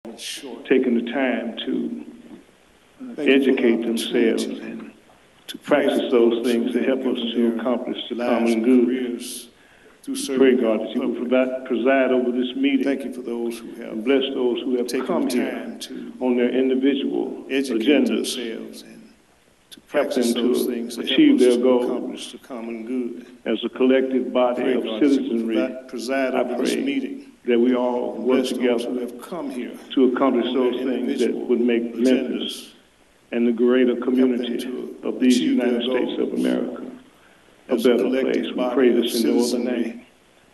taking the time to educate themselves and to practice those things that help us to accomplish the common good. Pray, God, that you will preside over this meeting. Thank you for those who have and bless those who have come here on their individual agendas and to practice those things that achieve their goal, accomplish the common good. As a collective body of citizenry, preside over this meeting, that we all work together who have come here to accomplish those things that would make Memphis and the greater community of these United States of America a better place. We pray this in no other name.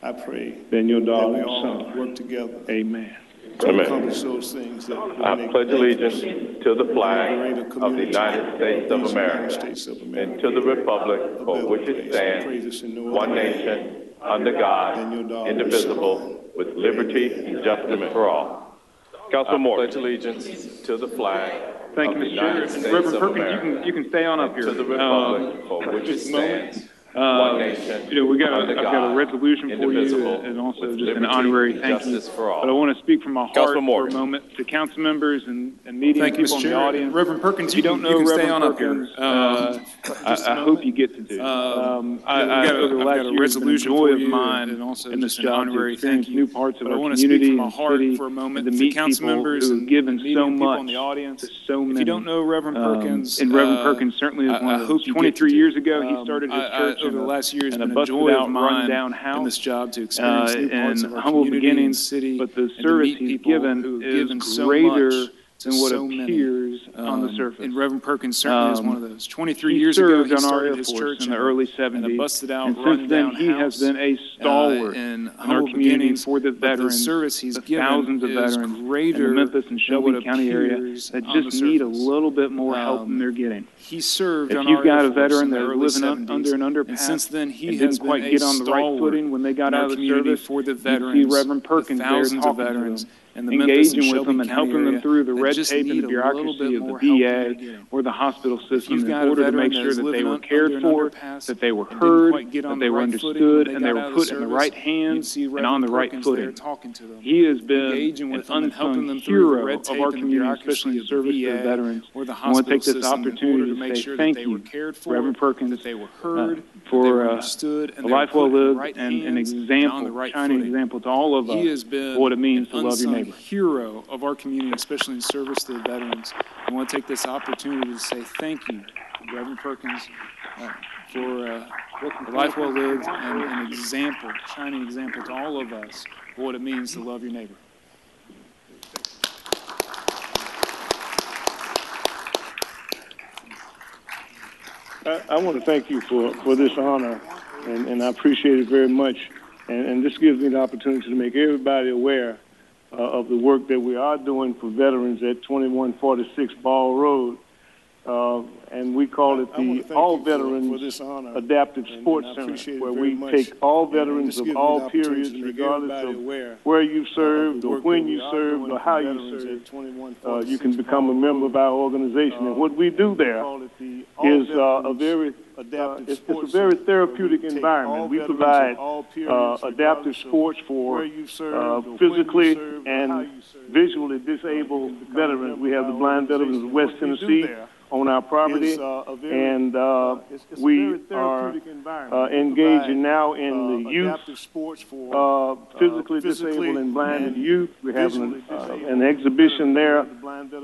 I pray than your darling Son. Work together. Amen. Amen. Accomplish those things that I pledge allegiance to the flag of the United States of America and to the republic for which it stands, one nation, under God, indivisible, with liberty and justice for all. Councilman Moore. I pledge allegiance to the flag. Thank you, Mr. Chair. Reverend Perkins, you can stay on up here. To the republic for which it stands, one nation, I've got a resolution for you, and also just an honorary thank you. But I want to spep from my heart for a moment to council members and media people in the audience. Reverend Perkins, you don't know Reverend Perkins, I hope you get to do. Over the last year, resolution joy of mine, and also in this job to experience new parts of our community and city, for a moment to meet council members who have given so much to so many. If you don't know Reverend Perkins, and Reverend Perkins certainly is one of those. 23 years ago, he started his church over the last year. It's been a a joy of mine in this job to experience new parts of our humble community beginnings, and city, but the service he's given is greater than what appears on the surface. And Reverend Perkins certainly is one of those. 23 years ago, he started his church in the early 70s, in a busted-out, and since then he has been a stalwart in our community for the veterans, the service he's given thousands of veterans in the Memphis and Shelby County area that just need a little bit more help than they're getting. He served if you've got a veteran that is living under an underpass and since then he and didn't quite get on the right footing when they got out of the service, for the veterans, you see Reverend Perkins there talking to them, engaging with them and helping them through the red tape and the bureaucracy of the VA or the hospital system in order to make sure that they were cared for, that they were heard, that they were understood, and they were put in the right hands and on the right footing. He has been an unsung hero of our community, especially in service to the veterans. I want to take this opportunity to say thank you, Reverend Perkins, for a life well lived and an example, shining example to all of us of what it means to love your neighbor. Hero of our community, especially in service to the veterans. I want to take this opportunity to say thank you, Reverend Perkins, for a life well lived and an example, shining example to all of us of what it means to love your neighbor. I want to thank you for this honor, and I appreciate it very much. And this gives me the opportunity to make everybody aware of the work that we are doing for veterans at 2146 Ball Road. And we call it the All Veterans Adaptive Sports Center, where we take all veterans of all periods, regardless of where you served or when you served or how you served. You can become a member of our organization. And what we do there is a very therapeutic environment. We provide adaptive sports for physically and visually disabled veterans. We have the Blind Veterans of West Tennessee on our property, and we are engaging now in the youth, physically disabled and blinded youth. We're having an exhibition there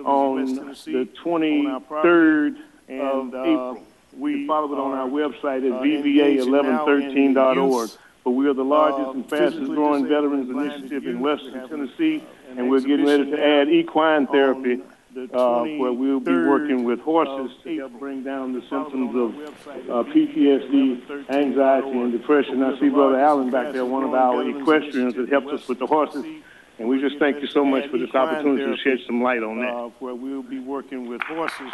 on the 23rd of April. We follow it on our website at vva1113.org. But we are the largest and fastest growing veterans initiative in Western Tennessee, and we're getting ready to add equine therapy, where we'll be working with horses to help bring down the symptoms of PTSD, anxiety, and depression. I see Brother Allen back there, one of our equestrians that helps us with the horses. And we just thank you so much for this opportunity to shed some light on that. Where we'll be working with horses.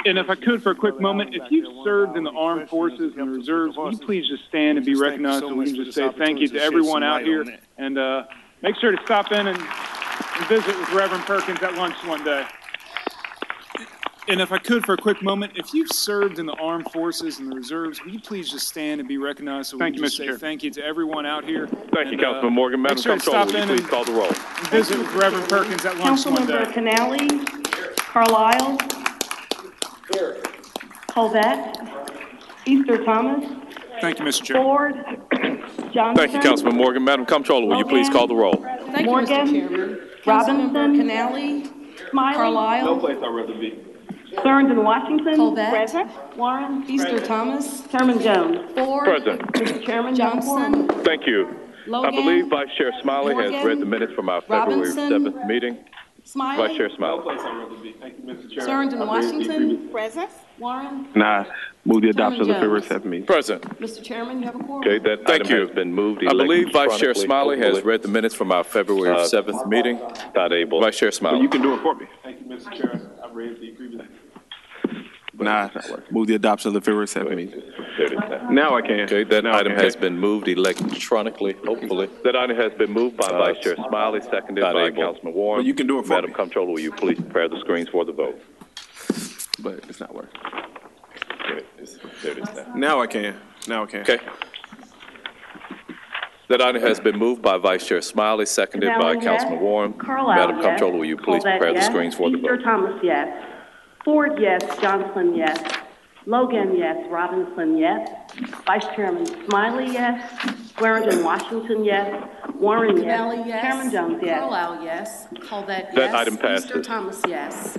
And if I could, for a quick moment, if you've served in the armed forces and the reserves, will you please just stand and be recognized so we can just say thank you to everyone out here, and make sure to stop in and visit with Reverend Perkins at lunch one day. And if I could, for a quick moment, if you've served in the armed forces and the reserves, will you please just stand and be recognized so we can just say thank you to everyone out here. Thank you, Councilman Morgan. Madam Comptroller, will you please call the roll? And visit with Reverend Perkins at lunch one day. Councilmember Canale, Carlisle, Colvette, Easter Thomas, Thank you, Mr. Chair. Ford, Johnson. Thank you, Councilman Morgan. Madam Comptroller, will you please call the roll? Thank you, Morgan, Mr. Chairman. Robinson, Councilmember Canale, Smiley, Carlisle, place I'd rather be. Stearns and Washington. Colvette. Present. Warren. Easter Thomas, Chairman Jones. Ford, Present. Mr. Chairman Johnson, Thank you. I Logan, believe Vice Chair Smiley has Morgan, read the minutes from our February Robinson, 7th meeting. Vice Smiley, Chair Smiley. Stearns and Washington, Present. Warren, And I move the adoption of the Chairman February Jones. 7th meeting. Present. Mr. Chairman, you have a quorum. Okay, that Thank item you. has been moved. I believe Vice Chair electronically, Smiley has hopefully. read the minutes from our February 7th meeting. Not able. Vice Chair Well, Smiley. you can do it for me. Thank you, Mr. Chair. I read the previous. And I move the adoption of the February 7th meeting. There it is now. Now I can. Okay, that Now I item can. has been moved electronically, hopefully. That item has been moved by Vice Chair Smiley, seconded Not by able. Councilman Warren. Well, you can do it for Madam me. Comptroller, will you please prepare the screens for the vote? But it's not working. There it is now. Now I can. Now I can. Okay. That item has been moved by Vice Chair Smiley, seconded by Canale, Councilman yes. Warren. Carlisle, Madam yes. Comptroller, will you please Colvette, prepare the yes. screens for the Easter vote? Thomas, yes. Ford, yes. Johnson, yes. Logan, yes. Robinson, yes. Vice Chairman Smiley, yes. Warrington, Washington, yes. Warren, yes. Canale, yes. Chairman Jones, yes. Carlisle, yes. Colvette, yes. That item Easter passes. Thomas, yes.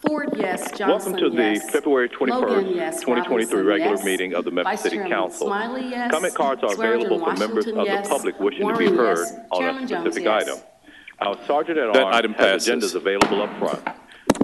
Ford, yes. Johnson, Welcome to the yes. February 21st, Logan, yes. 2023 Robinson, regular yes. meeting of the Memphis Vice City Chairman Council. Smiley, yes. Comment cards are Swearingen, available for members Washington, of the yes. public wishing to be Warren, heard yes. on a Chairman Jones, specific yes. item. Our Sergeant at That Arms item has passes. agendas available up front.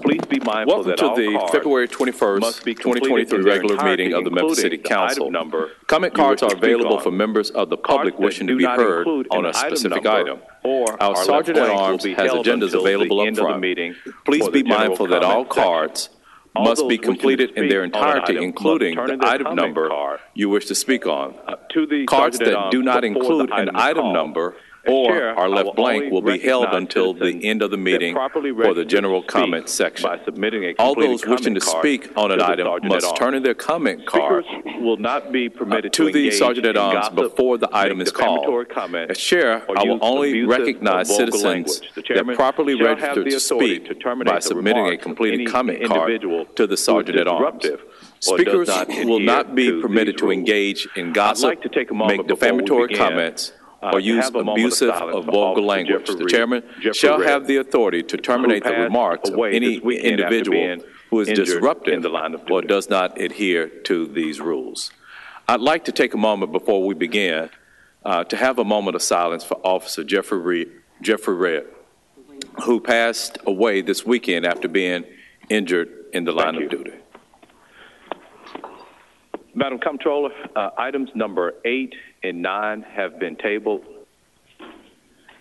Please be mindful Welcome that to all the cards February 21st, must be completed 2023 in their regular entirety, meeting of the Memphis City including the item Council. number Comment you cards wish are to speak available on. for members of the public Cards that wishing to do be not heard include on an a specific number item. or Our are left Sergeant at blank will Arms be has held agendas until available the up end of the front. meeting Please for be the general mindful that all comment section. cards All must those be wishing to completed in speak their on an entirety, item including must turn in the their item comment number card you wish to speak on. to the Cards Sergeant at that do Arms not before include the an item is item called. number As or chair, are I left will blank only will be held recognize until the citizens end of the that meeting properly for the registered general to speak comment section. by submitting a All completed those wishing to comment card speak on an to the item Sergeant at must Arms. turn in their comment card Speakers will not be permitted to the engage Sergeant at in Arms gossip, before the item make is called. defamatory comments, As chair, or I will use only abusive recognize or vulgar citizens language. The that chairman properly shall have registered the to authority speak to terminate by the submitting a remarks of completed any comment card individual to the who is Sergeant at Arms. disruptive or Speakers does not will adhere not be to permitted these to rules. engage in I'd gossip, like to take a moment make before we defamatory begin, comments, or to use have a moment of abusive silence or for vulgar Officer language. Jeffrey The Reed. chairman Jeffrey shall Reed, have the authority to terminate the passed remarks of away any this weekend after individual being who is injured disruptive in the line of or duty. does not adhere to these rules. I'd like to take a moment before we begin to have a moment of silence for Officer Jeffrey Reed, who passed away this weekend after being injured in the line of duty. Madam Comptroller, items number 8 and 9 have been tabled.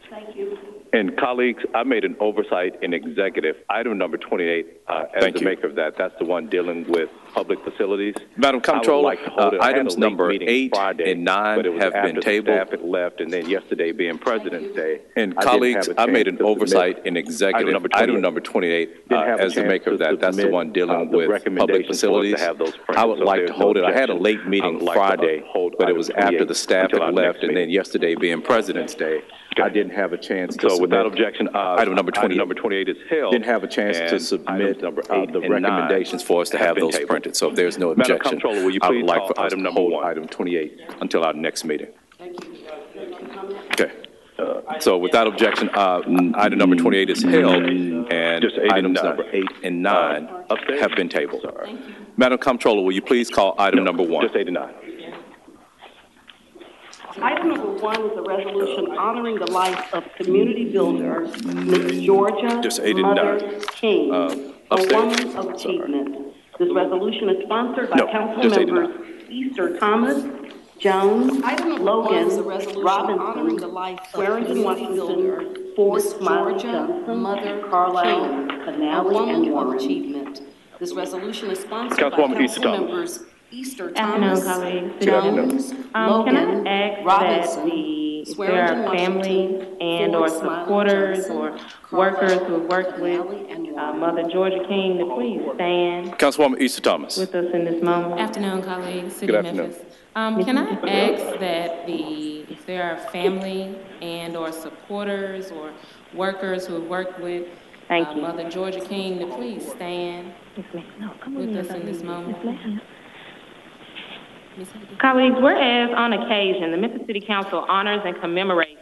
Thank you. And colleagues, I made an oversight in executive. Item number 28, as Thank the you. maker of that, that's the one dealing with public facilities. Madam Comptroller, I would like to hold it. I had a items late number meeting 8 Friday, and 9 but it was have after been the tabled. staff had left, and then yesterday being President's Day. And I didn't colleagues, have a I made chance an to submit oversight in executive. Item number 28, Didn't have a as the chance maker of to that, that's the submit, one dealing the with public recommendations for us to facilities. have those printed. I would So if like to there's no hold it. I had a objection, late I meeting would like to Friday, hold but it item was after 28 the staff until our had next left, and then meeting. yesterday being President's Day, I didn't have a chance to So submit. without objection, Item number 28 is held. Didn't have a chance to and submit items number 8 the and 9 recommendations for us to have have been those tabled. printed. So if there's no Madam objection, Comptroller, will you I would please like call for us item to number hold 1? item 28 until our next meeting. Thank you. Okay. So without objection, item number 28 is held, and Just 8 and items 9. number 8 and 9 upstairs? have been tabled. Thank you. Madam Comptroller, will you please call item number 1? Just 8 and 9. Item number 1 is a resolution honoring the life of community builder Miss Georgia Just 8 and Mother 9. King, a upstairs? woman of achievement. This resolution is sponsored by No, council just 8 and members Easter Thomas, Jones, Item number 1 is a Logan, resolution honoring the Robinson, life of Swearingen, community builder Washington, Ford, Miss Smiley, Georgia Johnson, Mother Carlisle, King, a Canale, woman and of Warren. achievement. This resolution is sponsored by Councilwoman Easter council Thomas. members Easter Afternoon, Thomas, colleagues. Jones, Can I Logan, ask that Robinson, the there are families and or supporters or workers who have worked with Mother Georgia King to please stand Councilwoman Easter Thomas. with us in this moment. Afternoon, colleagues, City of Memphis. Can I ask that if there are family and or supporters or workers who have worked with Mother Georgia King to please stand with us in this moment? Colleagues, whereas on occasion, the Memphis City Council honors and commemorates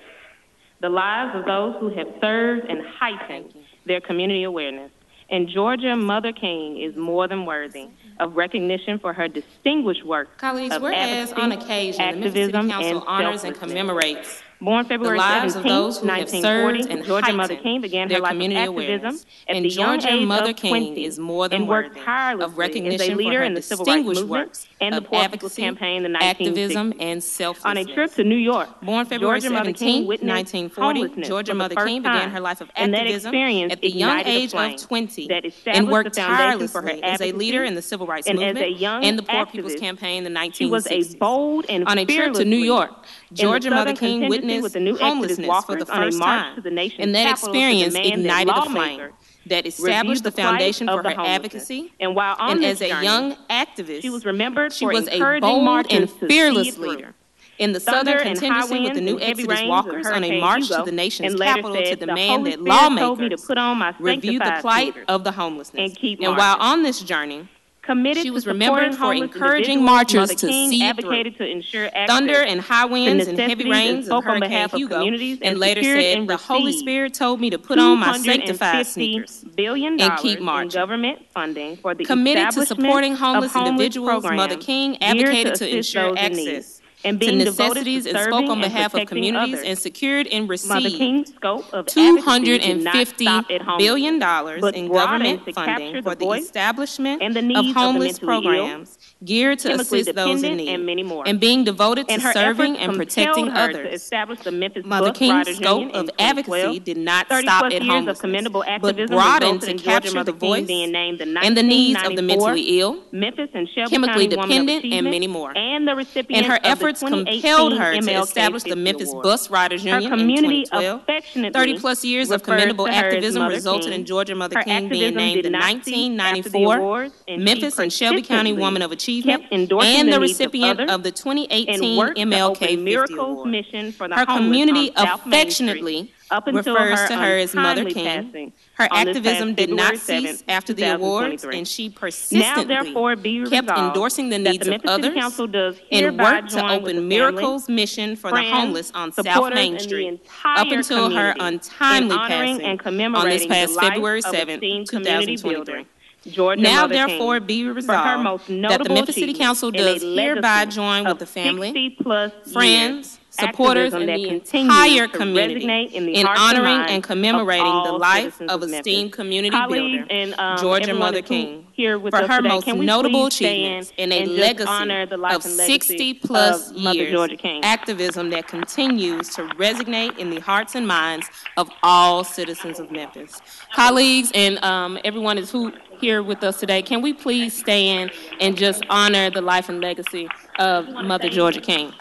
the lives of those who have served and heightened their community awareness. And Georgia Mother King is more than worthy of recognition for her distinguished work. Colleagues, of whereas on occasion, the Memphis City Council honors and commemorates born February the lives 17, of those who have served and Georgia Mother heightened King began their her life community of activism awareness. at And the young Georgia age Mother of King 20 is more than and worked worthy tirelessly of recognition as a leader for her in the civil rights distinguished movement works and the of Poor People's advocacy, Campaign in the 1960s. activism, and selflessness. On a trip to New York, Born February Georgia Mother 17, King witnessed 1940, homelessness Georgia for the Mother first King began time, her life of and that activism experience at the young ignited a age flame of 20 that and established worked the foundation for her tirelessly as a leader advocacy, in the civil rights and movement as a young and the Poor People's activist, Campaign in the 1960s. she was a bold and on a trip to New York, Georgia Mother King witnessed with the new homelessness for the first time, and that experience ignited a flame that established the foundation for her advocacy. And while on as a journey, young activist, she was remembered she for was a encouraging bold marchers and to fearless see it leader in the Thunder Southern and contingency high with the new winds and heavy Exodus rains walkers of on a Hurricane march Hugo, to the nation's and later capital to said, "The demand Holy that Spirit told me to lawmakers put on my review the sanctified plight sneakers of the homelessness." and keep And while marching. on this journey, Committed she was to remembered for supporting homeless encouraging individuals, marchers Mother to King see it advocated through. to ensure access Thunder and high winds and heavy necessities and rains of spoke on Hurricane behalf of Hugo, communities and and later secured said, and "The Holy received Spirit told me to put on my sanctified $250 sneakers billion and keep in marching." government funding for the Committed to establishment supporting of homeless individuals, programs Mother King geared advocated to assist ensure those in need, access and to being devoted to necessities and spoke serving on and behalf of protecting communities others. and secured and Mother received King's scope of advocacy did not $250 stop at homelessness, billion but in broadened government to funding capture for the the voice establishment and the of needs homeless of the mentally ill, programs geared to chemically assist those in dependent, and need, many more. and being devoted to And her serving efforts and compelled protecting her to others. establish the Memphis Mother Bus King's Riders scope Union of in advocacy 2012. did not 30 stop plus at years of homelessness, commendable but activism broadened resulted to in Georgia capture Mother the King voice being named the and the needs of the 1994 mentally ill, Memphis and Shelby chemically County Woman of dependent, and Achievement, many more. and the recipient And her of the efforts 2018 compelled her to MLK establish the 50 Memphis Award. Bus Riders Her Union in community 2012. affectionately 30 plus years of refers commendable to her as activism Mother resulted King. in Georgia Mother Her King being activism named did the not cease after the 1994 awards, and she Memphis and Shelby County persistently Woman of Achievement kept endorsing and the the needs of recipient others of the 2018 and worked to MLK open 50 Miracles Award. mission for the Her homeless community on South Main Street affectionately up until refers her to her as Mother untimely King. passing Her on this activism past did not February cease 7th, after the awards, 2023. and she Now, persistently therefore, be kept resolved endorsing the that needs the of Memphis City others Council does and hereby worked to join with open the Miracles mission for the friends, homeless on South supporters, Main and the Street entire up until her community in untimely honoring passing and on this commemorating past the life February of 7th, esteemed community 2023. builder, Georgia Now, Mother therefore, King, be for her resolved most that the notable Memphis City achievement Council in a does hereby legacy join with of the family, 60-plus friends, years supporters, activism and that the continues entire to community resonate in the in hearts and honoring minds and commemorating of the all life citizens of Memphis. esteemed community Colleagues builder, and Georgia everyone Mother who's King, here with for us her today, most can we notable please stand achievements in a and just legacy honor the life of and legacy 60-plus of Mother years Georgia King. activism that continues to resonate in the hearts and minds of all citizens of Memphis. Colleagues and everyone who here with us today, can we please stand and just honor the life and legacy of Mother Georgia King?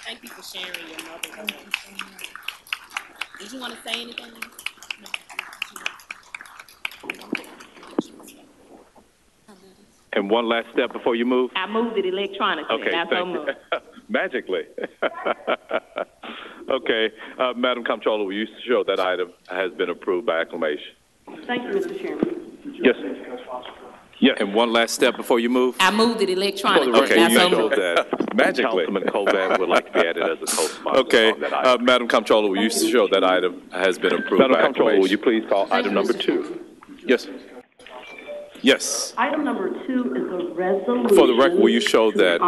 Thank you for sharing your mother. Did you want to say anything? And one last step before you move. I moved it electronically. Okay, and I so moved. Magically. Okay, Madam Comptroller, will you show that item has been approved by acclamation? Thank you, Mr. Chairman. Yes. Yes. And one last step before you move. I moved it electronically. Okay, and you I so show moved. that Magically. Councilman Colbert would like to be added as a co-sponsor Okay, on that item. Madam Comptroller, will you show that item has been approved Madam by Comptroller, will you acclamation? please call item number 2? Yes. Yes. Item number 2 is a resolution. For the record, will you show that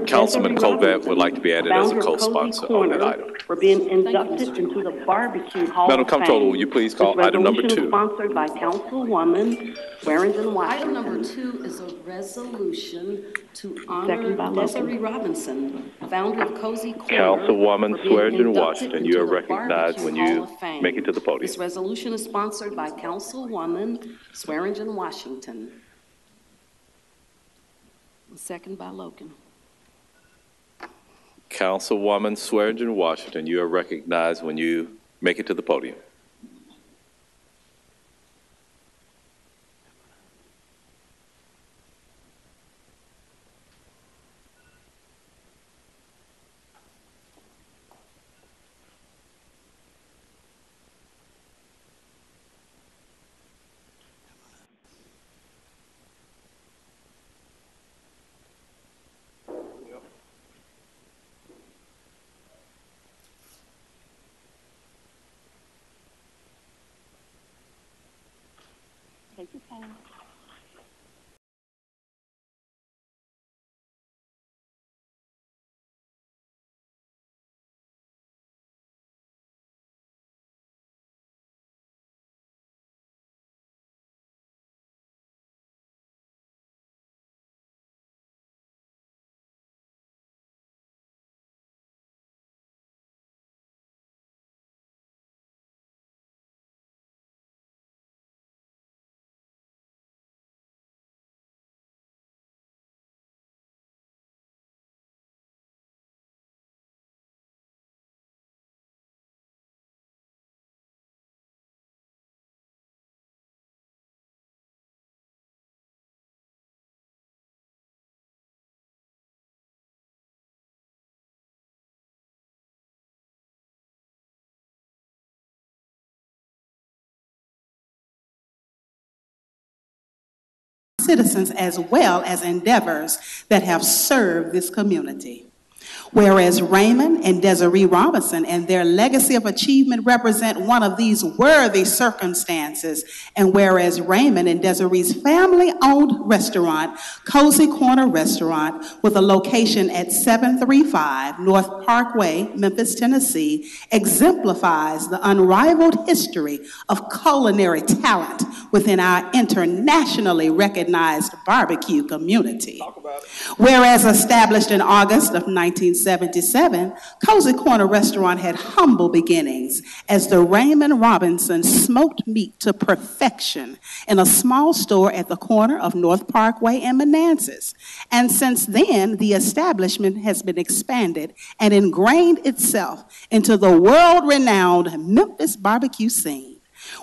Councilman Covett would like to be added as a co-sponsor on that item? For being inducted into the Barbecue Hall Madam of Fame. Comptroller, will you please call item number 2? Resolution sponsored by Councilwoman Swearingen Washington. Item number 2 is a resolution to honor Desiree Robinson, founder of Cozy Corner. Councilwoman Swearingen Washington, you are into the recognized when Barbecue you Hall of Fame. make it to the podium. This resolution is sponsored by Councilwoman Swearingen Washington. Second by Logan. Councilwoman Swearingen Washington, you are recognized when you make it to the podium. Take your time. Citizens as well as endeavors that have served this community. Whereas Raymond and Desiree Robinson and their legacy of achievement represent one of these worthy circumstances, and whereas Raymond and Desiree's family-owned restaurant, Cozy Corner Restaurant, with a location at 735 North Parkway, Memphis, Tennessee, exemplifies the unrivaled history of culinary talent within our internationally recognized barbecue community. Whereas established in August of 1977, Cozy Corner Restaurant had humble beginnings as the Raymond Robinson smoked meat to perfection in a small store at the corner of North Parkway and Manassas. And since then, the establishment has been expanded and ingrained itself into the world-renowned Memphis barbecue scene.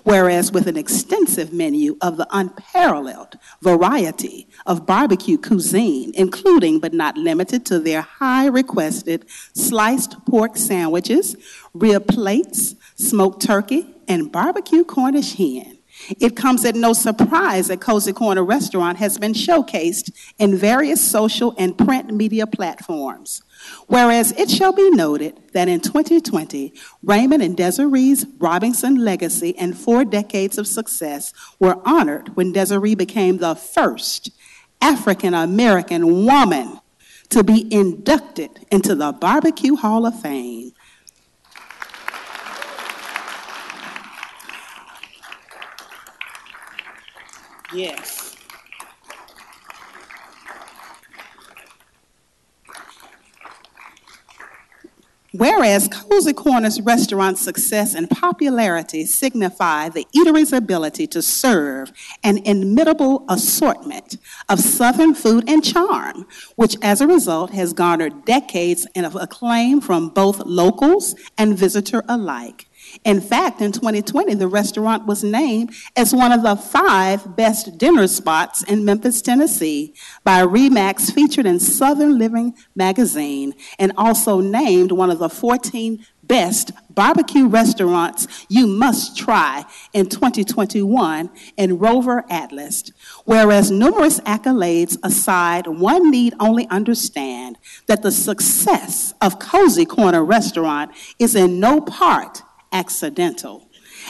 Whereas with an extensive menu of the unparalleled variety of barbecue cuisine, including but not limited to their high-requested sliced pork sandwiches, rib plates, smoked turkey, and barbecue Cornish hen. It comes at no surprise that Cozy Corner Restaurant has been showcased in various social and print media platforms. Whereas it shall be noted that in 2020, Raymond and Desiree's Robinson legacy and 4 decades of success were honored when Desiree became the first African-American woman to be inducted into the Barbecue Hall of Fame. Yes. Whereas Cozy Corner's restaurant success and popularity signify the eatery's ability to serve an inimitable assortment of Southern food and charm, which as a result has garnered decades of acclaim from both locals and visitor alike. In fact, in 2020, the restaurant was named as one of the 5 best dinner spots in Memphis, Tennessee by Remax, featured in Southern Living magazine, and also named one of the 14 best barbecue restaurants you must try in 2021 in Rover Atlas. Whereas numerous accolades aside, one need only understand that the success of Cozy Corner Restaurant is in no part accidental,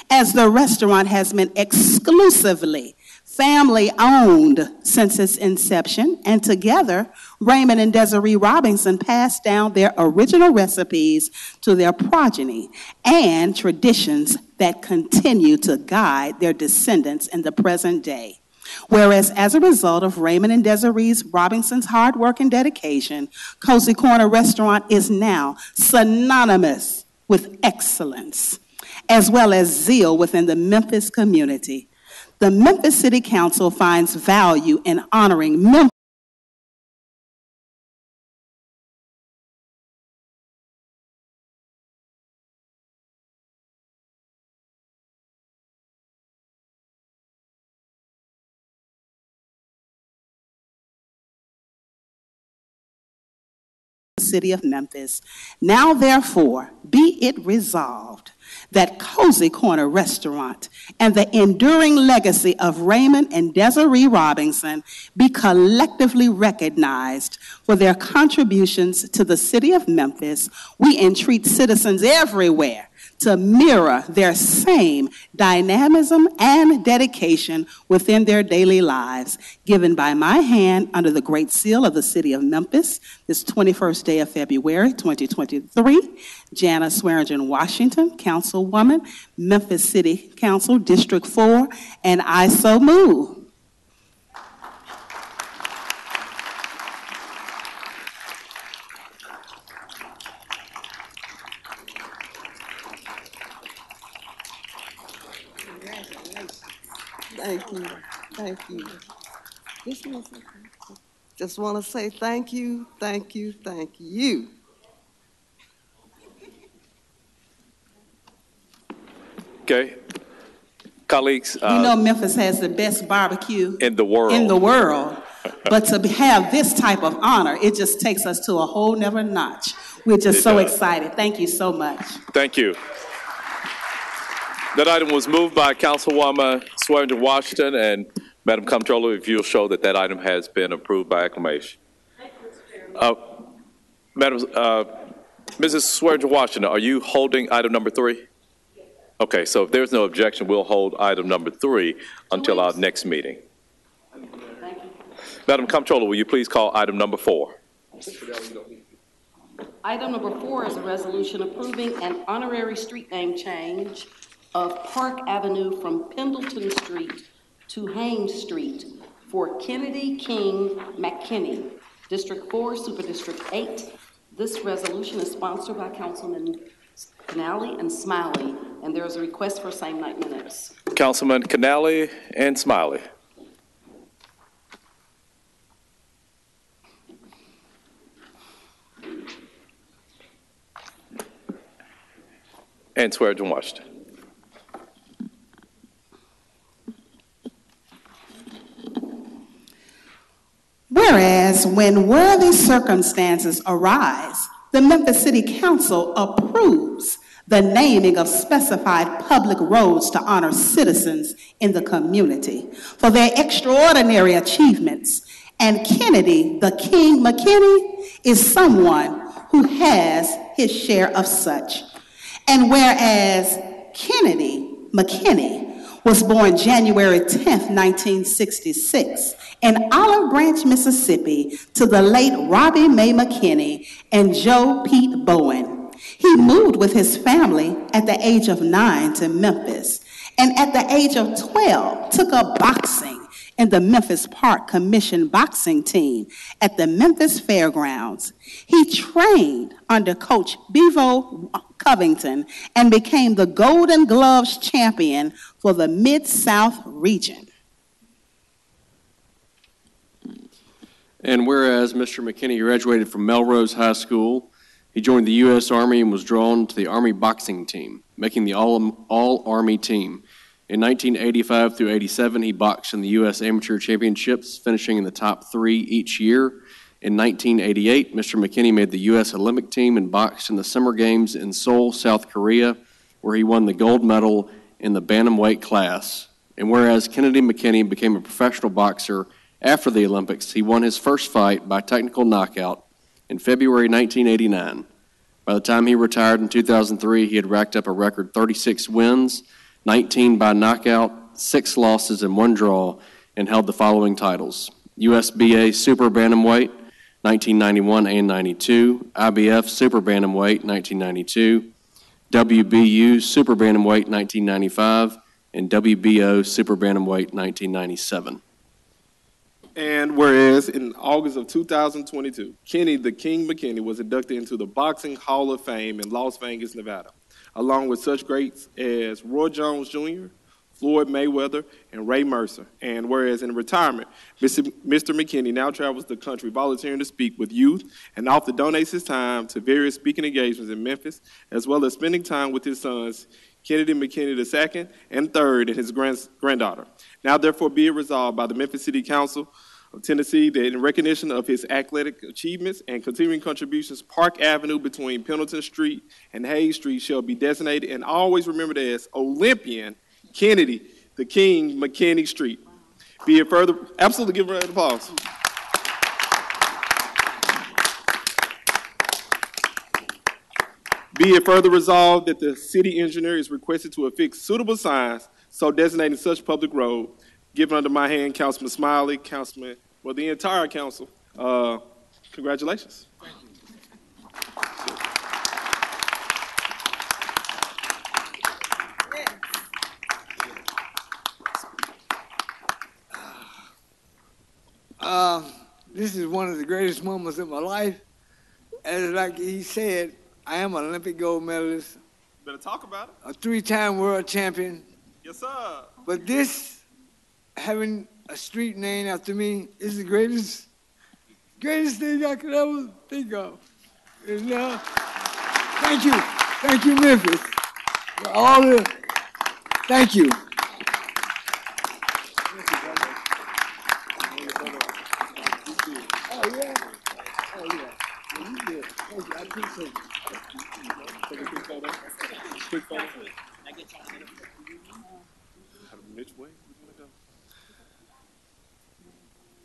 as the restaurant has been exclusively family-owned since its inception, and together, Raymond and Desiree Robinson passed down their original recipes to their progeny and traditions that continue to guide their descendants in the present day. Whereas as a result of Raymond and Desiree Robinson's hard work and dedication, Cozy Corner Restaurant is now synonymous with excellence, as well as zeal within the Memphis community. The Memphis City Council finds value in honoring Memphis city of Memphis. Now, therefore, be it resolved that Cozy Corner Restaurant and the enduring legacy of Raymond and Desiree Robinson be collectively recognized for their contributions to the city of Memphis. We entreat citizens everywhere to mirror their same dynamism and dedication within their daily lives, given by my hand under the Great Seal of the City of Memphis, this 21st day of February, 2023, Jana Swearingen Washington, Councilwoman, Memphis City Council, District 4, and I so move. Thank you. Thank you. Just want to say thank you, thank you, thank you. Okay. Colleagues. We know Memphis has the best barbecue in the world. But to have this type of honor, it just takes us to a whole nother notch. We're just so excited. Thank you so much. Thank you. That item was moved by Councilwoman Swearingen Washington, and Madam Comptroller, if you'll show that that item has been approved by acclamation. Mrs. Swearingen Washington, are you holding item number 3? Okay, so if there's no objection, we'll hold item number 3 until our next meeting. Madam Comptroller, will you please call item number 4? Item number 4 is a resolution approving an honorary street name change of Park Avenue from Pendleton Street to Haynes Street for Kennedy King McKinney, District 4, Super District 8. This resolution is sponsored by Councilman Canale and Smiley, and there is a request for same night minutes. Councilman Canale and Smiley. And Swearingen Washington. Whereas when worthy circumstances arise, the Memphis City Council approves the naming of specified public roads to honor citizens in the community for their extraordinary achievements. And Kennedy, the King McKinney, is someone who has his share of such. And whereas Kennedy McKinney was born January 10th, 1966 in Olive Branch, Mississippi, to the late Robbie Mae McKinney and Joe Pete Bowen. He moved with his family at the age of 9 to Memphis, and at the age of 12 took up boxing in the Memphis Park Commission boxing team at the Memphis Fairgrounds. He trained under Coach Bevo Covington and became the Golden Gloves champion for the Mid-South region. And whereas Mr. McKinney graduated from Melrose High School, he joined the U.S. Army and was drawn to the Army boxing team, making the all-Army team. In 1985 through 87, he boxed in the U.S. Amateur Championships, finishing in the top 3 each year. In 1988, Mr. McKinney made the U.S. Olympic team and boxed in the Summer Games in Seoul, South Korea, where he won the gold medal in the bantamweight class. And whereas Kennedy McKinney became a professional boxer after the Olympics, he won his first fight by technical knockout in February 1989. By the time he retired in 2003, he had racked up a record 36 wins, 19 by knockout, 6 losses, and 1 draw, and held the following titles: USBA Super Bantamweight, 1991 and 92, IBF Super Bantamweight, 1992, WBU Super Bantamweight, 1995, and WBO Super Bantamweight, 1997. And whereas in August of 2022, Kenny the King McKinney was inducted into the Boxing Hall of Fame in Las Vegas, Nevada, along with such greats as Roy Jones Jr., Floyd Mayweather, and Ray Mercer. And whereas in retirement, Mr. McKinney now travels the country volunteering to speak with youth and often donates his time to various speaking engagements in Memphis, as well as spending time with his sons, Kennedy McKinney II and III, and his granddaughter. Now therefore be it resolved by the Memphis City Council of Tennessee that in recognition of his athletic achievements and continuing contributions, Park Avenue between Pendleton Street and Hayes Street shall be designated and always remembered as Olympian Kennedy the King McKinney Street. Be it further, absolutely give her an applause. Be it further resolved that the city engineer is requested to affix suitable signs so designating such public road. Given under my hand, Councilman Smiley, the entire council, congratulations. Thank you. This is one of the greatest moments of my life. As like he said, I am an Olympic gold medalist. Better talk about it. A 3-time world champion. Yes, sir. But this, having a street named after me, is the greatest thing I could ever think of. You know? Thank you, Memphis. For thank you.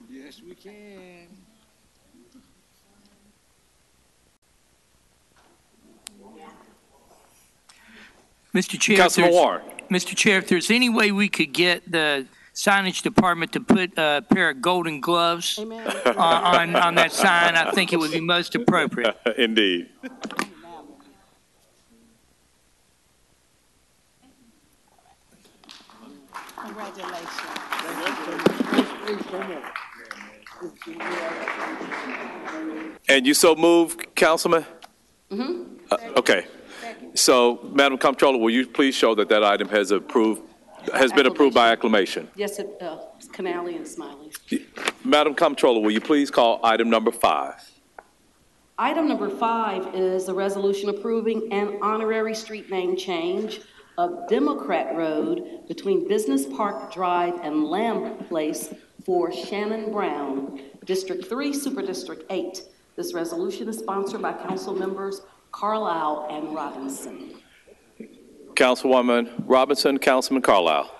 Yes, we can. Mr. Chair, Councilman Warren. Mr. Chair, if there's any way we could get the signage department to put a pair of golden gloves on that sign, I think it would be most appropriate. Indeed. Congratulations. And you so move, Councilman? Mm-hmm. Okay. So, Madam Comptroller, will you please show that that item has been approved by acclamation? Yes, Canali and Smiley. Madam Comptroller, will you please call item number 5? Item number 5 is a resolution approving an honorary street name change of Democrat Road between Business Park Drive and Lamb Place for Shannon Brown, District 3, Super District 8. This resolution is sponsored by council members Carlisle and Robinson. Councilwoman Robinson, Councilman Carlisle.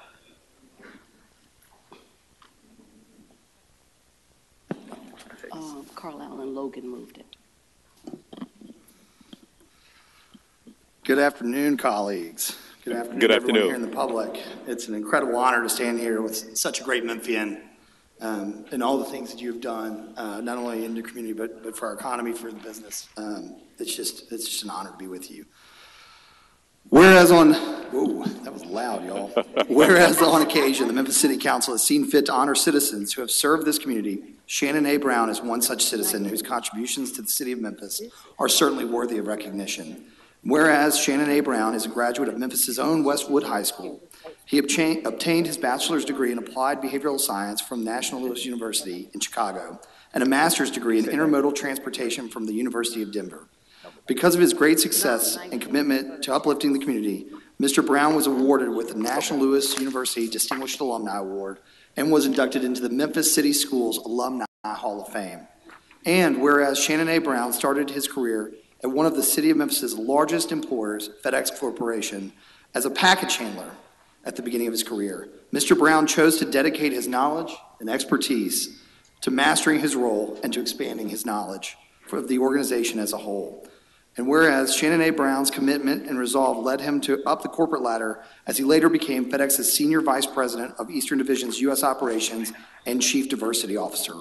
Carlisle and Logan moved it. Good afternoon, colleagues. Good afternoon, everyone here in the public. It's an incredible honor to stand here with such a great Memphian and all the things that you've done, not only in the community, but for our economy, for the business. It's just an honor to be with you. Whereas that was loud, y'all. Whereas on occasion, the Memphis City Council has seen fit to honor citizens who have served this community, Shannon A. Brown is one such citizen whose contributions to the city of Memphis are certainly worthy of recognition. Whereas Shannon A. Brown is a graduate of Memphis's own Westwood High School. He obtained his bachelor's degree in applied behavioral science from National Louis University in Chicago and a master's degree in intermodal transportation from the University of Denver. Because of his great success and commitment to uplifting the community, Mr. Brown was awarded with the National Louis University Distinguished Alumni Award and was inducted into the Memphis City Schools Alumni Hall of Fame. And whereas Shannon A. Brown started his career at one of the city of Memphis's largest employers, FedEx Corporation, as a package handler at the beginning of his career, Mr. Brown chose to dedicate his knowledge and expertise to mastering his role and to expanding his knowledge of the organization as a whole. And whereas Shannon A. Brown's commitment and resolve led him to up the corporate ladder as he later became FedEx's Senior Vice President of Eastern Division's U.S. Operations and Chief Diversity Officer.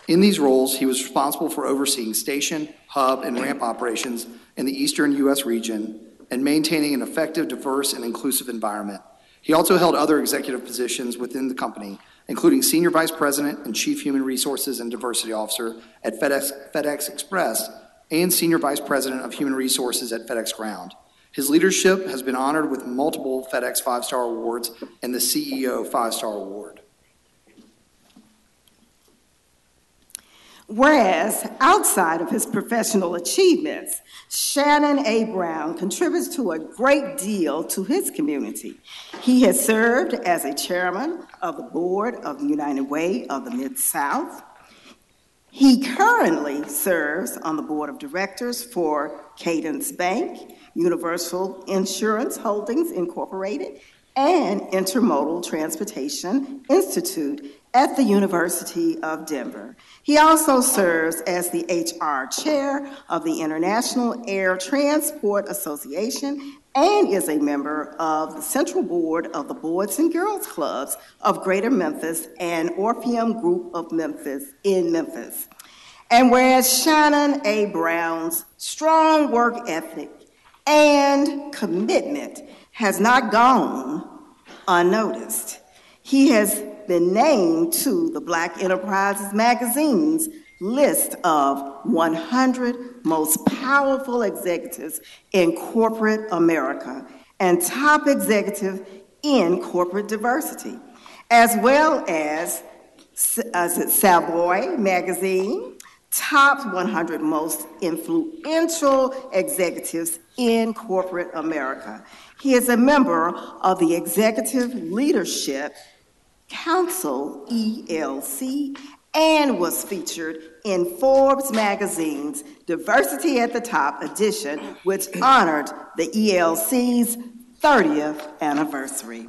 In these roles, he was responsible for overseeing station, hub, and ramp operations in the Eastern U.S. region and maintaining an effective, diverse, and inclusive environment. He also held other executive positions within the company, including Senior Vice President and Chief Human Resources and Diversity Officer at FedEx Express and Senior Vice President of Human Resources at FedEx Ground. His leadership has been honored with multiple FedEx 5-Star Awards and the CEO 5-Star Award. Whereas, outside of his professional achievements, Shannon A. Brown contributes to a great deal to his community. He has served as a chairman of the board of the United Way of the Mid-South. He currently serves on the board of directors for Cadence Bank, Universal Insurance Holdings Incorporated, and Intermodal Transportation Institute at the University of Denver. He also serves as the HR chair of the International Air Transport Association and is a member of the Central Board of the Boys and Girls Clubs of Greater Memphis and Orpheum Group of Memphis in Memphis. And whereas Shannon A. Brown's strong work ethic and commitment has not gone unnoticed, he has been named to the Black Enterprises Magazine's list of 100 most powerful executives in corporate America and top executive in corporate diversity, as well as Savoy Magazine, top 100 most influential executives in corporate America. He is a member of the Executive Leadership Council, ELC, and was featured in Forbes magazine's Diversity at the Top edition, which honored the ELC's 30th anniversary.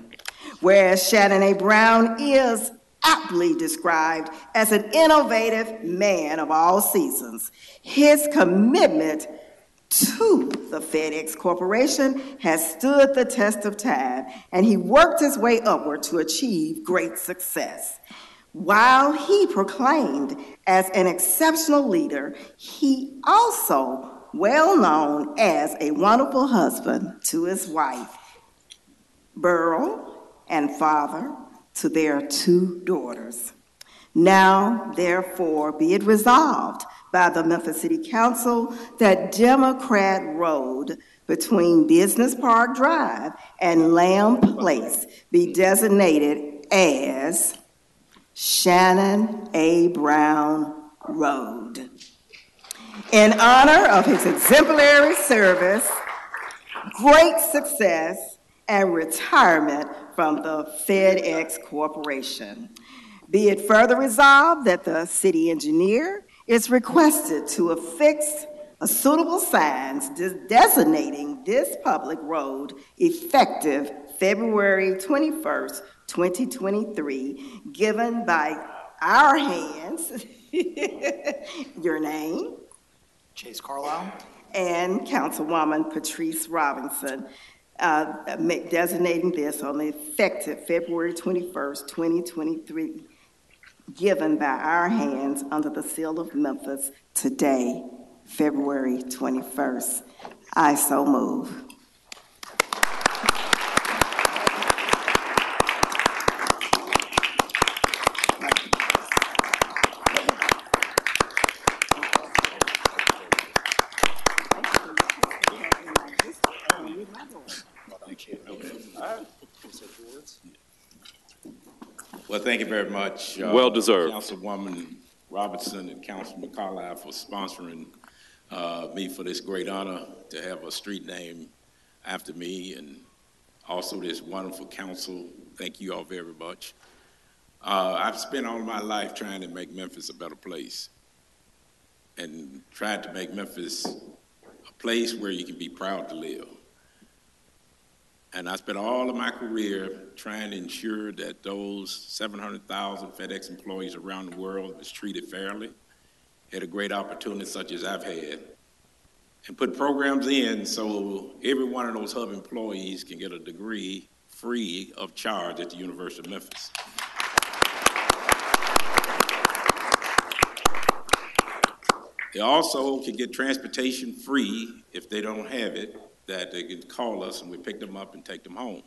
Whereas Shannon A. Brown is aptly described as an innovative man of all seasons, his commitment to the FedEx Corporation has stood the test of time, and he worked his way upward to achieve great success. While he proclaimed as an exceptional leader, he also well known as a wonderful husband to his wife, Burl, and father to their 2 daughters. Now, therefore, be it resolved by the Memphis City Council that Democrat Road between Business Park Drive and Lamb Place be designated as Shannon A. Brown Road. In honor of his exemplary service, great success, and retirement from the FedEx Corporation. Be it further resolved that the city engineer is requested to affix a suitable signs designating this public road effective February 21st, 2023, given by our hands, your name, Chase Carlisle, and Councilwoman Patrice Robinson, designating this on the effective February 21st, 2023, given by our hands under the seal of Memphis today, February 21st. I so move. Well, thank you very much. Well deserved. Councilwoman Robertson and Councilman Carlisle for sponsoring me for this great honor to have a street name after me, and also this wonderful council. Thank you all very much. I've spent all my life trying to make Memphis a better place and tried to make Memphis a place where you can be proud to live. And I spent all of my career trying to ensure that those 700,000 FedEx employees around the world was treated fairly, had a great opportunity such as I've had, and put programs in so every one of those hub employees can get a degree free of charge at the University of Memphis. They also can get transportation free if they don't have it, that they can call us and we pick them up and take them home.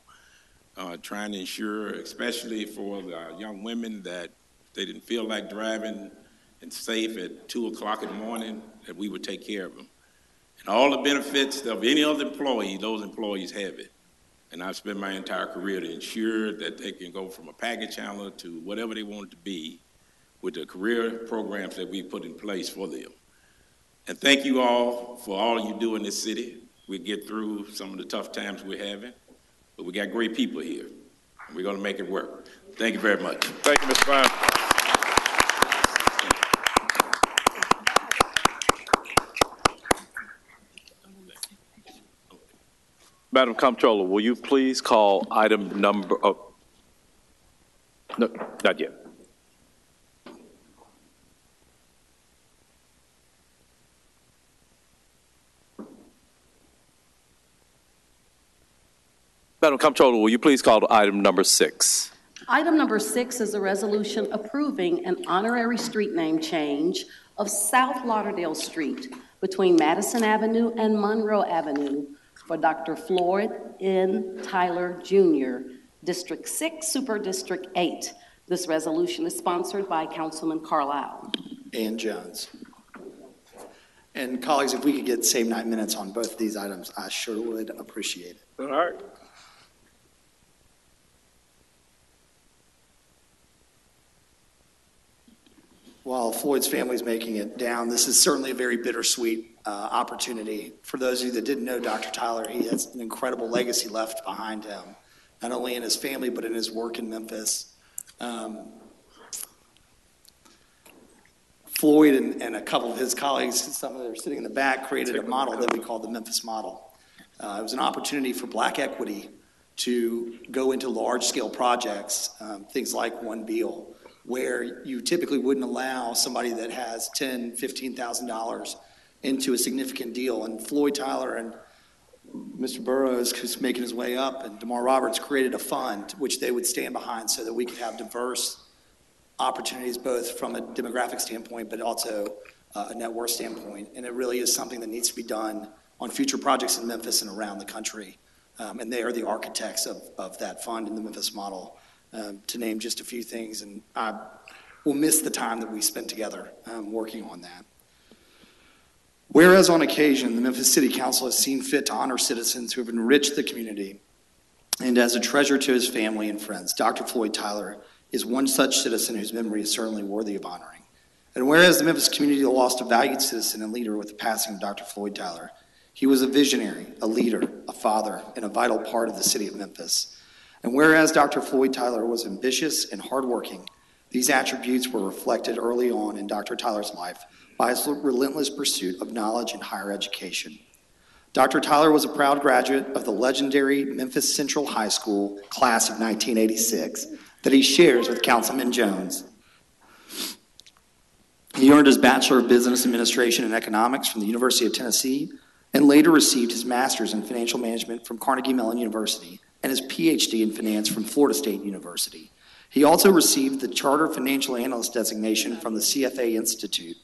Trying to ensure, especially for the young women, that they didn't feel like driving and safe at 2 o'clock in the morning, that we would take care of them. And all the benefits of any other employee, those employees have it. And I've spent my entire career to ensure that they can go from a package handler to whatever they want it to be with the career programs that we put in place for them. And thank you all for all you do in this city. We get through some of the tough times we're having, but we got great people here, and we're going to make it work. Thank you very much. Thank you, Mr. Brown. Madam Comptroller, will you please call item number, oh, no, not yet. Madam Comptroller, will you please call item number 6? Item number 6 is a resolution approving an honorary street name change of South Lauderdale Street between Madison Avenue and Monroe Avenue for Dr. Floyd N. Tyler, Jr., District 6, Super District 8. This resolution is sponsored by Councilman Carlisle. And Jones. And colleagues, if we could get save 9 minutes on both of these items, I sure would appreciate it. All right. While Floyd's family is making it down, this is certainly a very bittersweet opportunity. For those of you that didn't know Dr. Tyler, he has an incredible legacy left behind him, not only in his family, but in his work in Memphis. Floyd and a couple of his colleagues, some of them are sitting in the back, created a model that we call the Memphis model. It was an opportunity for Black equity to go into large-scale projects, things like One Beale, where you typically wouldn't allow somebody that has $10,000, $15,000 into a significant deal. And Floyd Tyler and Mr. Burroughs, who's making his way up, and DeMar Roberts created a fund which they would stand behind so that we could have diverse opportunities, both from a demographic standpoint, but also a net worth standpoint. And it really is something that needs to be done on future projects in Memphis and around the country. And they are the architects of that fund in the Memphis model. To name just a few things, and I will miss the time that we spent together working on that. Whereas on occasion, the Memphis City Council has seen fit to honor citizens who have enriched the community, and as a treasure to his family and friends, Dr. Floyd Tyler is one such citizen whose memory is certainly worthy of honoring. And whereas the Memphis community lost a valued citizen and leader with the passing of Dr. Floyd Tyler, he was a visionary, a leader, a father, and a vital part of the city of Memphis. And whereas Dr. Floyd Tyler was ambitious and hardworking, these attributes were reflected early on in Dr. Tyler's life by his relentless pursuit of knowledge and higher education. Dr. Tyler was a proud graduate of the legendary Memphis Central High School class of 1986 that he shares with Councilman Jones. He earned his Bachelor of Business Administration and Economics from the University of Tennessee and later received his Master's in Financial Management from Carnegie Mellon University and his PhD in Finance from Florida State University. He also received the Charter Financial Analyst designation from the CFA Institute.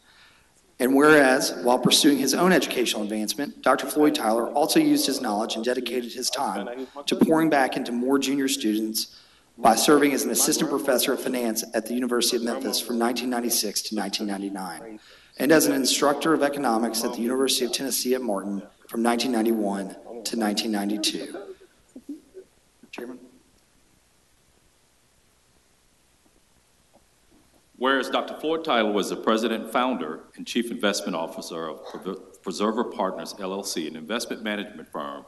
And whereas, while pursuing his own educational advancement, Dr. Floyd Tyler also used his knowledge and dedicated his time to pouring back into more junior students by serving as an assistant professor of finance at the University of Memphis from 1996 to 1999, and as an instructor of economics at the University of Tennessee at Martin from 1991 to 1992. Chairman. Whereas Dr. Floyd Tyler was the president, founder, and chief investment officer of Preserver Partners, LLC, an investment management firm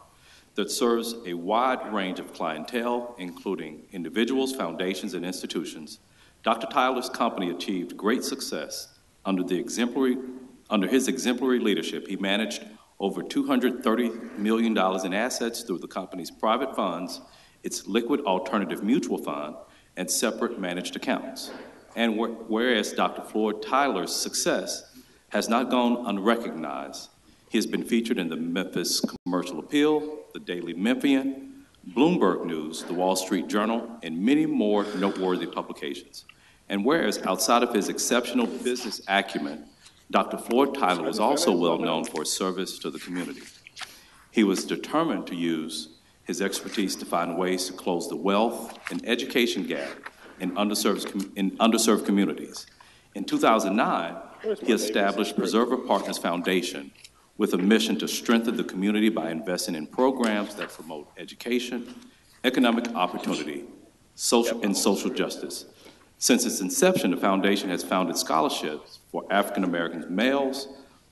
that serves a wide range of clientele, including individuals, foundations, and institutions, Dr. Tyler's company achieved great success under his exemplary leadership. He managed over $230 million in assets through the company's private funds, its liquid alternative mutual fund, and separate managed accounts. And whereas Dr. Floyd Tyler's success has not gone unrecognized, He has been featured in the Memphis Commercial Appeal, the Daily Memphian, Bloomberg News, the Wall Street Journal, and many more noteworthy publications. And whereas outside of his exceptional business acumen, Dr. Floyd Tyler was also well known for his service to the community. He was determined to use his expertise to find ways to close the wealth and education gap in underserved communities. In 2009, he established Preserver Partners Foundation with a mission to strengthen the community by investing in programs that promote education, economic opportunity, and social justice. Since its inception, the foundation has founded scholarships for African American males,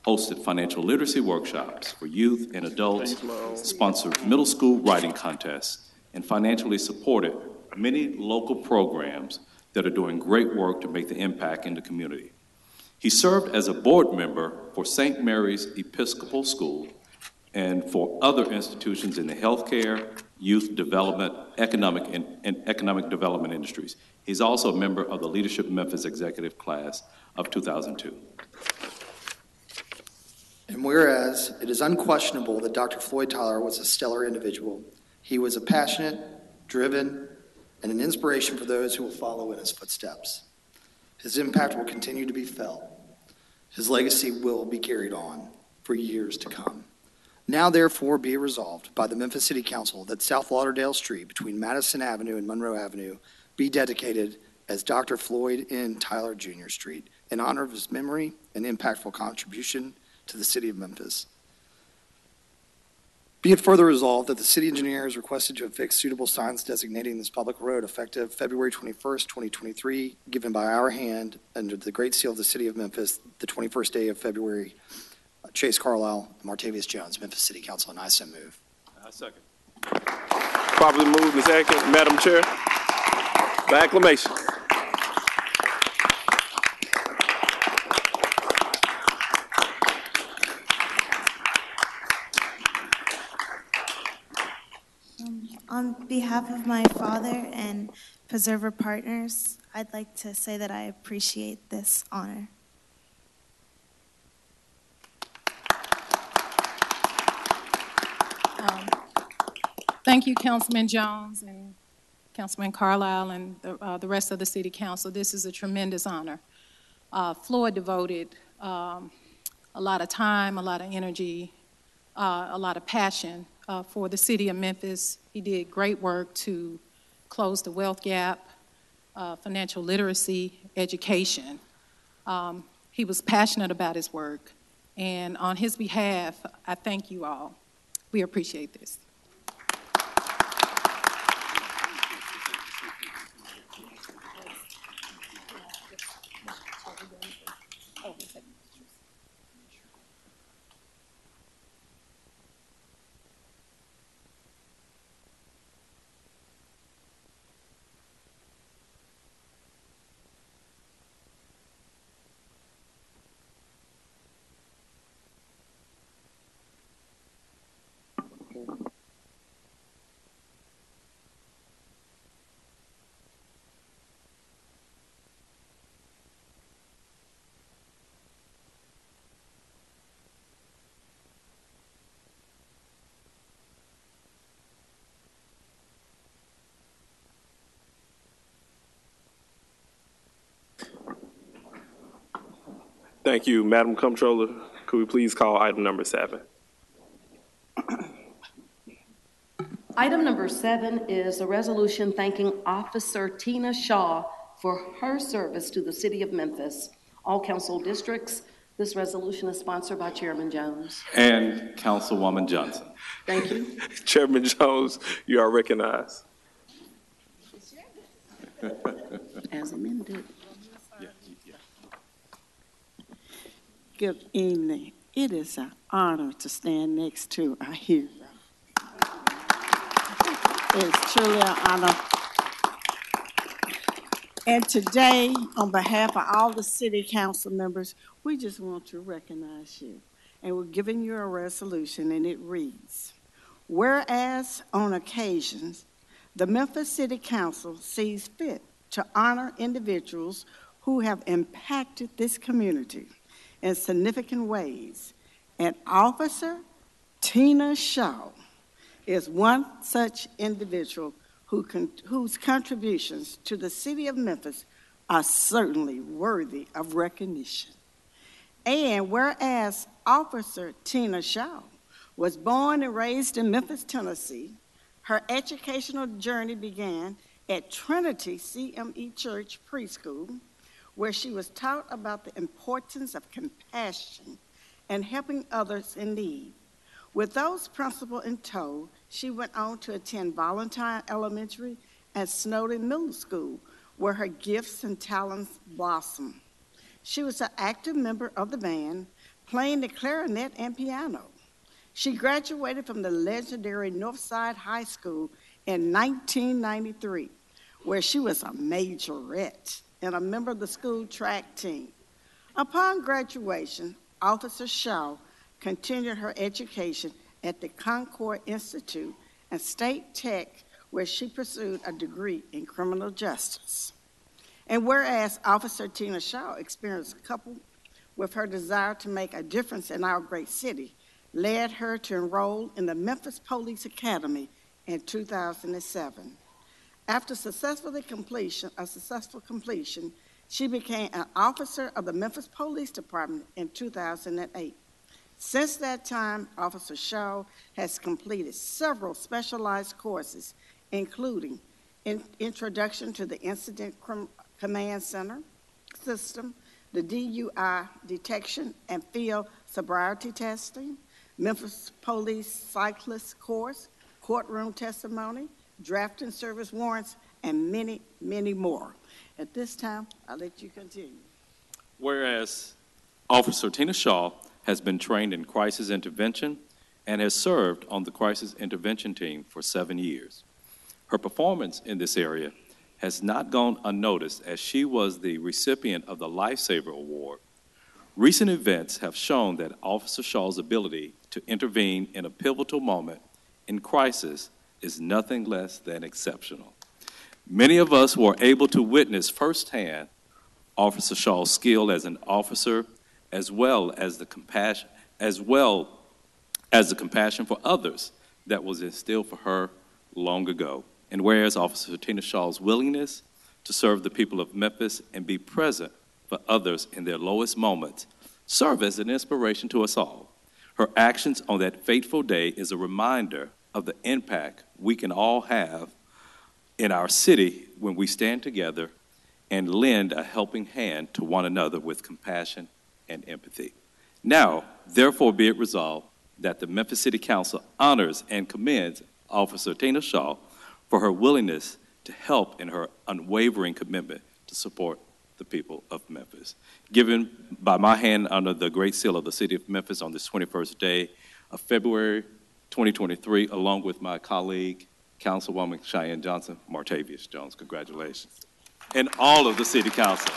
hosted financial literacy workshops for youth and adults, sponsored middle school writing contests, and financially supported many local programs that are doing great work to make the impact in the community. He served as a board member for St. Mary's Episcopal School and for other institutions in the healthcare, youth development, and economic development industries. He's also a member of the Leadership Memphis Executive Class of 2002. And whereas it is unquestionable that Dr. Floyd Tyler was a stellar individual, he was a passionate, driven, and an inspiration for those who will follow in his footsteps. His impact will continue to be felt. His legacy will be carried on for years to come. Now, therefore, be it resolved by the Memphis City Council that South Lauderdale Street between Madison Avenue and Monroe Avenue be dedicated as Dr. Floyd N. Tyler Jr. Street in honor of his memory and impactful contribution to the city of Memphis. Be it further resolved that the city engineer is requested to affix suitable signs designating this public road effective February 21st, 2023, given by our hand under the Great Seal of the city of Memphis, the 21st day of February. Chase Carlisle, Martavius Jones, Memphis City Council, and I so move. I second. Properly moved and second. Madam Chair, by acclamation. On behalf of my father and Preserver Partners, I'd like to say that I appreciate this honor. Thank you, Councilman Jones and Councilman Carlisle and the rest of the City Council. This is a tremendous honor. Floyd devoted a lot of time, a lot of energy, a lot of passion for the city of Memphis. He did great work to close the wealth gap, financial literacy, education. He was passionate about his work. And on his behalf, I thank you all. We appreciate this. Thank you, Madam Comptroller. Could we please call item number 7? Item number 7 is a resolution thanking Officer Tina Shaw for her service to the city of Memphis. All council districts. This resolution is sponsored by Chairman Jones. And Councilwoman Johnson. Thank you. Chairman Jones, you are recognized. As amended. Good evening. It is an honor to stand next to our hero. It's truly an honor. And today, on behalf of all the city council members, we just want to recognize you. And we're giving you a resolution, and it reads, whereas on occasions, the Memphis City Council sees fit to honor individuals who have impacted this community in significant ways, And Officer Tina Shaw is one such individual whose contributions to the city of Memphis are certainly worthy of recognition. And whereas Officer Tina Shaw was born and raised in Memphis, Tennessee, her educational journey began at Trinity CME Church Preschool, where she was taught about the importance of compassion and helping others in need. With those principles in tow, she went on to attend Valentine Elementary and Snowden Middle School, where her gifts and talents blossomed. She was an active member of the band, playing the clarinet and piano. She graduated from the legendary Northside High School in 1993, where she was a majorette and a member of the school track team. Upon graduation, Officer Shaw continued her education at the Concord Institute and State Tech, where she pursued a degree in criminal justice. And whereas Officer Tina Shaw experienced coupled with her desire to make a difference in our great city, led her to enroll in the Memphis Police Academy in 2007. After successful completion, she became an officer of the Memphis Police Department in 2008. Since that time, Officer Shaw has completed several specialized courses, including Introduction to the Incident Command Center System, the DUI Detection and Field Sobriety Testing, Memphis Police Cyclist Course, Courtroom Testimony, Drafting Service Warrants, and many, many more. At this time, I'll let you continue. Whereas Officer Tina Shaw has been trained in crisis intervention and has served on the crisis intervention team for 7 years. Her performance in this area has not gone unnoticed, as she was the recipient of the Lifesaver Award. Recent events have shown that Officer Shaw's ability to intervene in a pivotal moment in crisis is nothing less than exceptional. Many of us were able to witness firsthand Officer Shaw's skill as an officer, as well as the compassion for others that was instilled for her long ago. And whereas Officer Tina Shaw's willingness to serve the people of Memphis and be present for others in their lowest moments serve as an inspiration to us all. Her actions on that fateful day is a reminder of the impact we can all have in our city when we stand together and lend a helping hand to one another with compassion and empathy. Now, therefore, be it resolved that the Memphis City Council honors and commends Officer Tina Shaw for her willingness to help and her unwavering commitment to support the people of Memphis. Given by my hand under the Great Seal of the City of Memphis on this 21st day of February 2023, along with my colleague, Councilwoman Cheyenne Johnson, Martavius Jones. Congratulations. And all of the City Council.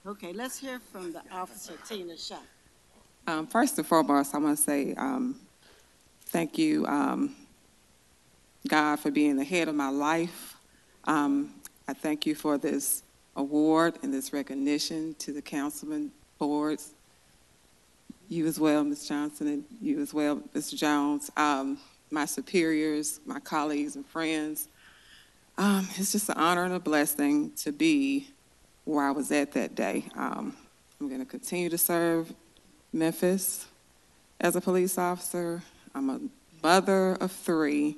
Okay, let's hear from the Officer Tina Shaw. First and foremost, I want to say thank you, God, for being the head of my life. I thank you for this award and this recognition to the councilman boards. You as well, Ms. Johnson, and you as well, Mr. Jones, my superiors, my colleagues and friends. It's just an honor and a blessing to be where I was at that day. I'm going to continue to serve Memphis as a police officer. I'm a mother of 3.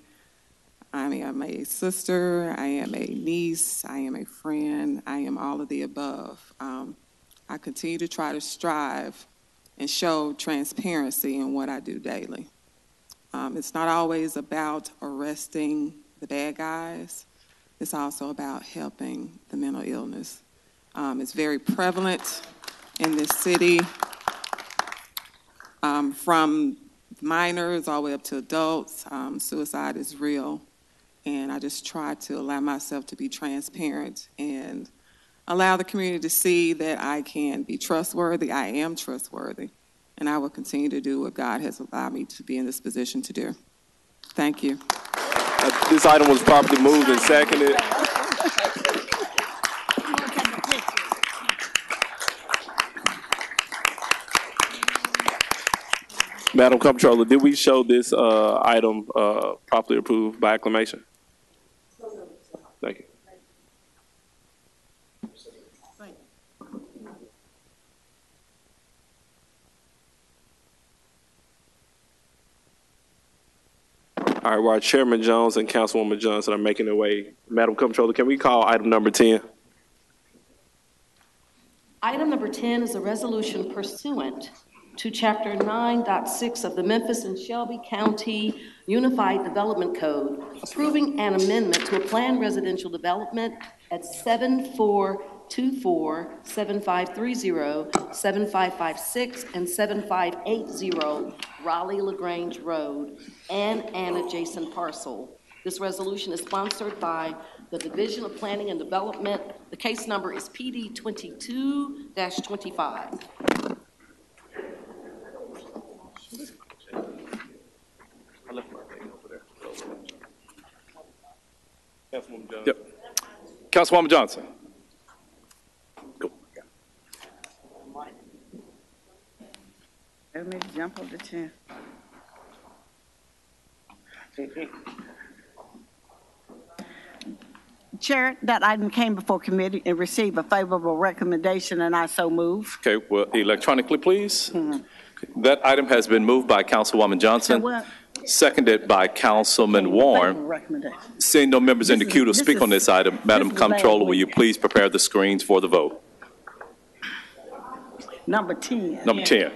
I am a sister, I am a niece, I am a friend, I am all of the above. I continue to try to strive and show transparency in what I do daily. It's not always about arresting the bad guys. It's also about helping the mental illness. It's very prevalent in this city, from minors all the way up to adults. Suicide is real, and I just try to allow myself to be transparent and allow the community to see that I can be trustworthy. I am trustworthy, and I will continue to do what God has allowed me to be in this position to do. Thank you. This item was properly moved and seconded. Madam Comptroller, did we show this item properly approved by acclamation? Thank you. All right, while Chairman Jones and Councilwoman Johnson are making their way, Madam Comptroller, can we call item number 10? Item number 10 is a resolution pursuant to Chapter 9.6 of the Memphis and Shelby County Unified Development Code, approving an amendment to a planned residential development at 7424, 7530, 7556, and 7580 Raleigh-LaGrange Road, and an adjacent parcel. This resolution is sponsored by the Division of Planning and Development. The case number is PD 22-25. I left my thing over there. Councilwoman Johnson. Yep. Councilwoman Johnson. Go. Let me jump over the chair. Chair, that item came before committee and received a favorable recommendation, and I so move. Okay, well, electronically, please. That item has been moved by Councilwoman Johnson, seconded by Councilman Warren. Seeing no members in the queue to speak on this item, Madam Comptroller, will you please prepare the screens for the vote? Number 10. Number 10.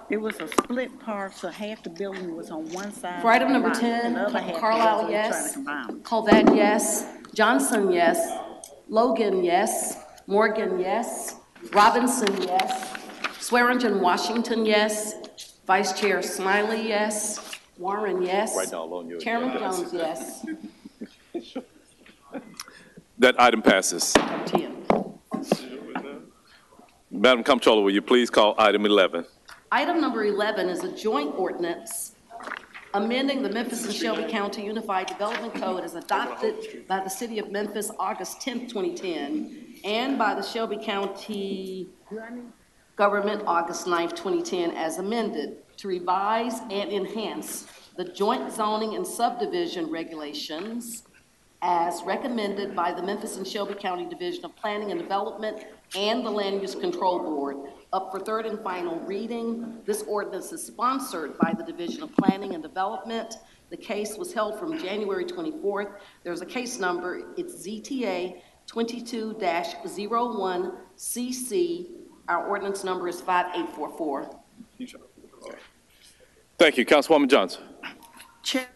It was a split parcel, half the building was on one side. For item number 10, Carlisle, yes. Colvett, yes. Johnson, yes. Logan, yes. Morgan, yes. Robinson, yes. Swearingen, Washington, yes. Vice Chair Smiley, yes. Warren, yes. Right now, alone, Chairman Jones, yes. That item passes. 10. Madam Comptroller, will you please call item 11? Item number 11 is a joint ordinance amending the Memphis and Shelby County Unified Development Code as adopted by the City of Memphis August 10, 2010, and by the Shelby County Government August 9, 2010, as amended, to revise and enhance the joint zoning and subdivision regulations as recommended by the Memphis and Shelby County Division of Planning and Development and the Land Use Control Board, up for third and final reading. This ordinance is sponsored by the Division of Planning and Development. The case was held from January 24th. There's a case number. It's ZTA 22-01CC. Our ordinance number is 5844. Thank you. Councilwoman Johnson. Chair,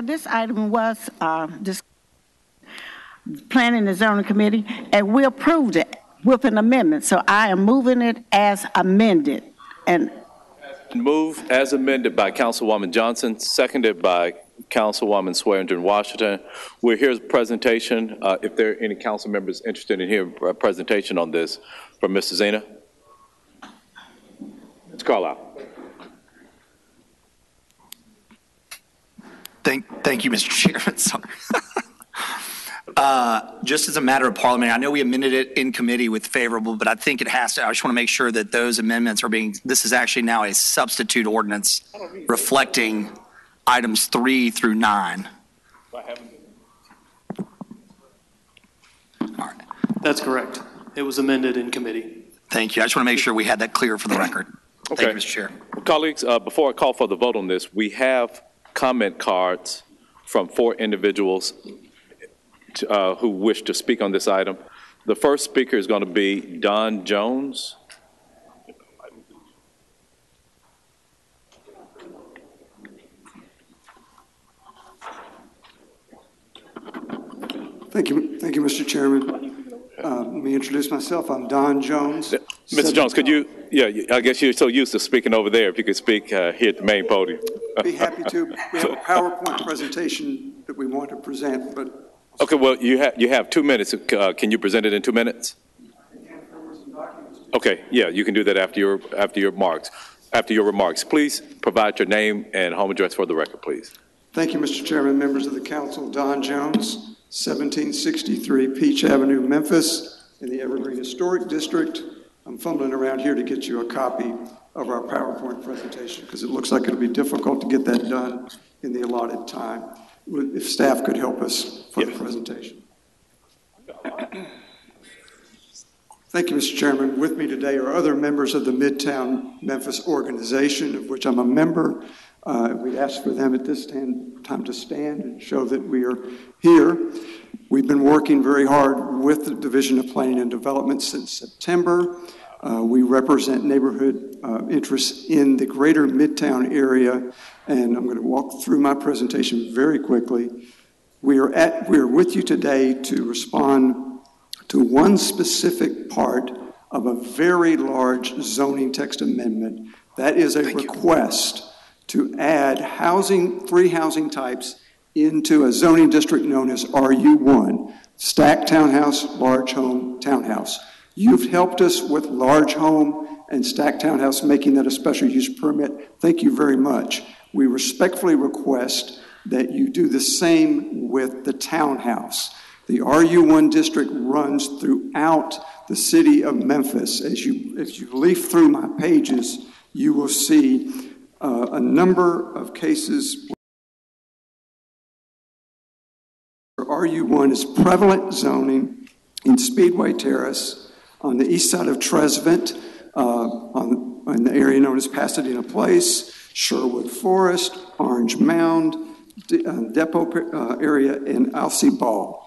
this item was Planning and Zoning Committee, and we approved it with an amendment. So I am moving it as amended. And Moved as amended by Councilwoman Johnson, seconded by Councilwoman Swearingen Washington. We'll hear a presentation. If there are any council members interested in hearing a presentation on this from Mr. Zena. Mr. Carlisle. Thank you, Mr. Chairman. Sorry. Just as a matter of parliament, I know we amended it in committee with favorable, but I think it has to, I just want to make sure that those amendments are being, this is actually now a substitute ordinance reflecting items 3 through 9. All right. That's correct. It was amended in committee. Thank you. I just want to make sure we had that clear for the record. Okay. Thank you, Mr. Chair. Colleagues, before I call for the vote on this, we have comment cards from 4 individuals who wish to speak on this item. The first speaker is going to be Don Jones. Thank you, Mr. Chairman. Let me introduce myself. I'm Don Jones. Mr. Jones, could you, I guess you're so used to speaking over there. If you could speak here at the main podium. Be happy to. We have a PowerPoint presentation that we want to present, but. Okay, well, you have 2 minutes. Can you present it in 2 minutes? Okay, yeah, you can do that after your remarks. Please provide your name and home address for the record, please. Thank you, Mr. Chairman, members of the council. Don Jones, 1763 Peach Avenue, Memphis, in the Evergreen Historic District. I'm fumbling around here to get you a copy of our PowerPoint presentation because it looks like it'll be difficult to get that done in the allotted time. If staff could help us for the presentation. Thank you, Mr. Chairman. With me today are other members of the Midtown Memphis organization, of which I'm a member. We'd ask for them at this time to stand and show that we are here. We've been working very hard with the Division of Planning and Development since September. We represent neighborhood interests in the greater Midtown area, and I'm going to walk through my presentation very quickly. We are with you today to respond to one specific part of a very large zoning text amendment. That is a request to add three housing types into a zoning district known as RU1, stacked townhouse, large home, townhouse. You've helped us with large home and stacked townhouse, making that a special use permit. Thank you very much. We respectfully request that you do the same with the townhouse. The RU1 district runs throughout the city of Memphis. As you leaf through my pages, you will see a number of cases where RU1 is prevalent zoning in Speedway Terrace on the east side of Tresvent, in the area known as Pasadena Place, Sherwood Forest, Orange Mound, Depot area, and Alcee Ball.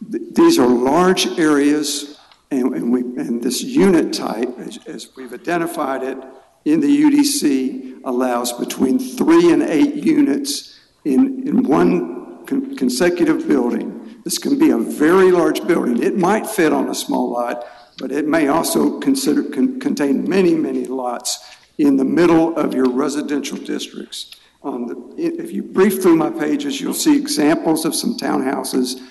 These are large areas, and this unit type, as we've identified it in the UDC, allows between 3 and 8 units in one consecutive building. This can be a very large building. It might fit on a small lot, but it may also contain many, many lots in the middle of your residential districts. If you brief through my pages, you'll see examples of some townhouses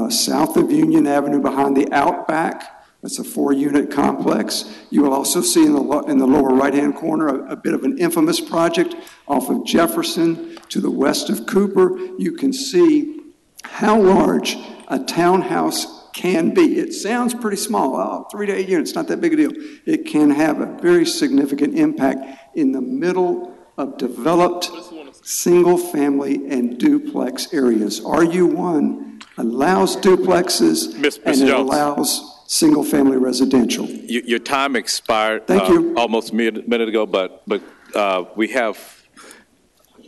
south of Union Avenue behind the Outback. That's a 4-unit complex. You will also see in the lower right-hand corner a bit of an infamous project off of Jefferson to the west of Cooper. You can see how large a townhouse can be. It sounds pretty small. 3 to 8 units, not that big a deal. It can have a very significant impact in the middle of developed single-family and duplex areas. RU1 allows duplexes and it allows single-family residential. Your time expired. Thank you. Almost a minute ago, but we have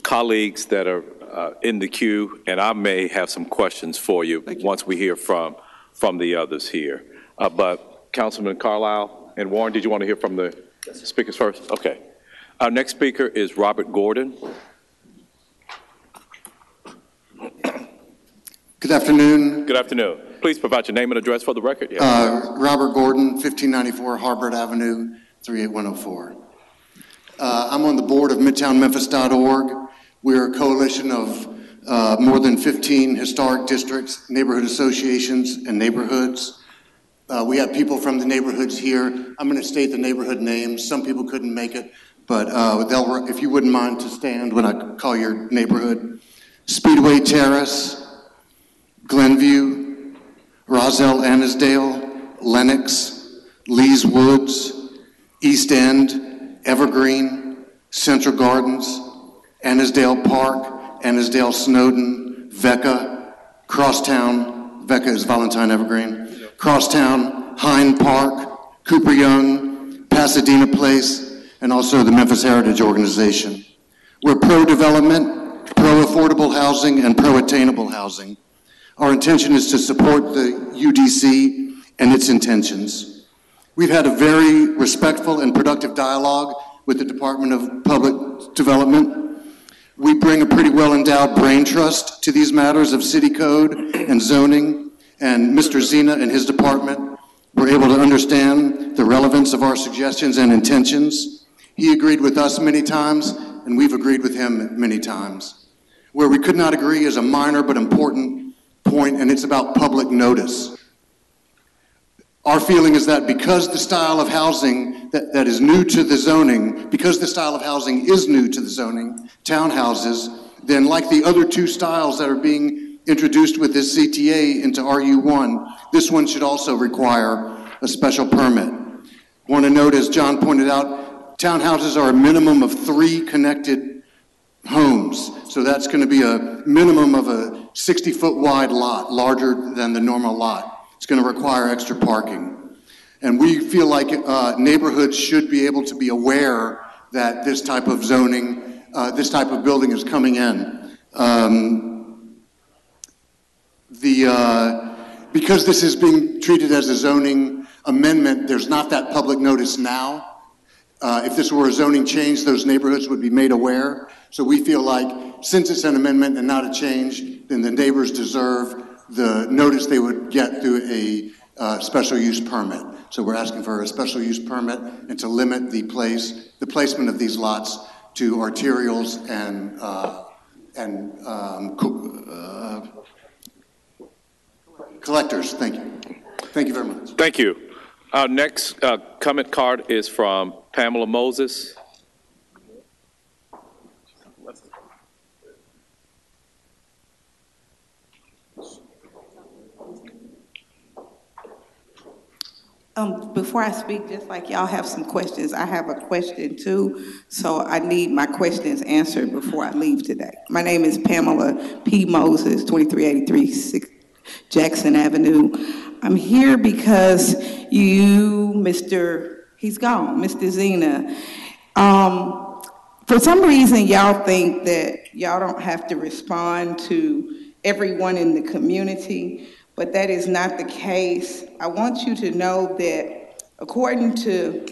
colleagues that are in the queue, and I may have some questions for you once we hear from the others here. But Councilman Carlisle and Warren, did you want to hear from the speakers first? Okay. Our next speaker is Robert Gordon. Good afternoon. Good afternoon. Please provide your name and address for the record. Robert Gordon, 1594 Harbert Avenue, 38104. I'm on the board of MidtownMemphis.org. We're a coalition of more than 15 historic districts, neighborhood associations, and neighborhoods. We have people from the neighborhoods here. I'm going to state the neighborhood names. Some people couldn't make it, but if you wouldn't mind to stand when I call your neighborhood. Speedway Terrace, Glenview, Roselle Annisdale, Lenox, Lees Woods, East End, Evergreen, Central Gardens, Annisdale Park, Annisdale Snowden, Vecca, Crosstown, Vecca is Valentine Evergreen, Crosstown, Hind Park, Cooper Young, Pasadena Place, and also the Memphis Heritage Organization. We're pro-development, pro-affordable housing, and pro-attainable housing. Our intention is to support the UDC and its intentions. We've had a very respectful and productive dialogue with the Department of Public Development. We bring a pretty well-endowed brain trust to these matters of city code and zoning, and Mr. Zena and his department were able to understand the relevance of our suggestions and intentions. He agreed with us many times, and we've agreed with him many times. Where we could not agree is a minor but important point, and it's about public notice. Our feeling is that because the style of housing that is new to the zoning, because the style of housing is new to the zoning, townhouses, then like the other two styles that are being introduced with this CTA into RU1, this one should also require a special permit. Want to note, as John pointed out, townhouses are a minimum of 3 connected homes. So that's going to be a minimum of a 60-foot wide lot, larger than the normal lot. It's going to require extra parking. And we feel like neighborhoods should be able to be aware that this type of zoning, this type of building is coming in. Because this is being treated as a zoning amendment, there's not that public notice now. If this were a zoning change, those neighborhoods would be made aware. So we feel like since it's an amendment and not a change, then the neighbors deserve the notice they would get through a special use permit. So we're asking for a special use permit and to limit the placement of these lots to arterials and collectors. Thank you. Thank you very much. Thank you. Our next comment card is from Pamela Moses. Before I speak, just like y'all have some questions, I have a question too, so I need my questions answered before I leave today. My name is Pamela P. Moses, 2383 Jackson Avenue. I'm here because you, he's gone, Mr. Zena. For some reason, y'all think that y'all don't have to respond to everyone in the community, but that is not the case. I want you to know that according to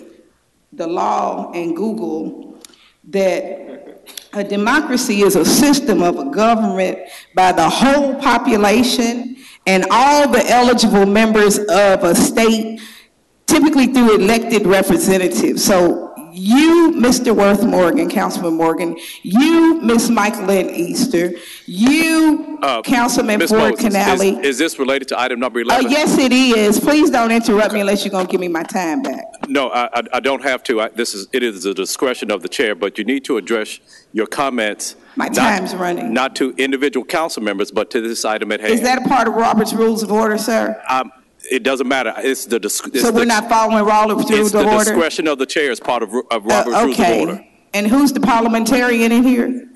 the law and Google, that a democracy is a system of a government by the whole population and all the eligible members of a state, typically through elected representatives. So you, Mr. Worth Morgan, Councilman Morgan, you, Ms. Michaeline Easter, you, Councilman Ford Canale. Is this related to item number 11? Yes, it is. Please don't interrupt me unless you're going to give me my time back. No, I don't have to. It is the discretion of the chair, but you need to address your comments. My time's running. Not to individual council members, but to this item at hand. Is that a part of Robert's Rules of Order, sir? It doesn't matter. So we're not following Robert's Rules of Order? It's the discretion of the chair as part of Robert's Rules of Order. And who's the parliamentarian in here?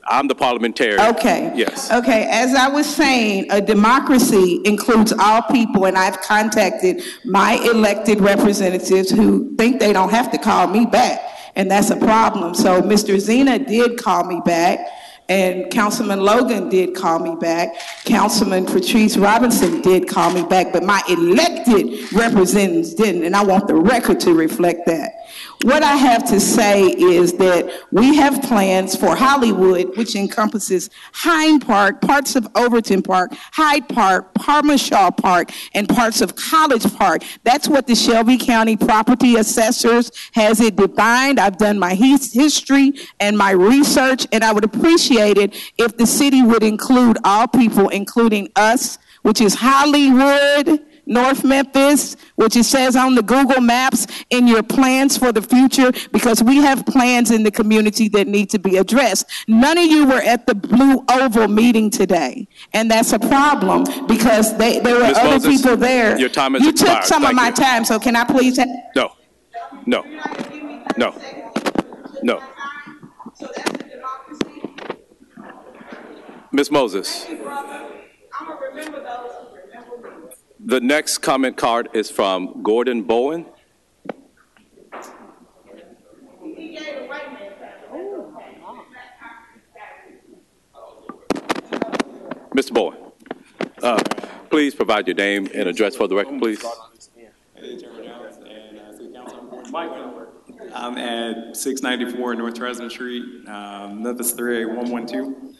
I'm the parliamentarian. Okay. Yes. Okay, as I was saying, a democracy includes all people, and I've contacted my elected representatives who think they don't have to call me back, and that's a problem. So Mr. Zena did call me back, and Councilman Logan did call me back. Councilman Patrice Robinson did call me back, but my elected representatives didn't, and I want the record to reflect that. What I have to say is that we have plans for Hollywood, which encompasses Hind Park, parts of Overton Park, Hyde Park, Parma-Shaw Park, and parts of College Park. That's what the Shelby County Property Assessors has it defined. I've done my history and my research, and I would appreciate it if the city would include all people, including us, which is Hollywood, North Memphis, which it says on the Google Maps, in your plans for the future, because we have plans in the community that need to be addressed. None of you were at the Blue Oval meeting today, and that's a problem because there were Ms. other Moses, people there. your time is You expired. took some of my time, so can I please have... No. No. No. No. Ms. Moses. The next comment card is from Gordon Bowen. Mr. Bowen, please provide your name and address for the record, please. I'm at 694 North Tresman Street, Memphis 38112.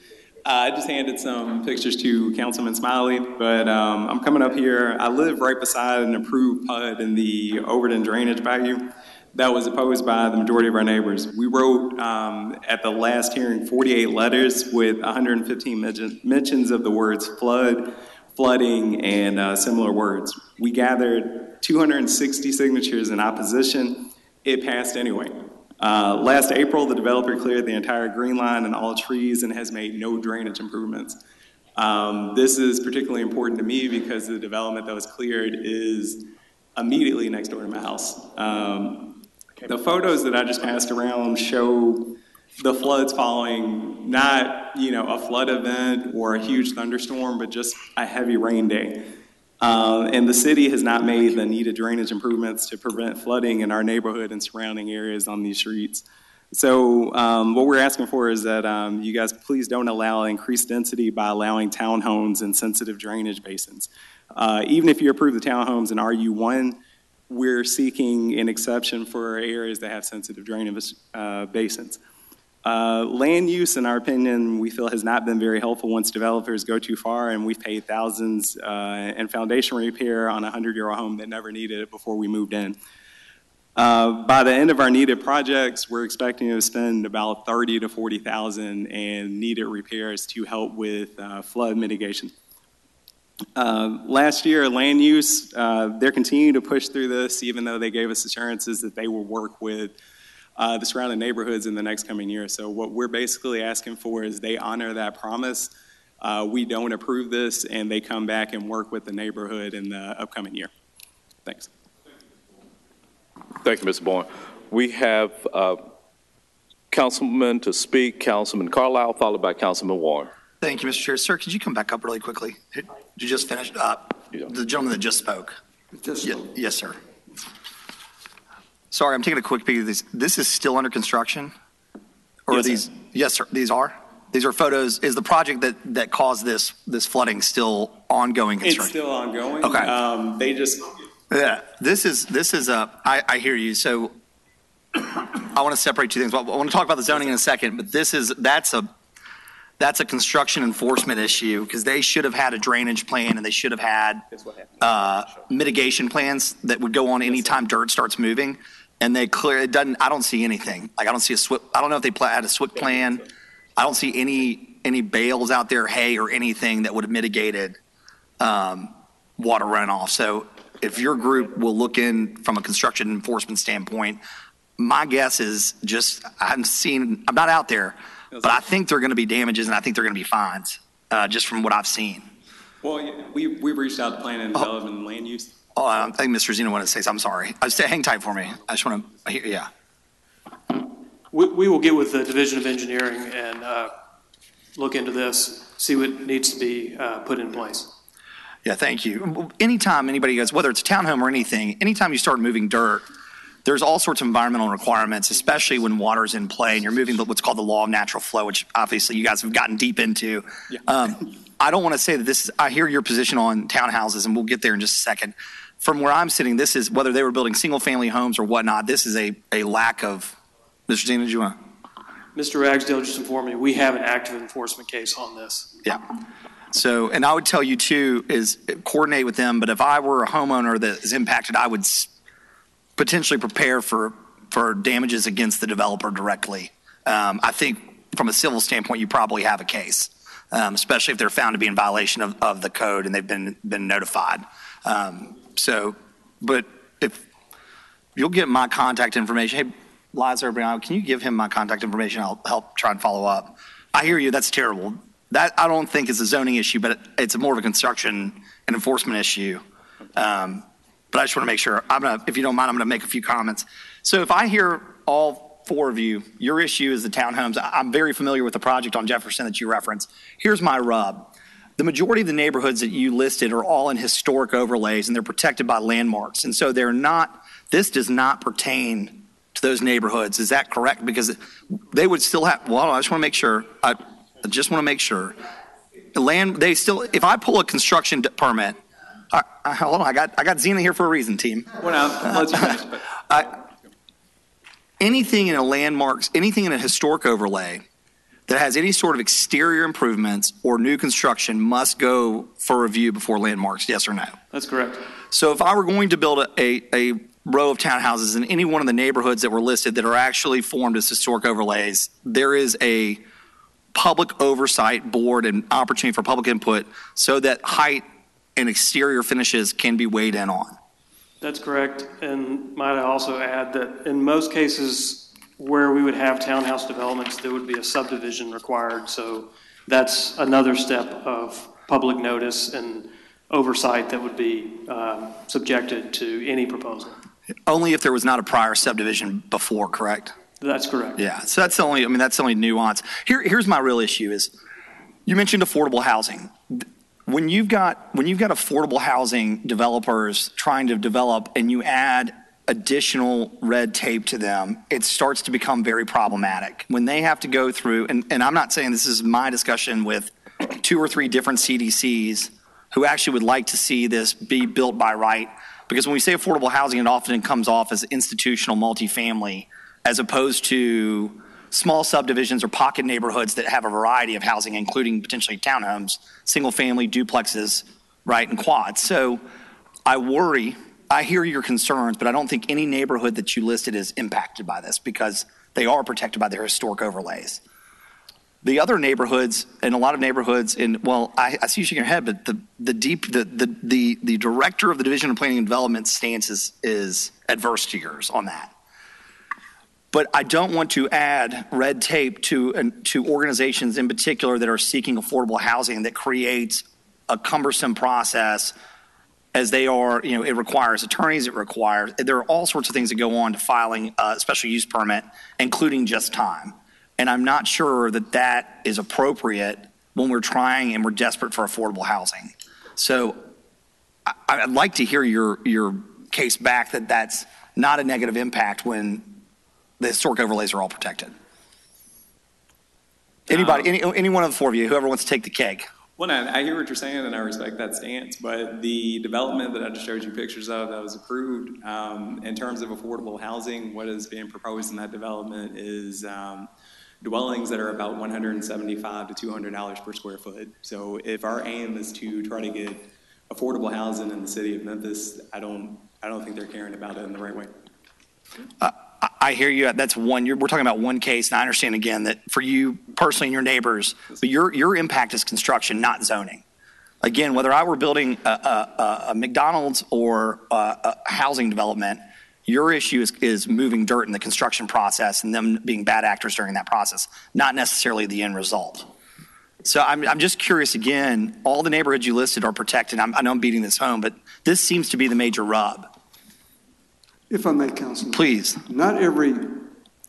I just handed some pictures to Councilman Smiley, but I'm coming up here. I live right beside an approved PUD in the Overton Drainage Bayou that was opposed by the majority of our neighbors. We wrote at the last hearing 48 letters with 115 mentions of the words flood, flooding, and similar words. We gathered 260 signatures in opposition. It passed anyway. Last April, the developer cleared the entire green line and all trees and has made no drainage improvements. This is particularly important to me because the development that was cleared is immediately next door to my house. The photos that I just passed around show the floods following not, a flood event or a huge thunderstorm, but just a heavy rain day. And the city has not made the needed drainage improvements to prevent flooding in our neighborhood and surrounding areas on these streets. So what we're asking for is that you guys please don't allow increased density by allowing townhomes in sensitive drainage basins. Even if you approve the townhomes in RU1, we're seeking an exception for areas that have sensitive drainage basins. Land use, in our opinion, we feel has not been very helpful once developers go too far, and we've paid thousands in foundation repair on a 100-year-old home that never needed it before we moved in. By the end of our needed projects, we're expecting to spend about $30,000 to $40,000 in needed repairs to help with flood mitigation. Last year, land use, they're continuing to push through this, even though they gave us assurances that they will work with the surrounding neighborhoods in the next coming year. So what we're basically asking for is they honor that promise. We don't approve this, and they come back and work with the neighborhood in the upcoming year. Thanks. Thank you, Mr. Bourne. We have Councilman to speak, Councilman Carlisle, followed by Councilman Warren. Thank you, Mr. Chair. Sir, could you come back up really quickly? Did you just finish up? The gentleman that just spoke. Yes, sir. Sorry, I'm taking a quick peek at this. This is still under construction? Or yes, are these? Sir. Yes, sir. These are? These are photos. Is the project that caused this flooding still ongoing construction? It's still ongoing. Okay. They just. Yeah. This is I hear you. So I want to separate two things. I want to talk about the zoning in a second, but that's a construction enforcement issue because they should have had a drainage plan and they should have had mitigation plans that would go on anytime dirt starts moving. And they clear it doesn't. I don't see anything. Like I don't see a SWIP. I don't know if they had a SWIP plan. I don't see any bales out there, hay or anything that would have mitigated water runoff. So if your group will look in from a construction enforcement standpoint, my guess is just I'm not out there. But I think there are going to be damages, and I think there are going to be fines, just from what I've seen. Well, yeah, we've reached out to planning and development and land use. Oh, I think Mr. Zeno wanted to say something. I'm sorry. Hang tight for me. I just want to hear, yeah. We will get with the Division of Engineering and look into this, see what needs to be put in place. Yeah, thank you. Anytime anybody goes, whether it's a townhome or anything, anytime you start moving dirt, there's all sorts of environmental requirements, especially when water's in play and you're moving what's called the law of natural flow, which obviously you guys have gotten deep into. Yeah. I don't want to say that this is, I hear your position on townhouses, and we'll get there in just a second. From where I'm sitting, this is, whether they were building single-family homes or whatnot, this is a lack of, Mr. Zena, do you want to? Mr. Ragsdale just informed me we have an active enforcement case on this. Yeah. So, and I would tell you too, is coordinate with them, but if I were a homeowner that is impacted, I would potentially prepare for damages against the developer directly. I think from a civil standpoint, you probably have a case, especially if they're found to be in violation of the code and they've been notified. But if you'll get my contact information, hey, Liza or Brianna, can you give him my contact information? I'll help try and follow up. I hear you. That's terrible. That I don't think is a zoning issue, but it's more of a construction and enforcement issue. But I just want to make sure, if you don't mind, I'm going to make a few comments. So if I hear all four of you, your issue is the townhomes. I'm very familiar with the project on Jefferson that you referenced. Here's my rub. The majority of the neighborhoods that you listed are all in historic overlays, and they're protected by landmarks. And so this does not pertain to those neighborhoods. Is that correct? Because they would still have, well, I just want to make sure. I just want to make sure. If I pull a construction permit, hold on, I got Zena here for a reason, team. Well, now, let's finish. Anything in a landmarks, anything in a historic overlay that has any sort of exterior improvements or new construction must go for review before landmarks, yes or no? That's correct. So if I were going to build a row of townhouses in any one of the neighborhoods that were listed that are actually formed as historic overlays, there is a public oversight board and opportunity for public input so that height and exterior finishes can be weighed in on. That's correct. And might I also add that in most cases where we would have townhouse developments, there would be a subdivision required. So that's another step of public notice and oversight that would be subjected to any proposal. Only if there was not a prior subdivision before, correct? That's correct. Yeah, so that's the only nuance. Here's my real issue is, you mentioned affordable housing. When you've got affordable housing developers trying to develop and you add additional red tape to them, it starts to become very problematic. When they have to go through, and I'm not saying this is my discussion with 2 or 3 different CDCs who actually would like to see this be built by right, because when we say affordable housing, it often comes off as institutional multifamily as opposed to small subdivisions or pocket neighborhoods that have a variety of housing, including potentially townhomes, single-family duplexes, right, and quads. So I worry, I hear your concerns, but I don't think any neighborhood that you listed is impacted by this because they are protected by their historic overlays. The other neighborhoods, and a lot of neighborhoods I see you shaking your head, but the director of the Division of Planning and Development stance is adverse to yours on that. But I don't want to add red tape to organizations in particular that are seeking affordable housing that creates a cumbersome process, as they are, it requires attorneys, there are all sorts of things that go on to filing a special use permit, including just time. And I'm not sure that is appropriate when we're trying and we're desperate for affordable housing. So I'd like to hear your case back that that's not a negative impact when the historic overlays are all protected. Anybody, any one of the 4 of you, whoever wants to take the cake. Well, I hear what you're saying, and I respect that stance, but the development that I just showed you pictures of that was approved, in terms of affordable housing, what is being proposed in that development is dwellings that are about $175 to $200 per square foot. So if our aim is to try to get affordable housing in the city of Memphis, I don't think they're caring about it in the right way. I hear you. That's one. We're talking about one case, and I understand again that for you personally and your neighbors, but your impact is construction, not zoning. Again, whether I were building a McDonald's or a housing development, your issue is moving dirt in the construction process and them being bad actors during that process, not necessarily the end result. So I'm just curious again. All the neighborhoods you listed are protected. I know I'm beating this home, but this seems to be the major rub. If I may, Councilman. Please. Not every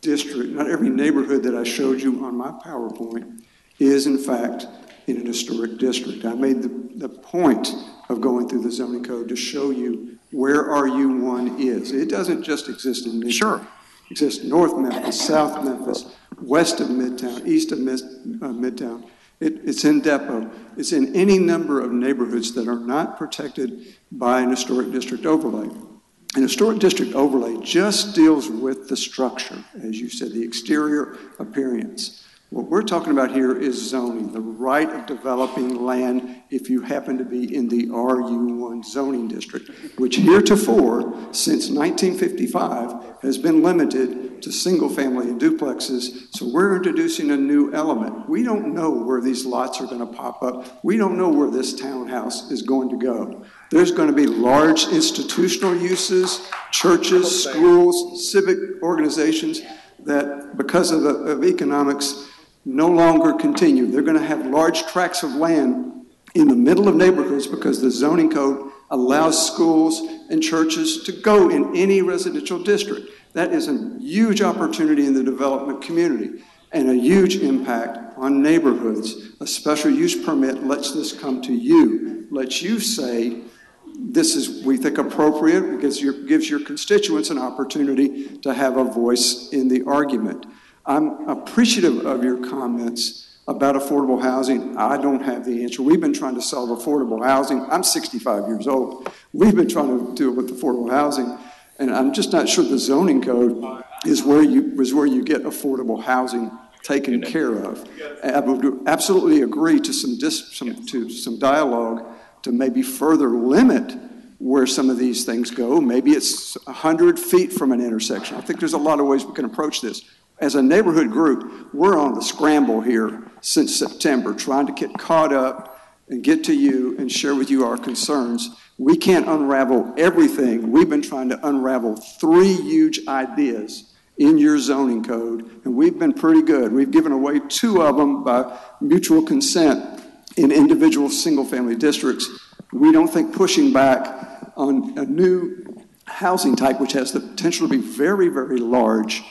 district, not every neighborhood that I showed you on my PowerPoint is, in fact, in an historic district. I made the point of going through the zoning code to show you where RU1 is. It doesn't just exist in Midtown. Sure. It exists North Memphis, South Memphis, west of Midtown, east of Midtown. It's in Depot. It's in any number of neighborhoods that are not protected by an historic district overlay. An historic district overlay just deals with the structure, as you said, the exterior appearance. What we're talking about here is zoning, the right of developing land if you happen to be in the RU1 zoning district, which heretofore, since 1955, has been limited to single family and duplexes. So we're introducing a new element. We don't know where these lots are going to pop up. We don't know where this townhouse is going to go. There's going to be large institutional uses, churches, schools, civic organizations that, because of economics, no longer continue. They're going to have large tracts of land in the middle of neighborhoods because the zoning code allows schools and churches to go in any residential district. That is a huge opportunity in the development community and a huge impact on neighborhoods. A special use permit lets this come to you, lets you say, this is, we think, appropriate because gives your constituents an opportunity to have a voice in the argument. I'm appreciative of your comments about affordable housing. I don't have the answer. We've been trying to solve affordable housing. I'm 65 years old. We've been trying to deal with affordable housing, and I'm just not sure the zoning code is where you get affordable housing taken care of. I would absolutely agree to some dialogue to maybe further limit where some of these things go. Maybe it's 100 feet from an intersection. I think there's a lot of ways we can approach this. As a neighborhood group, we're on the scramble here since September, trying to get caught up and get to you and share with you our concerns. We can't unravel everything. We've been trying to unravel 3 huge ideas in your zoning code, and we've been pretty good. We've given away 2 of them by mutual consent in individual single-family districts. We don't think pushing back on a new housing type, which has the potential to be very, very large,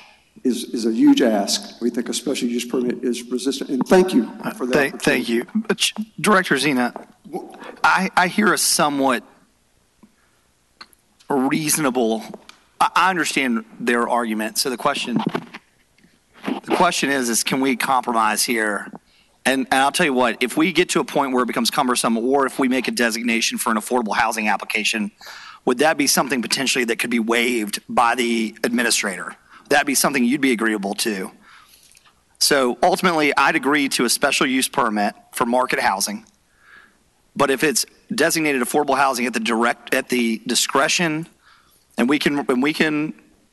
is a huge ask. We think a special use permit is resistant, and thank you for that. Thank you. Director Zena, I hear a somewhat reasonable, I understand their argument, so the question is can we compromise here? And I'll tell you what, if we get to a point where it becomes cumbersome, or if we make a designation for an affordable housing application, would that be something potentially that could be waived by the administrator? That'd be something you'd be agreeable to. So ultimately, I'd agree to a special use permit for market housing. But if it's designated affordable housing at the discretion, and we can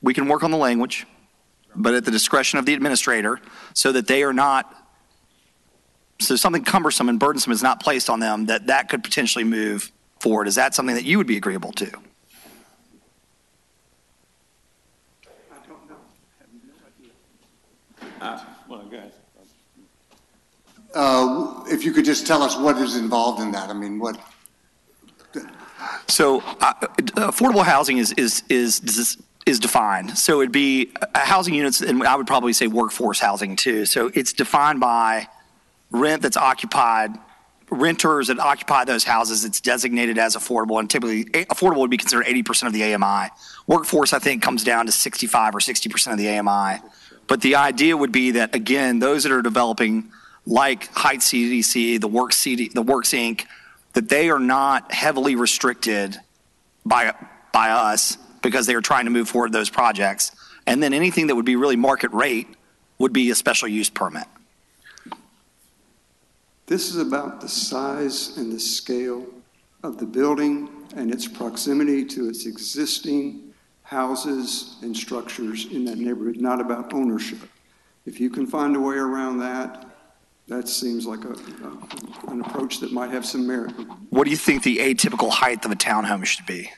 work on the language, but at the discretion of the administrator, so that they are not, so something cumbersome and burdensome is not placed on them, that could potentially move forward. Is that something that you would be agreeable to? Well, go ahead. If you could just tell us what is involved in that. I mean, what? So affordable housing is defined. So it'd be housing units, and I would probably say workforce housing too. So it's defined by rent that's occupied, renters that occupy those houses. It's designated as affordable, and typically affordable would be considered 80% of the AMI. Workforce, I think, comes down to 65 or 60% of the AMI. But the idea would be that, again, those that are developing, like Heights CDC, the Works Inc., that they are not heavily restricted by us because they are trying to move forward those projects. And then anything that would be really market rate would be a special use permit. This is about the size and the scale of the building and its proximity to its existing houses and structures in that neighborhood, not about ownership. If you can find a way around that, that seems like an approach that might have some merit. What do you think the atypical height of a townhome should be?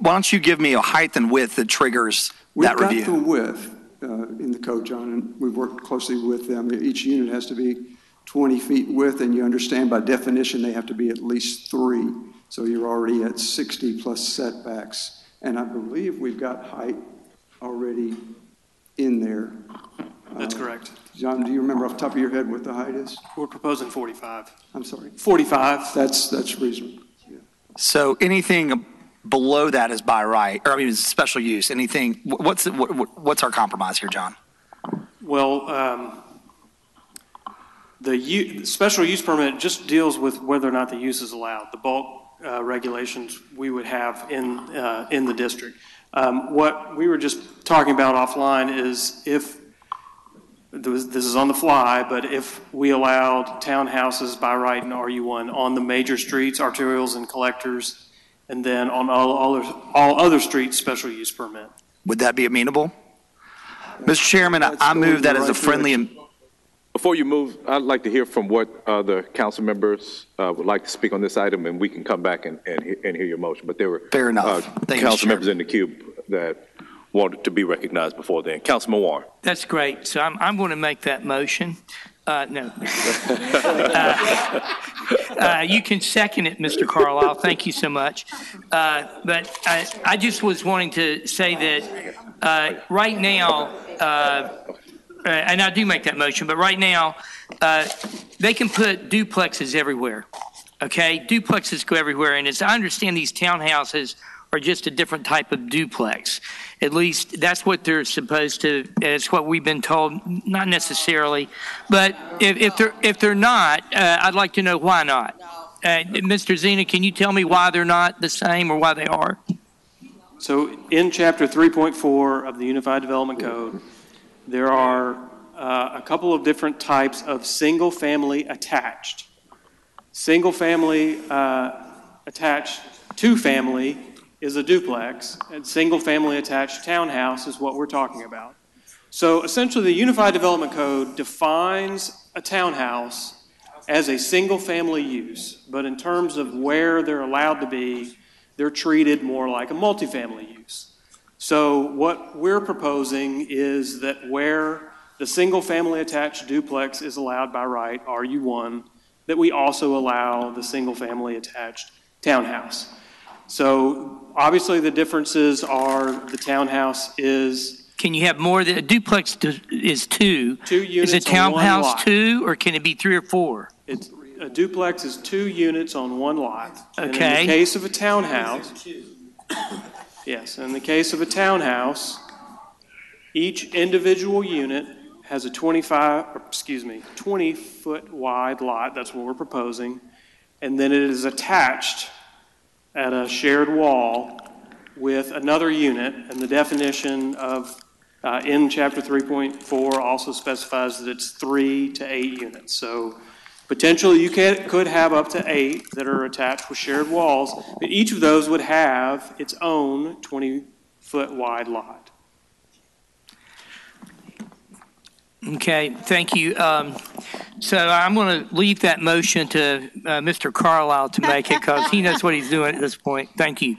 Why don't you give me a height and width that triggers that review? We've got the width in the code, John, and we've worked closely with them. Each unit has to be 20 feet width, and you understand by definition they have to be at least 3. So you're already at 60 plus setbacks. And I believe we've got height already in there. That's correct. John, do you remember off the top of your head what the height is? We're proposing 45. I'm sorry? 45. That's reasonable. Yeah. So anything below that is by right, or I mean, special use. Anything? What's our compromise here, John? Well, the special use permit just deals with whether or not the use is allowed. The bulk regulations we would have in the district. What we were just talking about offline is if this is on the fly, but if we allowed townhouses by right in RU1 on the major streets, arterials and collectors, and then on all other streets, special use permit. Would that be amenable? Mr. Chairman, I move that as a friendly and... Before you move, I'd like to hear from what other council members would like to speak on this item, and we can come back and hear your motion. But there were fair enough. Council members in the queue that wanted to be recognized before then. Councilman Warren. That's great. So I'm going to make that motion. No. You can second it, Mr. Carlisle. Thank you so much. But I just was wanting to say that right now, and I do make that motion, but right now, they can put duplexes everywhere, okay? Duplexes go everywhere, and as I understand, these townhouses are just a different type of duplex. At least that's what they're supposed to, it's what we've been told, not necessarily. But if they're not, I'd like to know why not. Mr. Zena, can you tell me why they're not the same or why they are? So in Chapter 3.4 of the Unified Development Code, there are a couple of different types of single-family attached. Single-family attached two-family is a duplex, and single-family attached townhouse is what we're talking about. So essentially, the Unified Development Code defines a townhouse as a single-family use, but in terms of where they're allowed to be, they're treated more like a multifamily use. So what we're proposing is that where the single-family attached duplex is allowed by right, RU1, that we also allow the single-family attached townhouse. So obviously the differences are the townhouse is... Can you have more than a duplex is two? 2 units is a on one townhouse lot. 2, or can it be 3 or 4? A duplex is 2 units on one lot. And in Okay. the case of a townhouse, yes, in the case of a townhouse, each individual unit has a 20-foot wide lot. That's what we're proposing. And then it is attached at a shared wall with another unit. And the definition of in Chapter 3.4 also specifies that it's 3 to 8 units. So potentially you could have up to 8 that are attached with shared walls, but each of those would have its own 20-foot wide lot. Okay, thank you. So I'm going to leave that motion to Mr. Carlisle to make it because he knows what he's doing at this point. Thank you.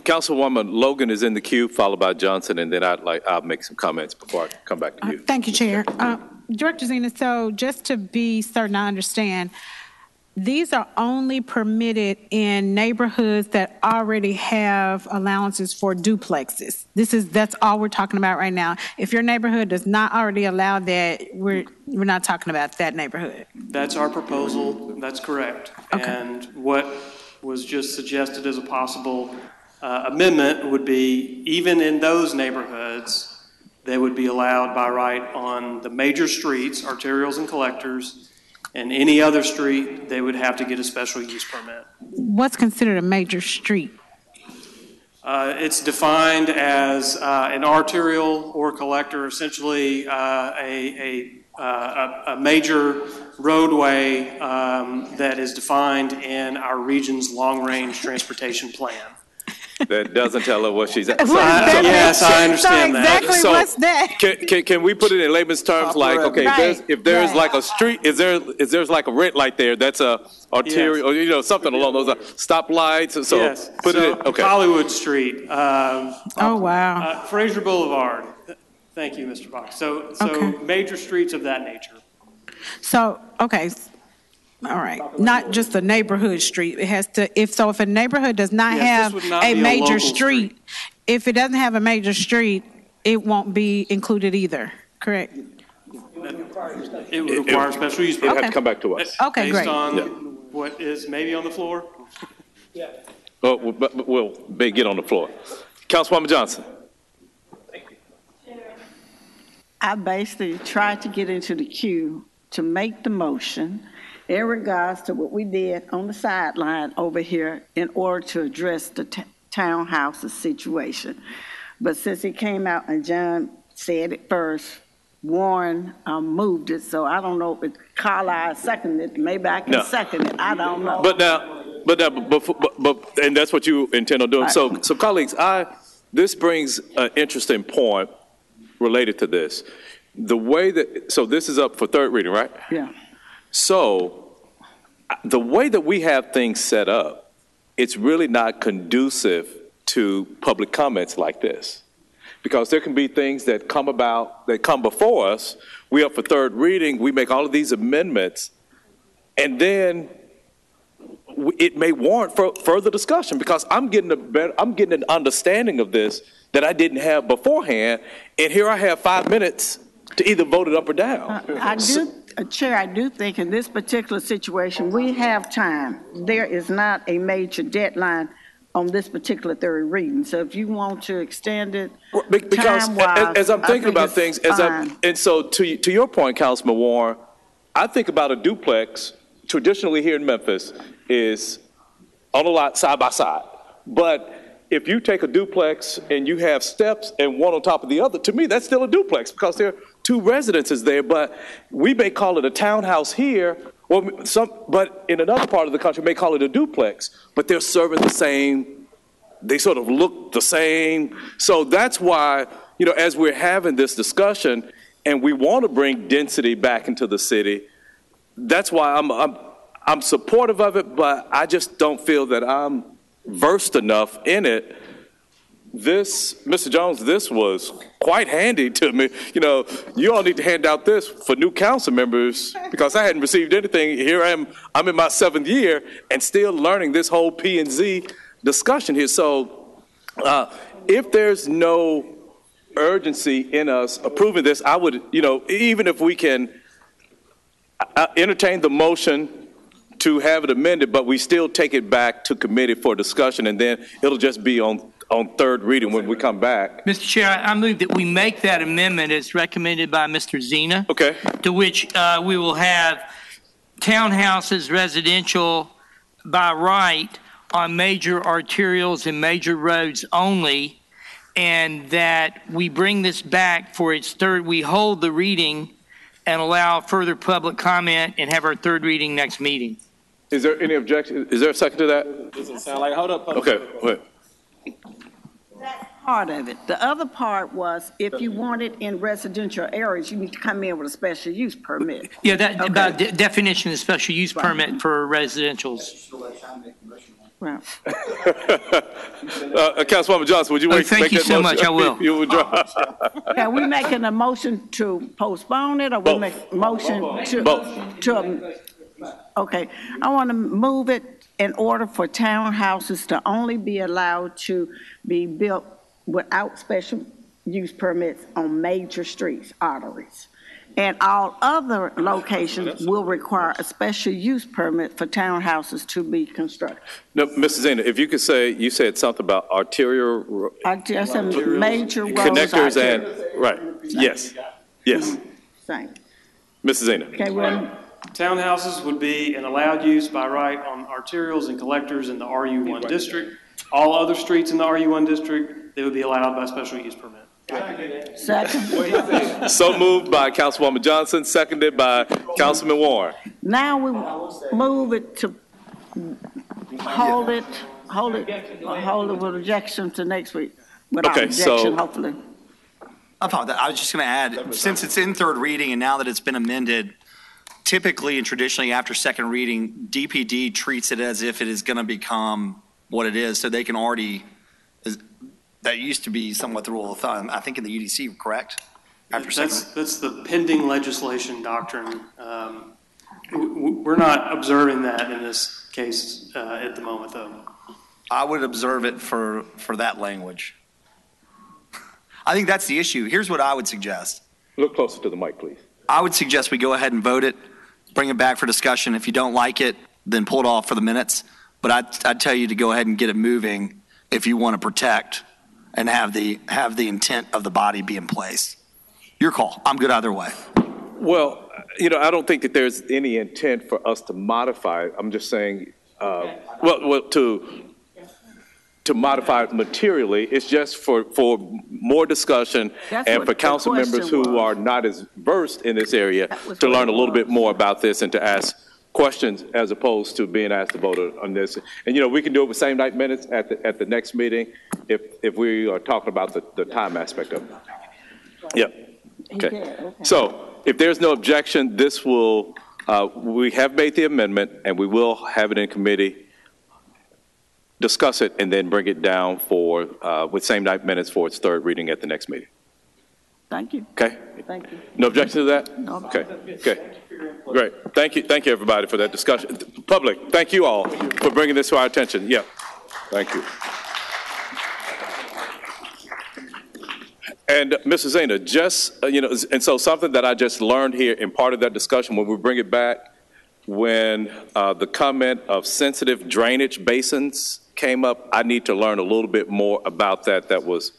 Councilwoman Logan is in the queue, followed by Johnson, and then I'll make some comments before I come back to you. Thank you, Chair. Director Zena, so just to be certain I understand, these are only permitted in neighborhoods that already have allowances for duplexes. That's all we're talking about right now. If your neighborhood does not already allow that, we're not talking about that neighborhood. That's our proposal. That's correct. Okay. And what was just suggested as a possible amendment would be even in those neighborhoods, they would be allowed by right on the major streets, arterials and collectors, and any other street, they would have to get a special use permit. What's considered a major street? It's defined as an arterial or collector, essentially a major roadway that is defined in our region's long-range transportation plan. That doesn't tell her what she's at. Yes, I understand that. Exactly what's that? Can we put it in layman's terms? Like, okay, right. if there's like a street, if there's like a red light there, that's a arterial, yes. or something along those lines. Stoplights. So yes. put it in. Okay. Hollywood Street. Oh wow. Fraser Boulevard. Thank you, Mr. Fox. So okay. Major streets of that nature. So okay. All right, not just a neighborhood street. It has to, if a neighborhood does not have a major street, if it doesn't have a major street, it won't be included either, correct? It would require a special use permit. It have to come back to us. Okay, Based great. on what is maybe on the floor? Yeah. We'll get on the floor. Councilwoman Johnson. I basically tried to get into the queue to make the motion in regards to what we did on the sideline over here in order to address the townhouses situation. But since it came out and John said it first, Warren moved it, so I don't know if Carlisle seconded it. Maybe I can second it. I don't know. But and that's what you intend on doing. So colleagues, this brings an interesting point related to this. The way that, so this is up for third reading, right? Yeah. So the way that we have things set up, it's really not conducive to public comments like this. Because there can be things that come before us, we up for third reading, we make all of these amendments, and then it may warrant further discussion because I'm getting an understanding of this that I didn't have beforehand, and here I have 5 minutes to either vote it up or down. Chair, I do think in this particular situation, we have time. There is not a major deadline on this particular third reading. So if you want to extend it, because as I'm thinking about things, and so to your point, Councilman Warren, I think about a duplex traditionally here in Memphis is on a lot side by side. But if you take a duplex and you have steps and one on top of the other, to me, that's still a duplex because there are two residences there. But we may call it a townhouse here, but in another part of the country may call it a duplex, but they're serving the same, they sort of look the same. So that's why, as we're having this discussion and we want to bring density back into the city, that's why I'm supportive of it, but I just don't feel that I'm versed enough in it. Mr. Jones, this was quite handy to me. You all need to hand out this for new council members because I hadn't received anything. Here I am, I'm in my 7th year and still learning this whole P&Z discussion here. So if there's no urgency in us approving this, I would, even if we can entertain the motion to have it amended, but we still take it back to committee for discussion, and then it'll just be on third reading when we come back. Mr. Chair, I move that we make that amendment as recommended by Mr. Zena. Okay. To which we will have townhouses residential by right on major arterials and major roads only, and that we bring this back for its third, we hold the reading and allow further public comment and have our third reading next meeting. Is there any objection? Is there a second to that? Doesn't sound like, hold up. Okay, wait. That's part of it. The other part was if you want it in residential areas, you need to come in with a special use permit. Yeah, that Okay. about definition of special use permit for residentials. Right. Councilwoman Johnson, would you make thank you that so motion? much. I will. You withdraw. Are we making a motion to postpone it, or we make a motion to? Okay, I want to move it in order for townhouses to only be allowed to be built without special use permits on major streets, arteries. And all other locations will require a special use permit for townhouses to be constructed. No, Mrs. Zena, if you could say, you said something about arterial. I said major roads. Connectors and, arterials. right, yes, yes. Same. Mrs. Zena. Okay, well, Townhouses would be an allowed use by right on arterials and collectors in the RU1 district. All other streets in the RU1 district, they would be allowed by special use permit. second. So moved by Councilwoman Johnson, seconded by Councilman Warren. Now we move it to hold it with objection to next week. Without Okay, so- objection, hopefully. I thought that, I was just going to add, since it's in third reading and now that it's been amended, typically and traditionally after second reading, DPD treats it as if it is going to become what it is, so they can already, that used to be somewhat the rule of thumb, I think in the UDC, correct? That's the pending legislation doctrine. We're not observing that in this case at the moment, though. I would observe it for that language. I think that's the issue. Here's what I would suggest. Look closer to the mic, please. I would suggest we go ahead and vote it, bring it back for discussion. If you don't like it, then pull it off for the minutes. But I'd tell you to go ahead and get it moving if you want to protect and have the intent of the body be in place. Your call. I'm good either way. Well, I don't think that there's any intent for us to modify it. I'm just saying, to modify it materially. It's just for more discussion and for council members who are not as versed in this area to learn a little bit more about this and to ask questions as opposed to being asked to vote on this. And, we can do it with same night minutes at the next meeting if we are talking about the time aspect of it. Yep. Okay. So if there's no objection, this will, we have made the amendment and we will have it in committee, discuss it, and then bring it down for, with same night minutes for its third reading at the next meeting. Thank you. Okay? Thank you. No objection to that? No. Okay. Okay. Great. Thank you, everybody, for that discussion. Public, thank you all for bringing this to our attention. Yeah. Thank you. And Mrs. Zena, just, and so something that I just learned here in part of that discussion, when we bring it back, when the comment of sensitive drainage basins came up, I need to learn a little bit more about that was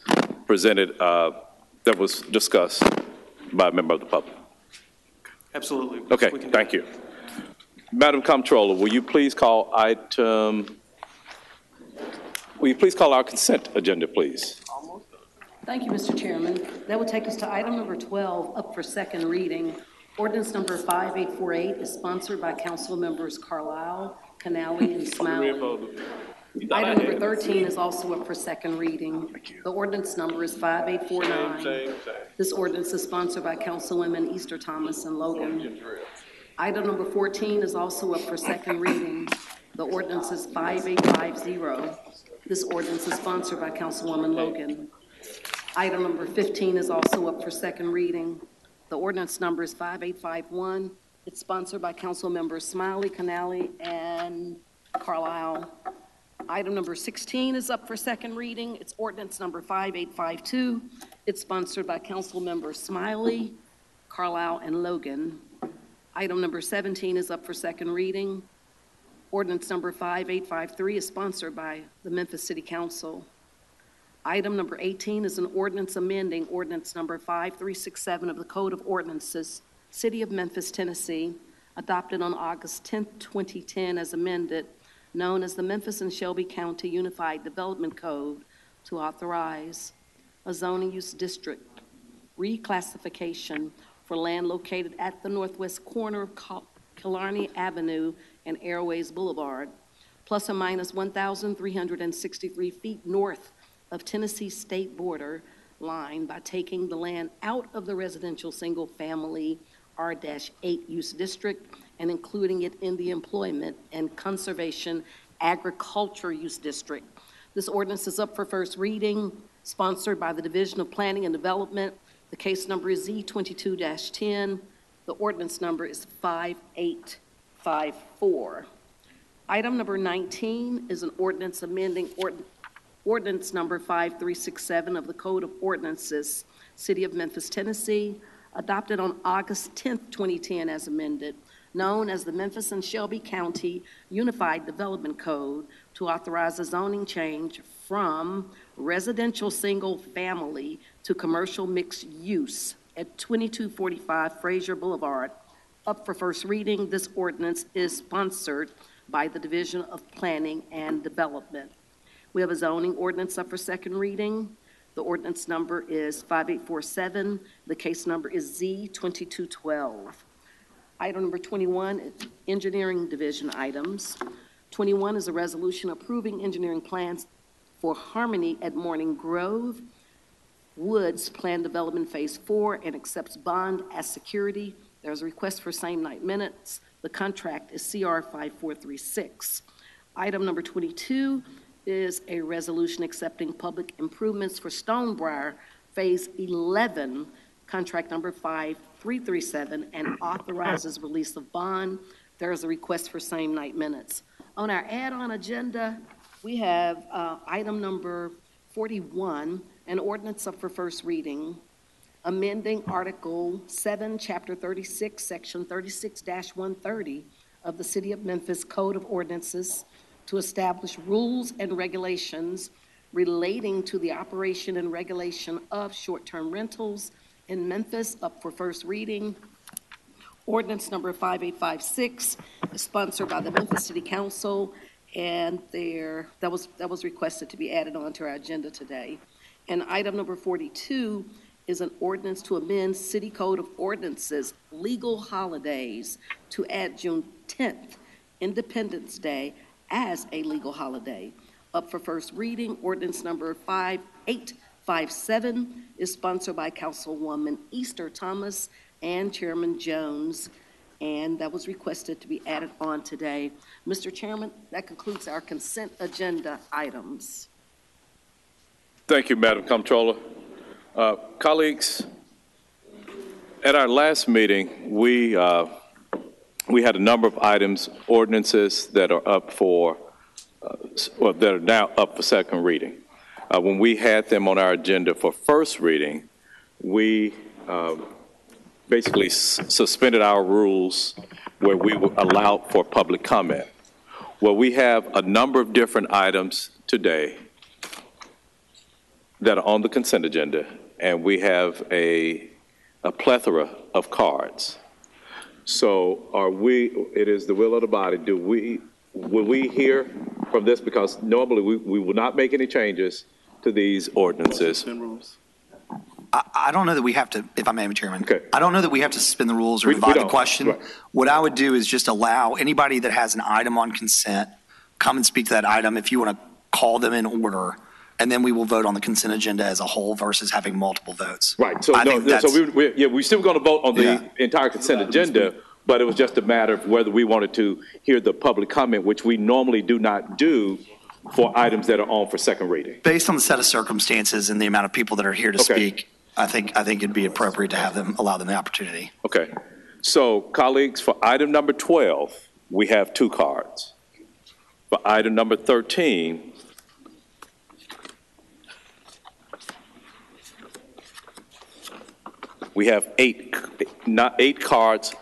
presented, that was discussed by a member of the public. Absolutely. Okay, thank you. Madam Comptroller, will you please call item Will you please call our consent agenda, please? Thank you, Mr. Chairman. That will take us to item number 12, up for second reading. Ordinance number 5848 is sponsored by council members Carlisle, Canali, and Smiley. Item number 13 is also up for second reading. The ordinance number is 5849. This ordinance is sponsored by Councilwomen Easter Thomas and Logan. Item number 14 is also up for second reading. The ordinance is 5850. This ordinance is sponsored by Councilwoman Logan. Item number 15 is also up for second reading. The ordinance number is 5851. It's sponsored by Council members Smiley, Canali, and Carlisle. Item number 16 is up for second reading. It's ordinance number 5852. It's sponsored by Council members Smiley, Carlisle, and Logan. Item number 17 is up for second reading. Ordinance number 5853 is sponsored by the Memphis City Council. Item number 18 is an ordinance amending ordinance number 5367 of the Code of Ordinances, City of Memphis, Tennessee, adopted on August 10, 2010 as amended, known as the Memphis and Shelby County Unified Development Code, to authorize a zoning use district reclassification for land located at the northwest corner of Killarney Avenue and Airways Boulevard, plus or minus 1,363 feet north of Tennessee state border line, by taking the land out of the residential single-family R-8 use district and including it in the employment and conservation agriculture use district. This ordinance is up for first reading, sponsored by the Division of Planning and Development. The case number is Z22-10. The ordinance number is 5854. Item number 19 is an ordinance amending ordinance number 5367 of the Code of Ordinances, City of Memphis, Tennessee, adopted on August 10, 2010 as amended, known as the Memphis and Shelby County Unified Development Code, to authorize a zoning change from residential single-family to commercial mixed use at 2245 Frazier Boulevard. Up for first reading, this ordinance is sponsored by the Division of Planning and Development. We have a zoning ordinance up for second reading. The ordinance number is 5847. The case number is Z2212. Item number 21 is engineering division items. 21 is a resolution approving engineering plans for Harmony at Morning Grove Woods Plan Development Phase 4 and accepts bond as security. There's a request for same night minutes. The contract is CR 5436. Item number 22 is a resolution accepting public improvements for Stonebriar Phase 11, contract number 5337, and authorizes release of bond. There is a request for same night minutes. On our add-on agenda, we have item number 41, an ordinance up for first reading, amending Article 7, Chapter 36, Section 36-130 of the City of Memphis Code of Ordinances to establish rules and regulations relating to the operation and regulation of short-term rentals in Memphis, up for first reading. Ordinance number 5856 is sponsored by the Memphis City Council, and that was requested to be added onto our agenda today. And item number 42 is an ordinance to amend City Code of Ordinances legal holidays to add June 10th, Independence Day, as a legal holiday. Up for first reading, ordinance number 5857 is sponsored by Councilwoman Easter Thomas and Chairman Jones, and that was requested to be added on today. Mr. Chairman, that concludes our consent agenda items. Thank you, Madam Comptroller. Colleagues, at our last meeting, we had a number of items, ordinances that are up for, that are now up for second reading. When we had them on our agenda for first reading, we basically suspended our rules where we allowed for public comment. Well, we have a number of different items today that are on the consent agenda, and we have a plethora of cards. So it is the will of the body, will we hear from this? Because normally we will not make any changes to these ordinances. I don't know that we have to, if I may, Mr. Chairman. Okay. I don't know that we have to suspend the rules or We divide the don't. question. Right. What I would do is just allow anybody that has an item on consent, come and speak to that item if you want to call them in order, and then we will vote on the consent agenda as a whole versus having multiple votes. Right. So I think that's- we're still going to vote on the entire consent agenda, but it was just a matter of whether we wanted to hear the public comment, which we normally do not do for items that are on for second reading. Based on the set of circumstances and the amount of people that are here to speak, I think it'd be appropriate to have them, allow them the opportunity. Okay. So, colleagues, for item number 12, we have 2 cards. For item number 13, we have 8 cards.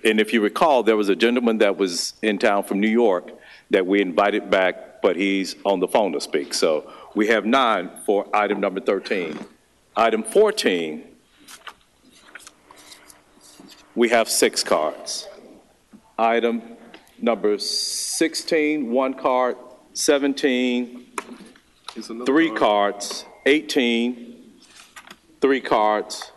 And if you recall, there was a gentleman that was in town from New York that we invited back, but he's on the phone to speak. So we have 9 for item number 13. Item 14, we have 6 cards. Item number 16, 1 card. 17, 3 cards. 18, 3 cards.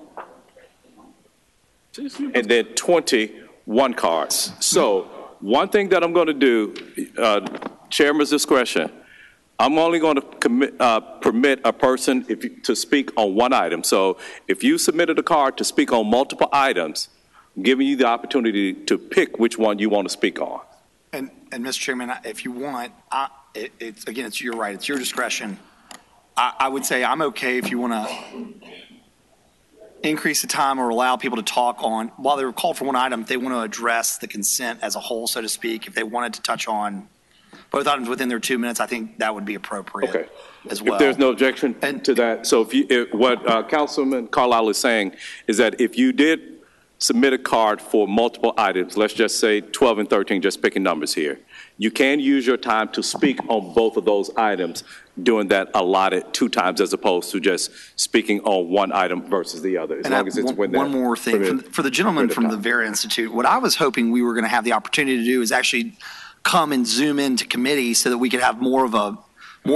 And then 20, 1 card. So one thing that I'm going to do, Chairman's discretion, I'm only going to permit a person to speak on 1 item. So if you submitted a card to speak on multiple items, I'm giving you the opportunity to pick which one you want to speak on. And Mr. Chairman, if you want, you're right, it's your discretion. I would say I'm okay if you want to increase the time or allow people to talk on, while they were called for 1 item, if they want to address the consent as a whole, so to speak, if they wanted to touch on both items within their 2 minutes, I think that would be appropriate as well. If there's no objection to that, so what Councilman Carlisle is saying is that if you did submit a card for multiple items, let's just say 12 and 13, just picking numbers here, you can use your time to speak on both of those items, doing that allotted 2 times as opposed to just speaking on 1 item versus the other, as long as it's within that. One more thing, for the gentleman from the Vera Institute, what I was hoping we were going to have the opportunity to do is actually come and zoom into committee so that we could have more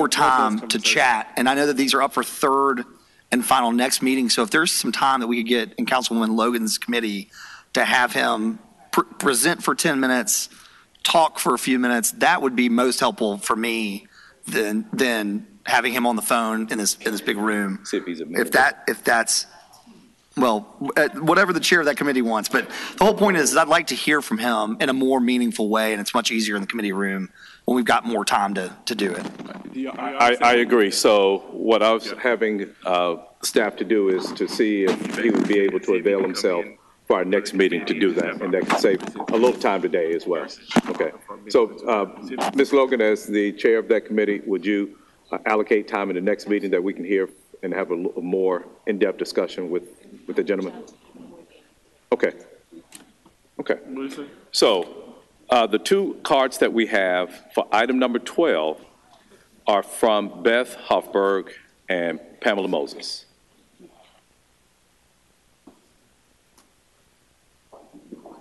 time to chat. And I know that these are up for third and final next meeting. So if there's some time that we could get in Councilwoman Logan's committee to have him present for 10 minutes, talk for a few minutes, that would be most helpful for me than having him on the phone in this big room. See if he's a if that's well, whatever the chair of that committee wants. But the whole point is I'd like to hear from him in a more meaningful way, and it's much easier in the committee room when we've got more time to do it. I agree. So what I was having staff to do is to see if he would be able to avail himself for our next meeting to do that, and that could save a little time today as well. Okay. So, Ms. Logan, as the chair of that committee, would you allocate time in the next meeting that we can hear and have a more in-depth discussion with the gentleman? Okay. Okay. So, the 2 cards that we have for item number 12 are from Beth Hoffberg and Pamela Moses.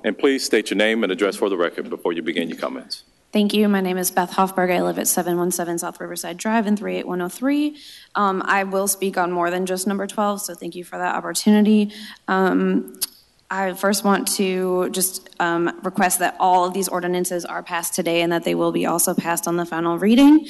And please state your name and address for the record before you begin your comments. Thank you. My name is Beth Hoffberg. I live at 717 South Riverside Drive in 38103. I will speak on more than just number 12, so thank you for that opportunity. I first want to just request that all of these ordinances are passed today and that they will be also passed on the final reading.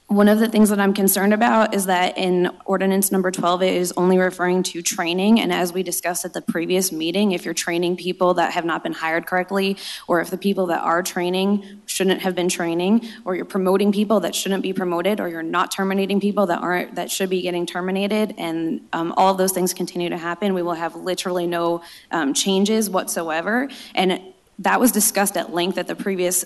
One of the things that I'm concerned about is that in ordinance number 12, it is only referring to training. And as we discussed at the previous meeting, if you're training people that have not been hired correctly, or if the people that are training shouldn't have been training, or you're promoting people that shouldn't be promoted, or you're not terminating people that should be getting terminated, and all of those things continue to happen, we will have literally no changes whatsoever. And that was discussed at length at the previous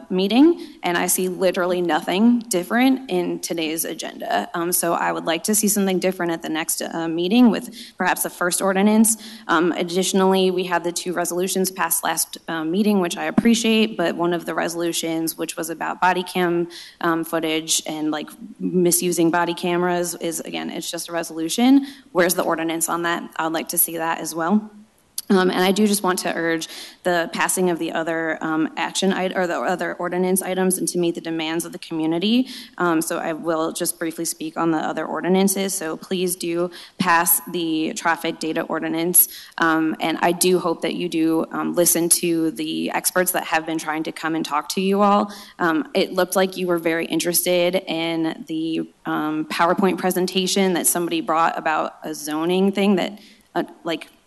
meeting, and I see literally nothing different in today's agenda. So I would like to see something different at the next meeting with perhaps the first ordinance. Additionally, we had the 2 resolutions passed last meeting, which I appreciate, but one of the resolutions, which was about body cam footage and like misusing body cameras, is, again, it's just a resolution. Where's the ordinance on that? I would like to see that as well. And I do just want to urge the passing of the other or the other ordinance items and to meet the demands of the community. So I will just briefly speak on the other ordinances. So please do pass the traffic data ordinance. And I do hope that you do listen to the experts that have been trying to come and talk to you all. It looked like you were very interested in the PowerPoint presentation that somebody brought about a zoning thing that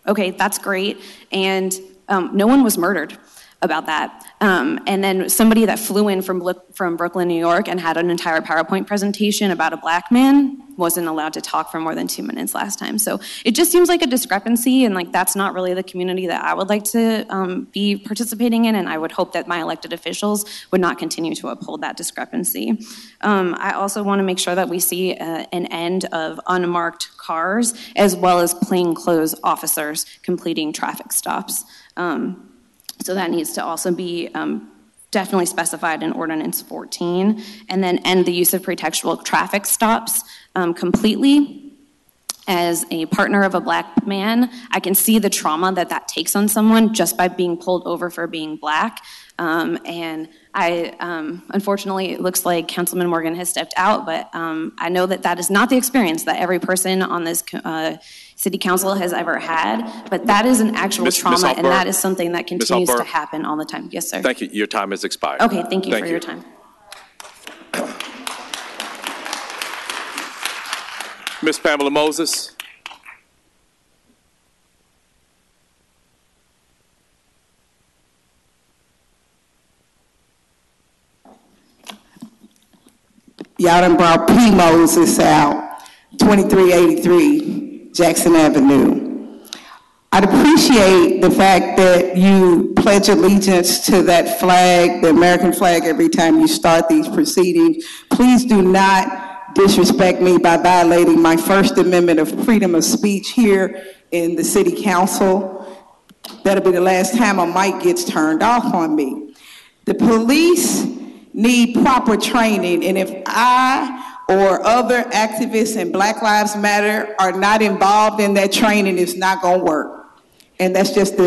okay, that's great. And no one was murdered about that. And then somebody that flew in from Brooklyn, New York and had an entire PowerPoint presentation about a black man wasn't allowed to talk for more than 2 minutes last time. So it just seems like a discrepancy, and that's not really the community that I would like to be participating in, and I would hope that my elected officials would not continue to uphold that discrepancy. I also want to make sure that we see an end of unmarked cars as well as plainclothes officers completing traffic stops. So that needs to also be definitely specified in Ordinance 14, and then end the use of pretextual traffic stops completely. As a partner of a black man, I can see the trauma that takes on someone just by being pulled over for being black. And unfortunately, it looks like Councilman Morgan has stepped out, but I know that is not the experience that every person on this city council has ever had, but that is an actual trauma, and that is something that continues to happen all the time. Yes, sir. Thank you. Your time has expired. Okay, thank you for your time. Ms. Pamela Moses. Y'all done brought P. Moses out, 2383 Jackson Avenue. I'd appreciate the fact that you pledge allegiance to that flag, the American flag, every time you start these proceedings. Please do not disrespect me by violating my First Amendment of freedom of speech here in the city council. That'll be the last time a mic gets turned off on me. The police need proper training, and if I or other activists in Black Lives Matter are not involved in that training, it's not gonna work. And that's just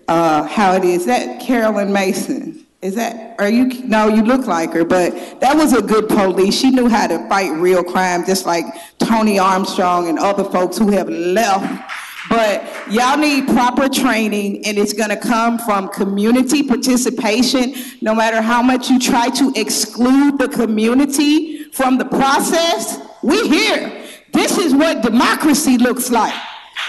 how it is. Is that Carolyn Mason? No, you look like her, but that was a good police. She knew how to fight real crime, just like Tony Armstrong and other folks who have left. But y'all need proper training, and it's gonna come from community participation. No matter how much you try to exclude the community from the process, we here. This is what democracy looks like.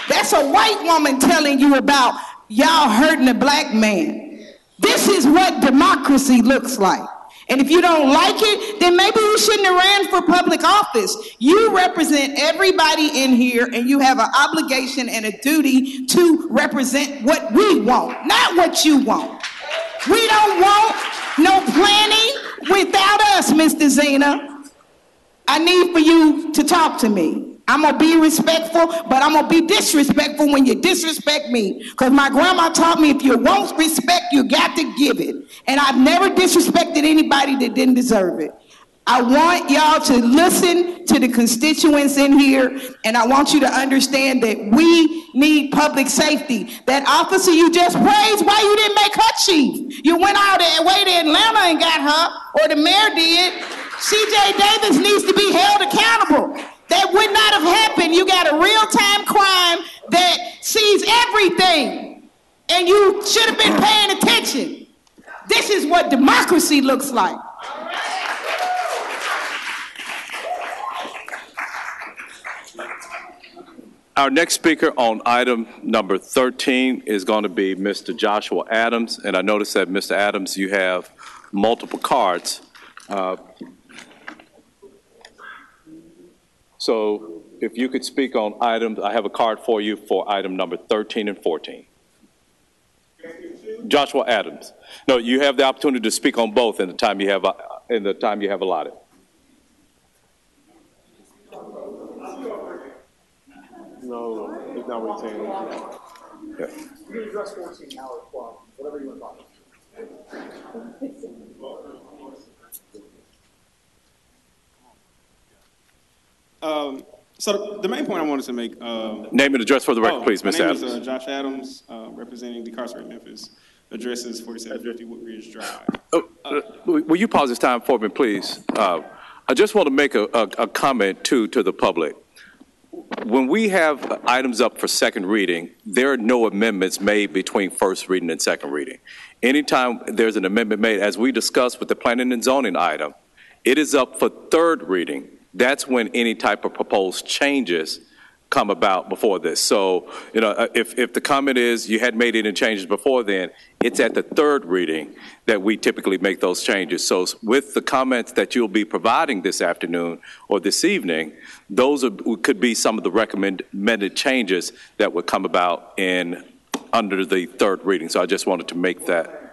That's a white woman telling you about y'all hurting a black man. This is what democracy looks like. And if you don't like it, then maybe you shouldn't have ran for public office. You represent everybody in here, and you have an obligation and a duty to represent what we want, not what you want. We don't want no planning without us, Mr. Zena. I need for you to talk to me. I'm gonna be respectful, but I'm gonna be disrespectful when you disrespect me. Because my grandma taught me if you want respect, you got to give it. And I've never disrespected anybody that didn't deserve it. I want y'all to listen to the constituents in here, and I want you to understand that we need public safety. That officer you just praised, why you didn't make her chief? You went out that way to Atlanta and got her, or the mayor did. C.J. Davis needs to be held accountable. That would not have happened. You got a real-time crime that sees everything, and you should have been paying attention. This is what democracy looks like. Our next speaker on item number 13 is going to be Mr. Joshua Adams, and I notice that, Mr. Adams, you have multiple cards. So if you could speak on items, I have a card for you for item number 13 and 14. Joshua Adams. No, you have the opportunity to speak on both in the time you have allotted. No, it's not what it's saying. Yeah. You can address 14 now or 12, whatever you want to talk about. So the main point I wanted to make. Name and address for the record, please, Ms. My name Adams. is Josh Adams, representing Decarcerate Memphis. Address is 4750 Woodbridge Drive. Will you pause this time for me, please? I just want to make a comment to the public. When we have items up for second reading, there are no amendments made between first reading and second reading. Anytime there's an amendment made, as we discussed with the planning and zoning item, it is up for third reading. That's when any type of proposed changes come about before this. So, if the comment is you hadn't made any changes before then, it's at the third reading that we typically make those changes. So with the comments that you'll be providing this afternoon or this evening, those could be some of the recommended changes that would come about under the third reading. So I just wanted to make that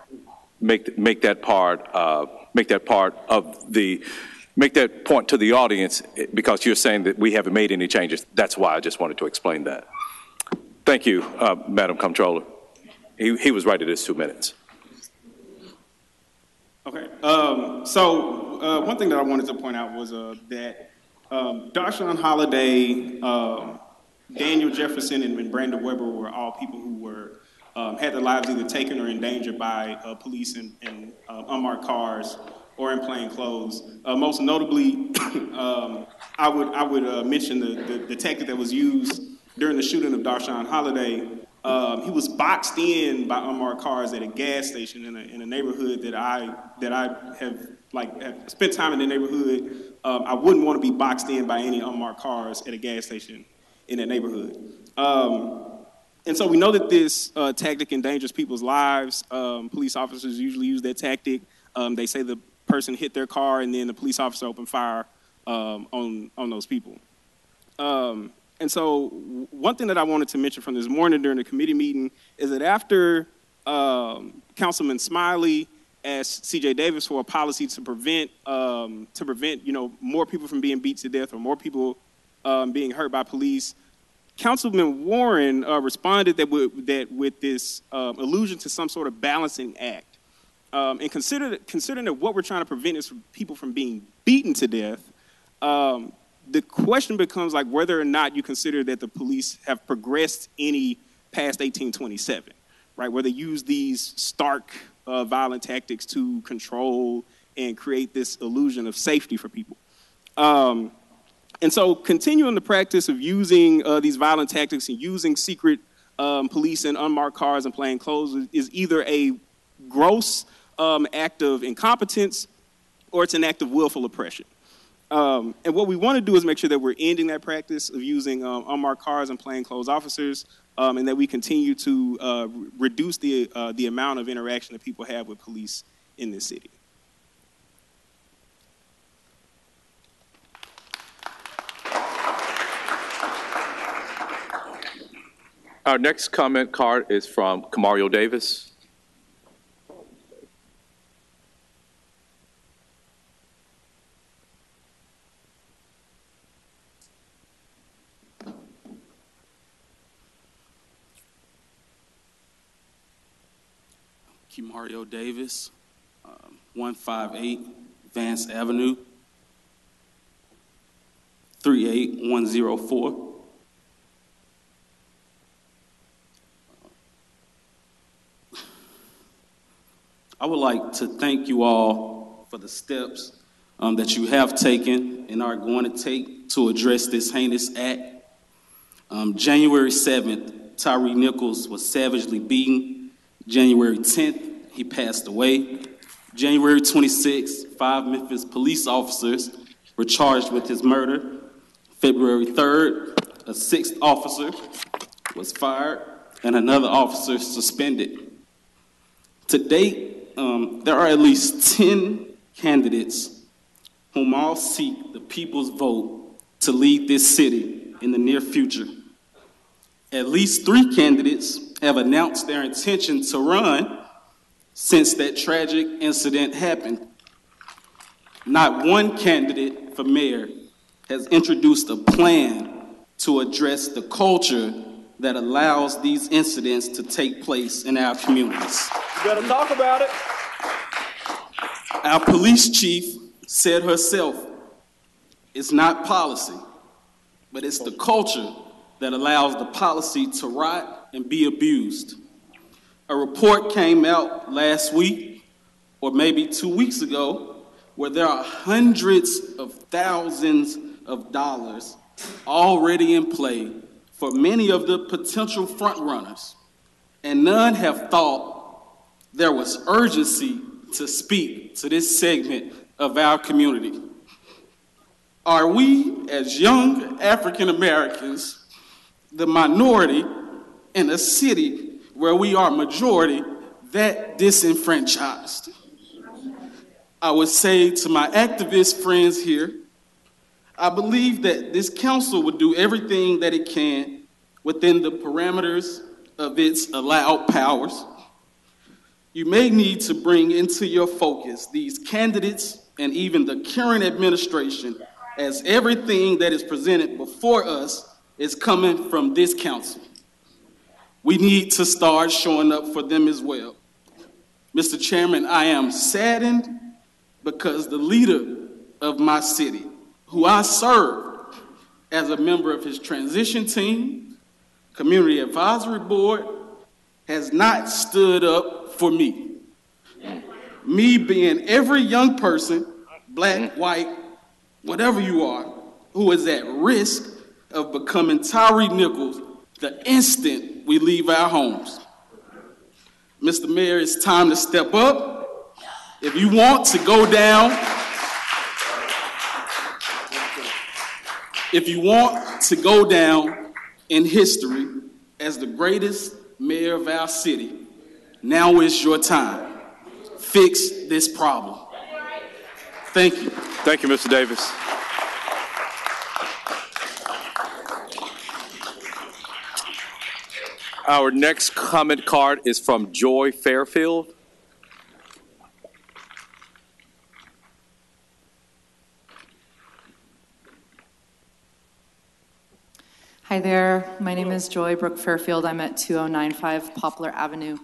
point to the audience, because you're saying that we haven't made any changes. That's why I just wanted to explain that. Thank you, Madam Comptroller. He was right, it is 2 minutes. Okay. So one thing that I wanted to point out was that Darshawn Holiday, Daniel Jefferson, and Brandon Weber were all people who were had their lives either taken or endangered by police in unmarked cars or in plain clothes. Most notably, I would mention the tactic that was used during the shooting of Darshawn Holiday. He was boxed in by unmarked cars at a gas station in a neighborhood that I have spent time in the neighborhood. I wouldn't want to be boxed in by any unmarked cars at a gas station in that neighborhood. And so we know that this tactic endangers people's lives. Police officers usually use that tactic. They say the person hit their car and then the police officer opened fire on those people. And so one thing that I wanted to mention from this morning during the committee meeting is that after Councilman Smiley asked C.J. Davis for a policy to prevent more people from being beat to death or more people being hurt by police, Councilman Warren responded that with this allusion to some sort of balancing act. And considering that what we're trying to prevent is people from being beaten to death, the question becomes like whether or not you consider that the police have progressed any past 1827, right? Where they use these stark violent tactics to control and create this illusion of safety for people. And so continuing the practice of using these violent tactics and using secret police in unmarked cars and plain clothes is either a gross act of incompetence or it's an act of willful oppression. And what we want to do is make sure that we're ending that practice of using unmarked cars and plainclothes officers, and that we continue to reduce the amount of interaction that people have with police in this city. Our next comment card is from Kamario Davis. Mario Davis, 158 Vance Avenue, 38104. I would like to thank you all for the steps that you have taken and are going to take to address this heinous act. January 7th, Tyree Nichols was savagely beaten. January 10th, he passed away. January 26th, 5 Memphis police officers were charged with his murder. February 3rd, a 6th officer was fired and another officer suspended. To date, there are at least 10 candidates whom all seek the people's vote to lead this city in the near future. At least 3 candidates have announced their intention to run since that tragic incident happened. Not one candidate for mayor has introduced a plan to address the culture that allows these incidents to take place in our communities. You better talk about it. Our police chief said herself, it's not policy, but it's the culture that allows the policy to rot and be abused. A report came out last week, or maybe 2 weeks ago, where there are hundreds of thousands of dollars already in play for many of the potential frontrunners, and none have thought there was urgency to speak to this segment of our community. Are we, as young African Americans, the minority in a city where we are majority, that disenfranchised? I would say to my activist friends here, I believe that this council would do everything that it can within the parameters of its allowed powers. You may need to bring into your focus these candidates and even the current administration, as everything that is presented before us is coming from this council. We need to start showing up for them as well. Mr. Chairman, I am saddened because the leader of my city, who I served as a member of his transition team, community advisory board, has not stood up for me. Me being every young person, black, white, whatever you are, who is at risk of becoming Tyree Nichols the instant we leave our homes. Mr. Mayor, it's time to step up. If you want to go down, in history as the greatest mayor of our city, now is your time. Fix this problem. Thank you. Thank you, Mr. Davis. Our next comment card is from Joy Fairfield. Hi there, my name is Joy Brooke Fairfield. I'm at 2095 Poplar Avenue,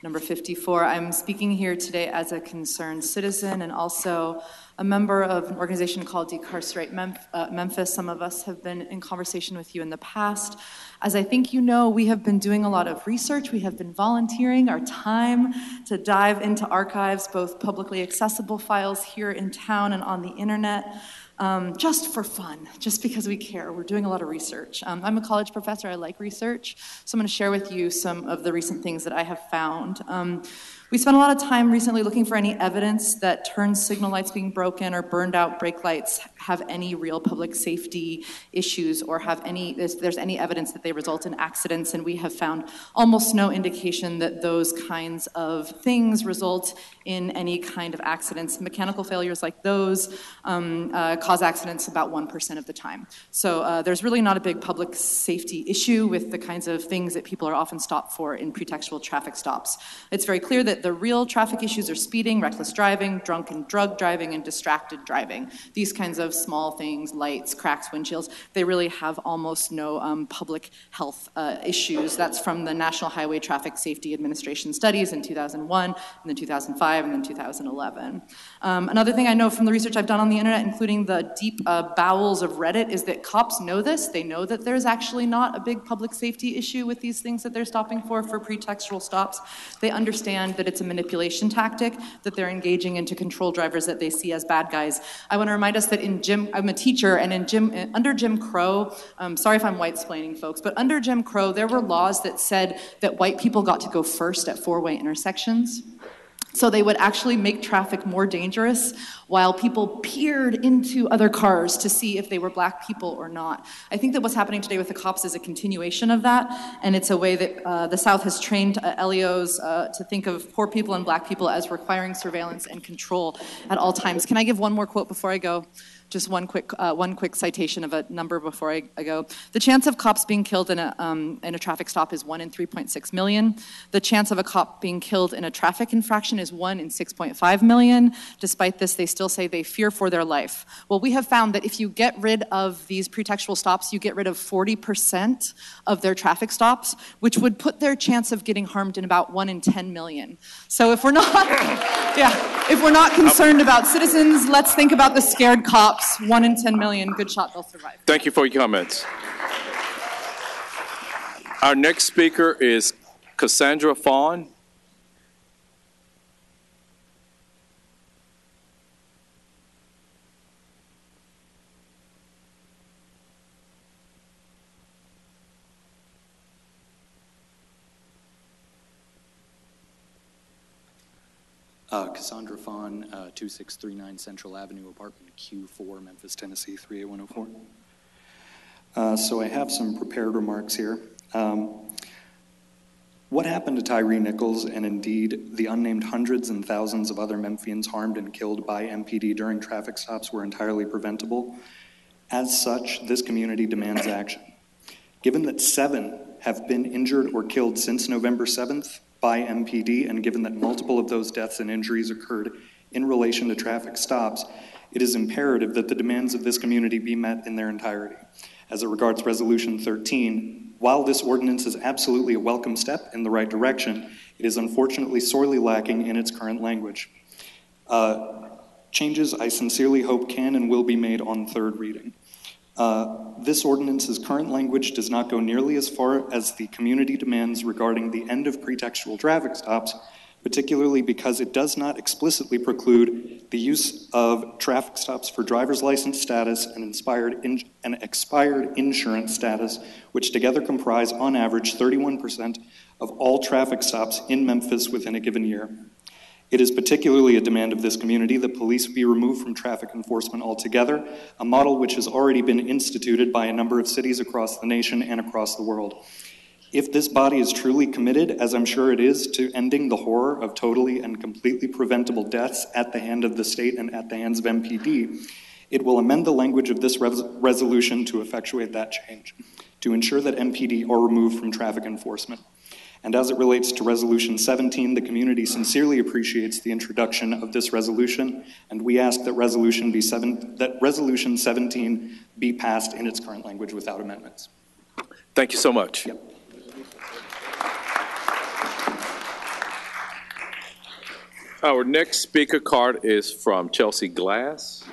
number 54. I'm speaking here today as a concerned citizen and also a member of an organization called Decarcerate Memphis. Some of us have been in conversation with you in the past. As I think you know, we have been doing a lot of research. We have been volunteering our time to dive into archives, both publicly accessible files here in town and on the internet, just for fun, just because we care. We're doing a lot of research. I'm a college professor. I like research. So I'm going to share with you some of the recent things that I have found. We spent a lot of time recently looking for any evidence that turn signal lights being broken or burned out brake lights have any real public safety issues or have if there's any evidence that they result in accidents, and we have found almost no indication that those kinds of things result in any kind of accidents. Mechanical failures like those cause accidents about 1% of the time. So there's really not a big public safety issue with the kinds of things that people are often stopped for in pretextual traffic stops. It's very clear that the real traffic issues are speeding, reckless driving, drunk and drug driving, and distracted driving. These kinds of small things, lights, cracks, windshields, they really have almost no public health issues. That's from the National Highway Traffic Safety Administration studies in 2001, and then 2005, and then 2011. Another thing I know from the research I've done on the internet, including the deep bowels of Reddit, is that cops know this. They know that there's actually not a big public safety issue with these things that they're stopping for pretextual stops. They understand that it's a manipulation tactic, that they're engaging into control drivers that they see as bad guys. I want to remind us that I'm a teacher, and under Jim Crow, sorry if I'm white-splaining folks, but under Jim Crow, there were laws that said that white people got to go first at four-way intersections. So they would actually make traffic more dangerous while people peered into other cars to see if they were black people or not. I think that what's happening today with the cops is a continuation of that, and it's a way that the South has trained LEOs to think of poor people and black people as requiring surveillance and control at all times. Can I give one more quote before I go? Just one quick citation of a number before I go. The chance of cops being killed in a traffic stop is 1 in 3.6 million. The chance of a cop being killed in a traffic infraction is 1 in 6.5 million. Despite this, they still say they fear for their life. Well, we have found that if you get rid of these pretextual stops, you get rid of 40% of their traffic stops, which would put their chance of getting harmed in about 1 in 10 million. So if we're not concerned about citizens, let's think about the scared cops stops. 1 in 10 million, good shot, they'll survive. Thank you for your comments. Our next speaker is Cassandra Fawn. Cassandra Fawn, 2639 Central Avenue, apartment Q4, Memphis, Tennessee, 38104. So I have some prepared remarks here. What happened to Tyree Nichols, and indeed the unnamed hundreds and thousands of other Memphians harmed and killed by MPD during traffic stops were entirely preventable. As such, this community demands action. Given that 7 have been injured or killed since November 7th, by MPD, and given that multiple of those deaths and injuries occurred in relation to traffic stops, it is imperative that the demands of this community be met in their entirety. As it regards Resolution 13, while this ordinance is absolutely a welcome step in the right direction, it is unfortunately sorely lacking in its current language. Changes I sincerely hope can and will be made on third reading. This ordinance's current language does not go nearly as far as the community demands regarding the end of pretextual traffic stops, particularly because it does not explicitly preclude the use of traffic stops for driver's license status and expired insurance status, which together comprise, on average, 31% of all traffic stops in Memphis within a given year. It is particularly a demand of this community that police be removed from traffic enforcement altogether, a model which has already been instituted by a number of cities across the nation and across the world. If this body is truly committed, as I'm sure it is, to ending the horror of totally and completely preventable deaths at the hand of the state and at the hands of MPD, it will amend the language of this resolution to effectuate that change, to ensure that MPD are removed from traffic enforcement. And as it relates to Resolution 17, the community sincerely appreciates the introduction of this resolution, and we ask that Resolution 17 be passed in its current language without amendments. Thank you so much. Yep. Our next speaker card is from Chelsea Glass.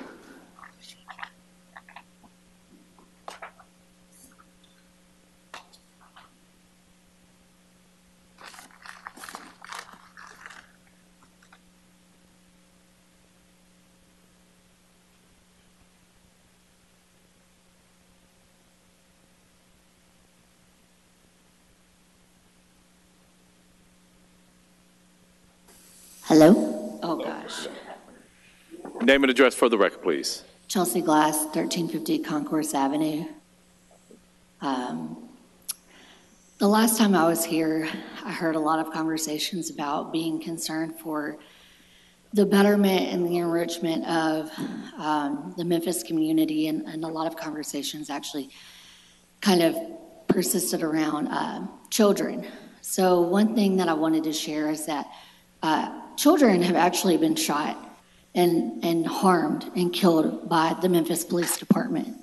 Hello? Oh, gosh. Name and address for the record, please. Chelsea Glass, 1350 Concourse Avenue. The last time I was here, I heard a lot of conversations about being concerned for the betterment and the enrichment of the Memphis community, and a lot of conversations actually kind of persisted around children. So one thing that I wanted to share is that children have actually been shot and harmed and killed by the Memphis Police Department.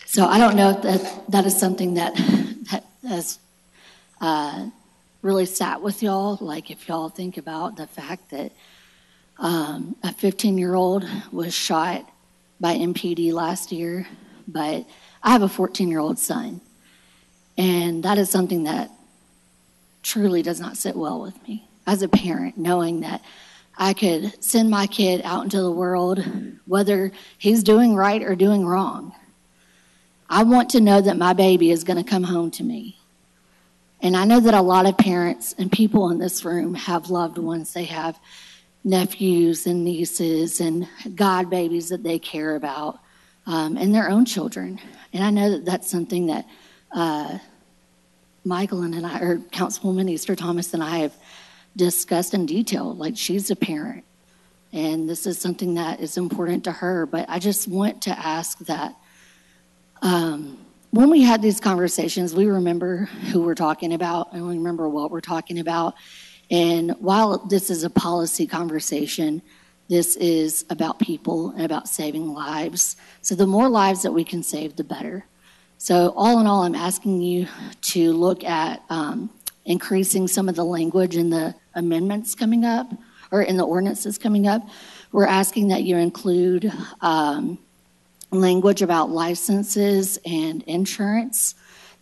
So I don't know if that is something that has really sat with y'all, like if y'all think about the fact that a 15-year-old was shot by MPD last year, but I have a 14-year-old son, and that is something that truly does not sit well with me as a parent, knowing that I could send my kid out into the world, whether he's doing right or doing wrong. I want to know that my baby is going to come home to me. And I know that a lot of parents and people in this room have loved ones. They have nephews and nieces and god babies that they care about, and their own children. And I know that that's something that Michael and I, or Councilwoman Easter Thomas and I have discussed in detail. Like, she's a parent, and this is something that is important to her. But I just want to ask that when we had these conversations, we remember who we're talking about, and we remember what we're talking about. And while this is a policy conversation, this is about people and about saving lives. So the more lives that we can save, the better. So all in all, I'm asking you to look at increasing some of the language in the amendments coming up, or in the ordinances coming up. We're asking that you include language about licenses and insurance,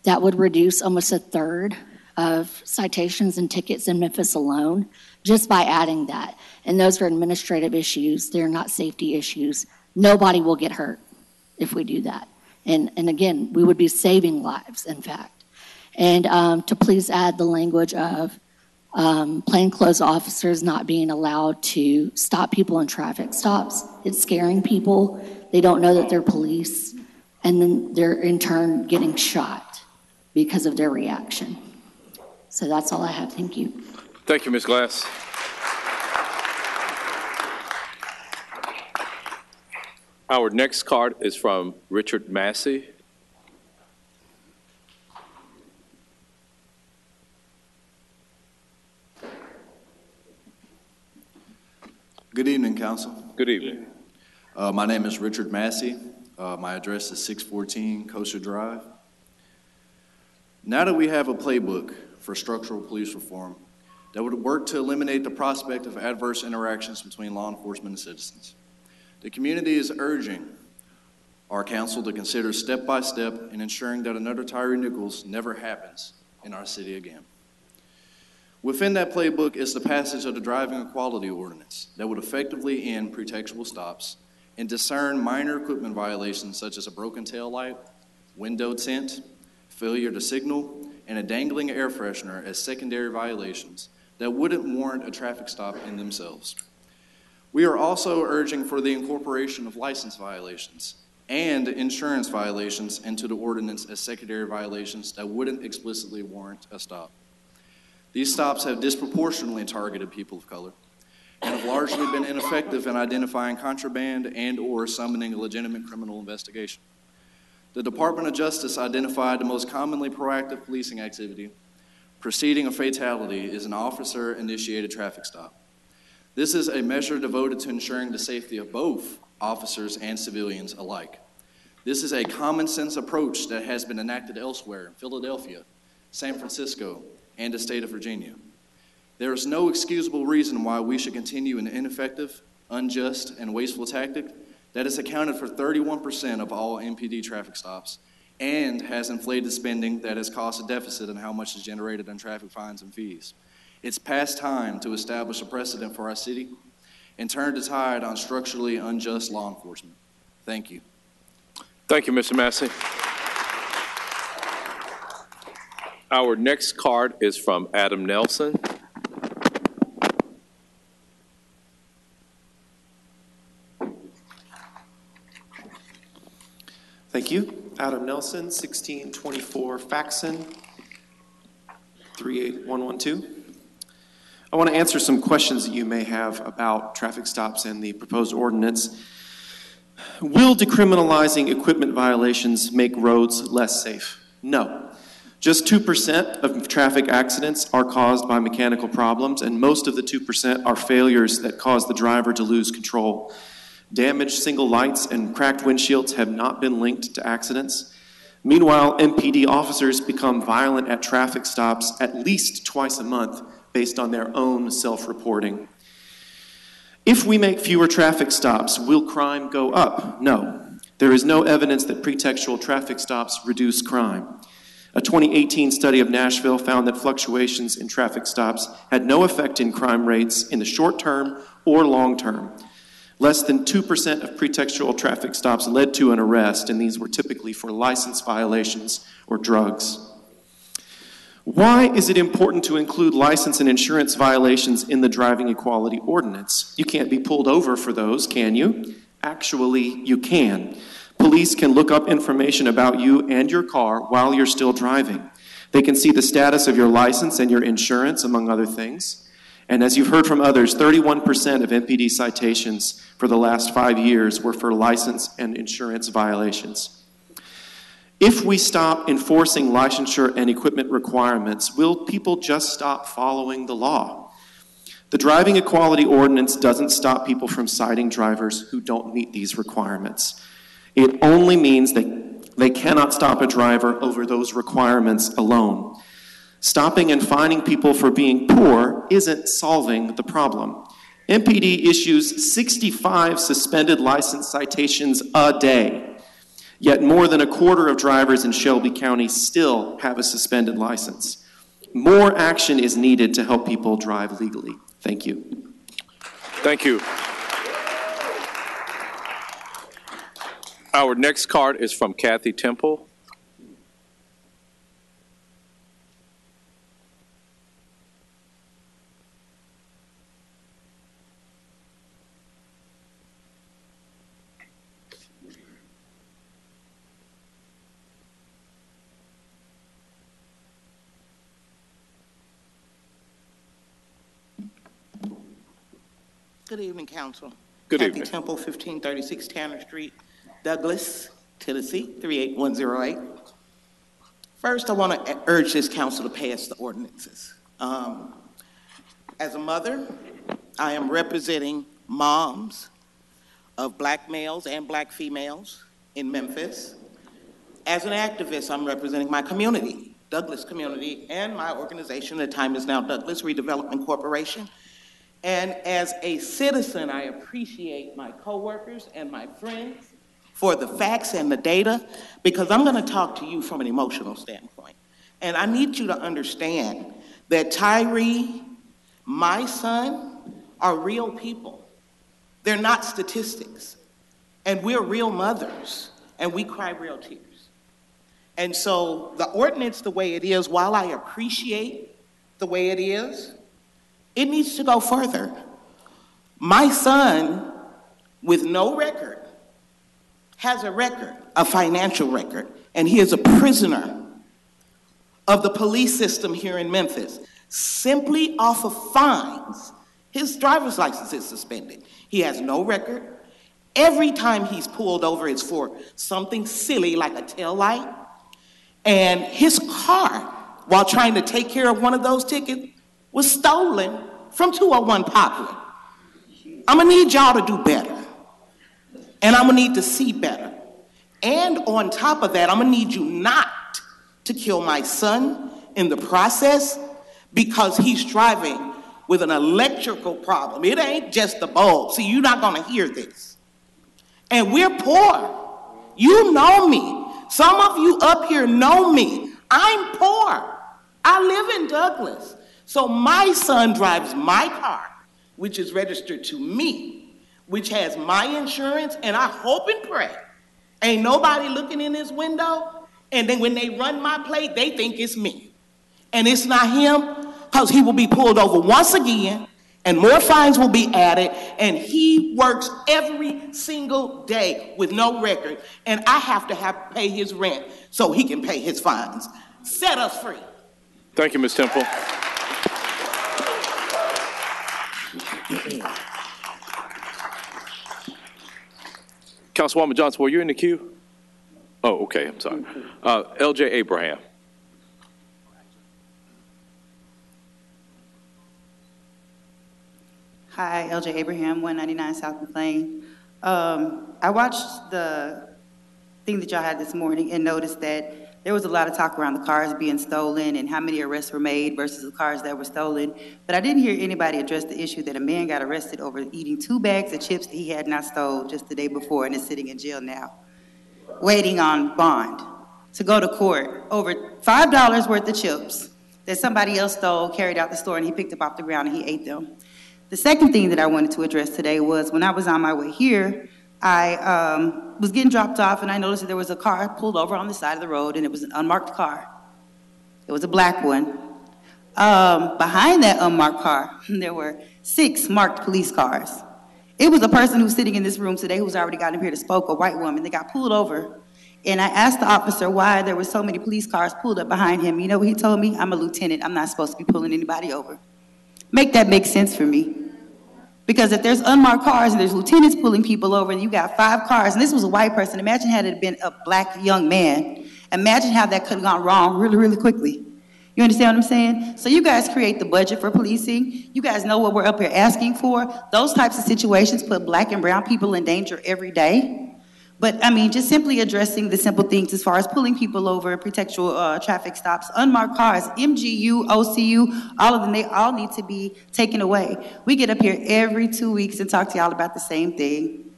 that would reduce almost a third of citations and tickets in Memphis alone, just by adding that. And those are administrative issues. They're not safety issues. Nobody will get hurt if we do that. And again, we would be saving lives, in fact. And to please add the language of plainclothes officers not being allowed to stop people in traffic stops. It's scaring people. They don't know that they're police, and then they're in turn getting shot because of their reaction. So that's all I have. Thank you. Thank you, Ms. Glass. Our next card is from Richard Massey. Good evening, Council. Good evening. My name is Richard Massey. My address is 614 Coaster Drive. Now that we have a playbook for structural police reform that would work to eliminate the prospect of adverse interactions between law enforcement and citizens, the community is urging our council to consider step by step in ensuring that another Tyree Nichols never happens in our city again. Within that playbook is the passage of the driving equality ordinance that would effectively end pretextual stops and discern minor equipment violations such as a broken tail light, window tint, failure to signal, and a dangling air freshener as secondary violations that wouldn't warrant a traffic stop in themselves. We are also urging for the incorporation of license violations and insurance violations into the ordinance as secondary violations that wouldn't explicitly warrant a stop. These stops have disproportionately targeted people of color and have largely been ineffective in identifying contraband and/or summoning a legitimate criminal investigation. The Department of Justice identified the most commonly proactive policing activity preceding a fatality is an officer-initiated traffic stop. This is a measure devoted to ensuring the safety of both officers and civilians alike. This is a common-sense approach that has been enacted elsewhere in Philadelphia, San Francisco, and the state of Virginia. There is no excusable reason why we should continue an ineffective, unjust, and wasteful tactic that has accounted for 31% of all MPD traffic stops and has inflated spending that has caused a deficit in how much is generated in traffic fines and fees. It's past time to establish a precedent for our city and turn the tide on structurally unjust law enforcement. Thank you. Thank you, Mr. Massey. Our next card is from Adam Nelson. Thank you. Adam Nelson, 1624 Faxon, 38112. I want to answer some questions that you may have about traffic stops and the proposed ordinance. Will decriminalizing equipment violations make roads less safe? No. Just 2% of traffic accidents are caused by mechanical problems, and most of the 2% are failures that cause the driver to lose control. Damaged single lights and cracked windshields have not been linked to accidents. Meanwhile, MPD officers become violent at traffic stops at least twice a month based on their own self-reporting. If we make fewer traffic stops, will crime go up? No. There is no evidence that pretextual traffic stops reduce crime. A 2018 study of Nashville found that fluctuations in traffic stops had no effect in crime rates in the short term or long term. Less than 2% of pretextual traffic stops led to an arrest, and these were typically for license violations or drugs. Why is it important to include license and insurance violations in the driving equality ordinance? You can't be pulled over for those, can you? Actually, you can. Police can look up information about you and your car while you're still driving. They can see the status of your license and your insurance, among other things. And as you've heard from others, 31% of MPD citations for the last 5 years were for license and insurance violations. If we stop enforcing licensure and equipment requirements, will people just stop following the law? The driving equality ordinance doesn't stop people from citing drivers who don't meet these requirements. It only means that they cannot stop a driver over those requirements alone. Stopping and fining people for being poor isn't solving the problem. MPD issues 65 suspended license citations a day. Yet more than a quarter of drivers in Shelby County still have a suspended license. More action is needed to help people drive legally. Thank you. Thank you. Our next card is from Kathy Temple. Good evening, Council. Good Kathy evening. Temple, 1536 Tanner Street, Douglas, Tennessee, 38108. First, I want to urge this council to pass the ordinances. As a mother, I am representing moms of black males and black females in Memphis. As an activist, I'm representing my community, Douglas community, and my organization, The Time Is Now Douglas Redevelopment Corporation. And as a citizen, I appreciate my coworkers and my friends for the facts and the data, because I'm gonna talk to you from an emotional standpoint. And I need you to understand that Tyree, my son, are real people. They're not statistics. And we're real mothers, and we cry real tears. And so the ordinance the way it is, while I appreciate the way it is, it needs to go further. My son, with no record, has a record, a financial record, and he is a prisoner of the police system here in Memphis, simply off of fines. His driver's license is suspended. He has no record. Every time he's pulled over, it's for something silly like a tail light. And his car, while trying to take care of one of those tickets, was stolen from 201 Poplar. I'm gonna need y'all to do better. And I'm gonna need to see better. And on top of that, I'm gonna need you not to kill my son in the process, because he's driving with an electrical problem. It ain't just the bulb. See, you're not gonna hear this. And we're poor. You know me. Some of you up here know me. I'm poor. I live in Douglas. So my son drives my car, which is registered to me, which has my insurance, and I hope and pray ain't nobody looking in his window, and then when they run my plate, they think it's me. And it's not him, because he will be pulled over once again, and more fines will be added, and he works every single day with no record, and I have to pay his rent so he can pay his fines. Set us free. Thank you, Ms. Temple. Councilwoman Johnson, were you in the queue? Oh, okay, I'm sorry. LJ Abraham. Hi, LJ Abraham, 199 South McLean. I watched the thing that y'all had this morning and noticed that there was a lot of talk around the cars being stolen and how many arrests were made versus the cars that were stolen. But I didn't hear anybody address the issue that a man got arrested over eating 2 bags of chips that he had not stole just the day before and is sitting in jail now, waiting on bond to go to court over $5 worth of chips that somebody else stole, carried out the store, and he picked up off the ground and he ate them. The second thing that I wanted to address today was when I was on my way here, I was getting dropped off and I noticed that there was a car pulled over on the side of the road and it was an unmarked car. It was a black one. Behind that unmarked car, there were 6 marked police cars. It was a person who's sitting in this room today who's already gotten here to spoke, a white woman. They got pulled over. And I asked the officer why there were so many police cars pulled up behind him. You know what he told me? I'm a lieutenant. I'm not supposed to be pulling anybody over. Make that make sense for me. Because if there's unmarked cars and there's lieutenants pulling people over and you got 5 cars, and this was a white person, imagine had it been a black young man. Imagine how that could have gone wrong really, really quickly. You understand what I'm saying? So you guys create the budget for policing. You guys know what we're up here asking for. Those types of situations put black and brown people in danger every day. But I mean, just simply addressing the simple things as far as pulling people over, pretextual traffic stops, unmarked cars, MGU, OCU, all of them, they all need to be taken away. We get up here every 2 weeks and talk to y'all about the same thing.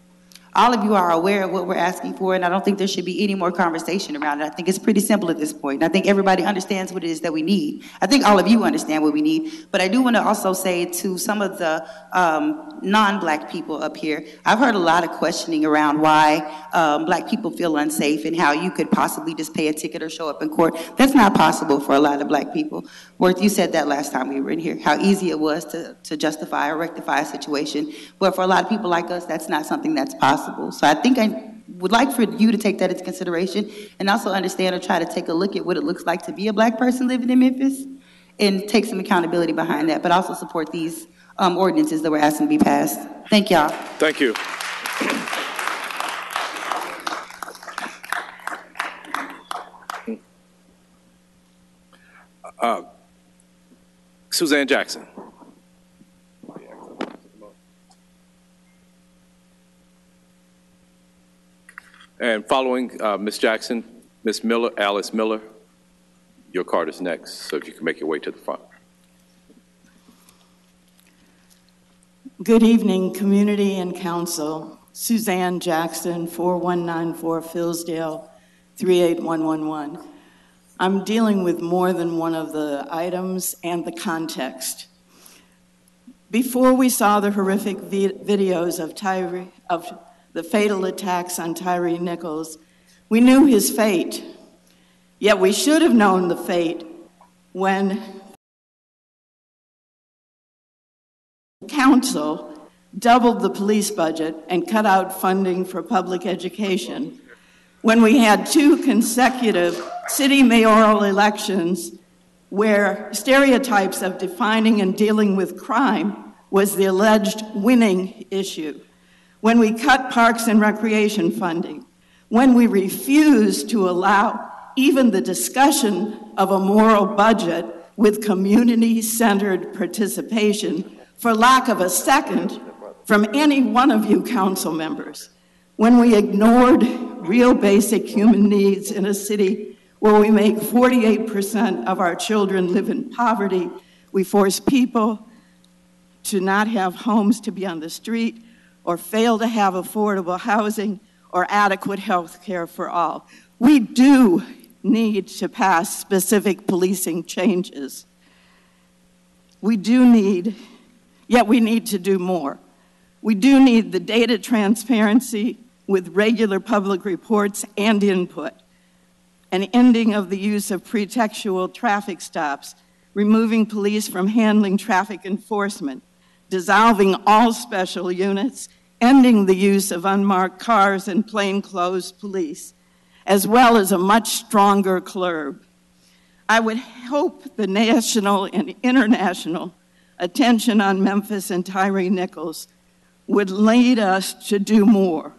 All of you are aware of what we're asking for, and I don't think there should be any more conversation around it. I think it's pretty simple at this point, and I think everybody understands what it is that we need. I think all of you understand what we need, but I do want to also say to some of the non-Black people up here, I've heard a lot of questioning around why Black people feel unsafe and how you could possibly just pay a ticket or show up in court. That's not possible for a lot of Black people. Worth, you said that last time we were in here, how easy it was to justify or rectify a situation, but for a lot of people like us, that's not something that's possible. So I think I would like for you to take that into consideration and also understand or try to take a look at what it looks like to be a Black person living in Memphis and take some accountability behind that, but also support these ordinances that we're asking to be passed. Thank y'all. Thank you. Suzanne Jackson. And following Ms. Jackson, Ms. Miller, Alice Miller, your card is next, so if you can make your way to the front. Good evening, community and council. Suzanne Jackson, 4194 Fillsdale, 38111. I'm dealing with more than one of the items and the context. Before we saw the horrific videos of the fatal attacks on Tyree Nichols, we knew his fate. Yet we should have known the fate when council doubled the police budget and cut out funding for public education, when we had 2 consecutive city mayoral elections where stereotypes of defining and dealing with crime was the alleged winning issue, when we cut parks and recreation funding, when we refused to allow even the discussion of a moral budget with community-centered participation for lack of a second from any one of you council members, when we ignored real basic human needs in a city where we make 48% of our children live in poverty, we force people to not have homes to be on the street, or fail to have affordable housing or adequate health care for all. We do need to pass specific policing changes. We need to do more. We do need the data transparency with regular public reports and input, an ending of the use of pretextual traffic stops, removing police from handling traffic enforcement, dissolving all special units, ending the use of unmarked cars and plainclothes police, as well as a much stronger CLERB. I would hope the national and international attention on Memphis and Tyree Nichols would lead us to do more.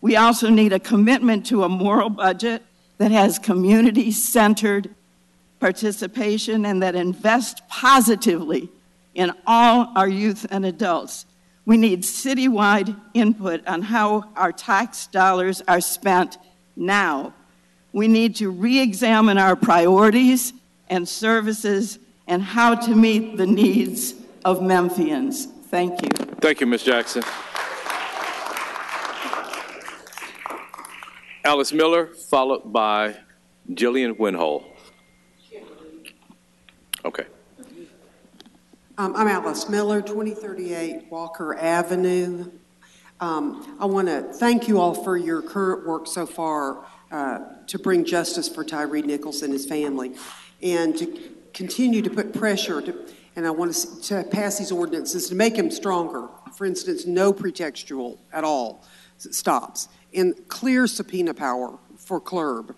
We also need a commitment to a moral budget that has community-centered participation and that invests positively in all our youth and adults. We need citywide input on how our tax dollars are spent now. We need to re-examine our priorities and services and how to meet the needs of Memphians. Thank you. Thank you, Ms. Jackson. Alice Miller, followed by Jillian Winhole. Okay. I'm Alice Miller, 2038 Walker Avenue. I want to thank you all for your current work so far to bring justice for Tyree Nichols and his family, and to continue to put pressure and I want to pass these ordinances to make them stronger. For instance, no pretextual at all stops, and clear subpoena power for CLERB.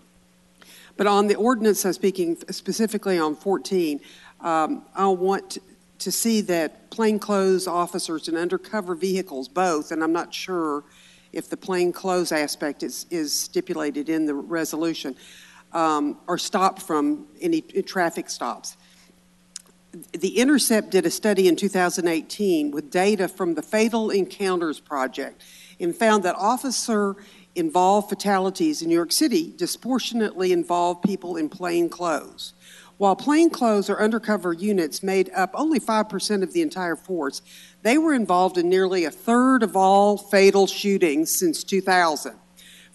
But on the ordinance, I'm speaking specifically on 14, I want to see that plainclothes officers and undercover vehicles, both, and I'm not sure if the plainclothes aspect is stipulated in the resolution, are stopped from any traffic stops. The Intercept did a study in 2018 with data from the Fatal Encounters Project and found that officer-involved fatalities in New York City disproportionately involve people in plain clothes. While plainclothes or undercover units made up only 5% of the entire force, they were involved in nearly a third of all fatal shootings since 2000.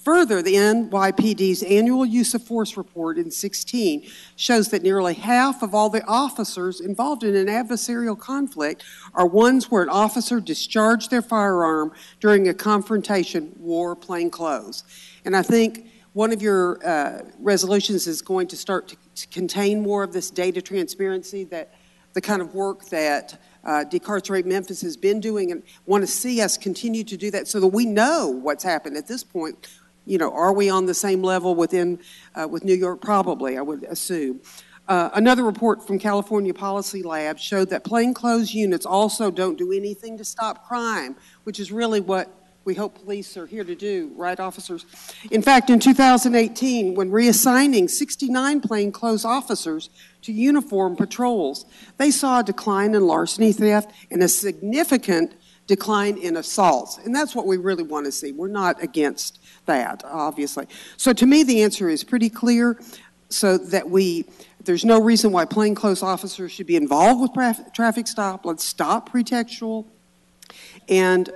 Further, the NYPD's annual use of force report in 16 shows that nearly half of all the officers involved in an adversarial conflict are ones where an officer discharged their firearm during a confrontation, wore plainclothes. And I think one of your resolutions is going to start to contain more of this data transparency, that the kind of work that Decarcerate Memphis has been doing, and want to see us continue to do that so that we know what's happened at this point. You know, are we on the same level with New York? Probably, I would assume. Another report from California Policy Lab showed that plainclothes units also don't do anything to stop crime, which is really what we hope police are here to do, right, officers? In fact, in 2018, when reassigning 69 plainclothes officers to uniform patrols, they saw a decline in larceny, theft, and a significant decline in assaults. And that's what we really want to see. We're not against that, obviously. So to me, the answer is pretty clear, so that there's no reason why plainclothes officers should be involved with traffic stop. Let's stop pretextual and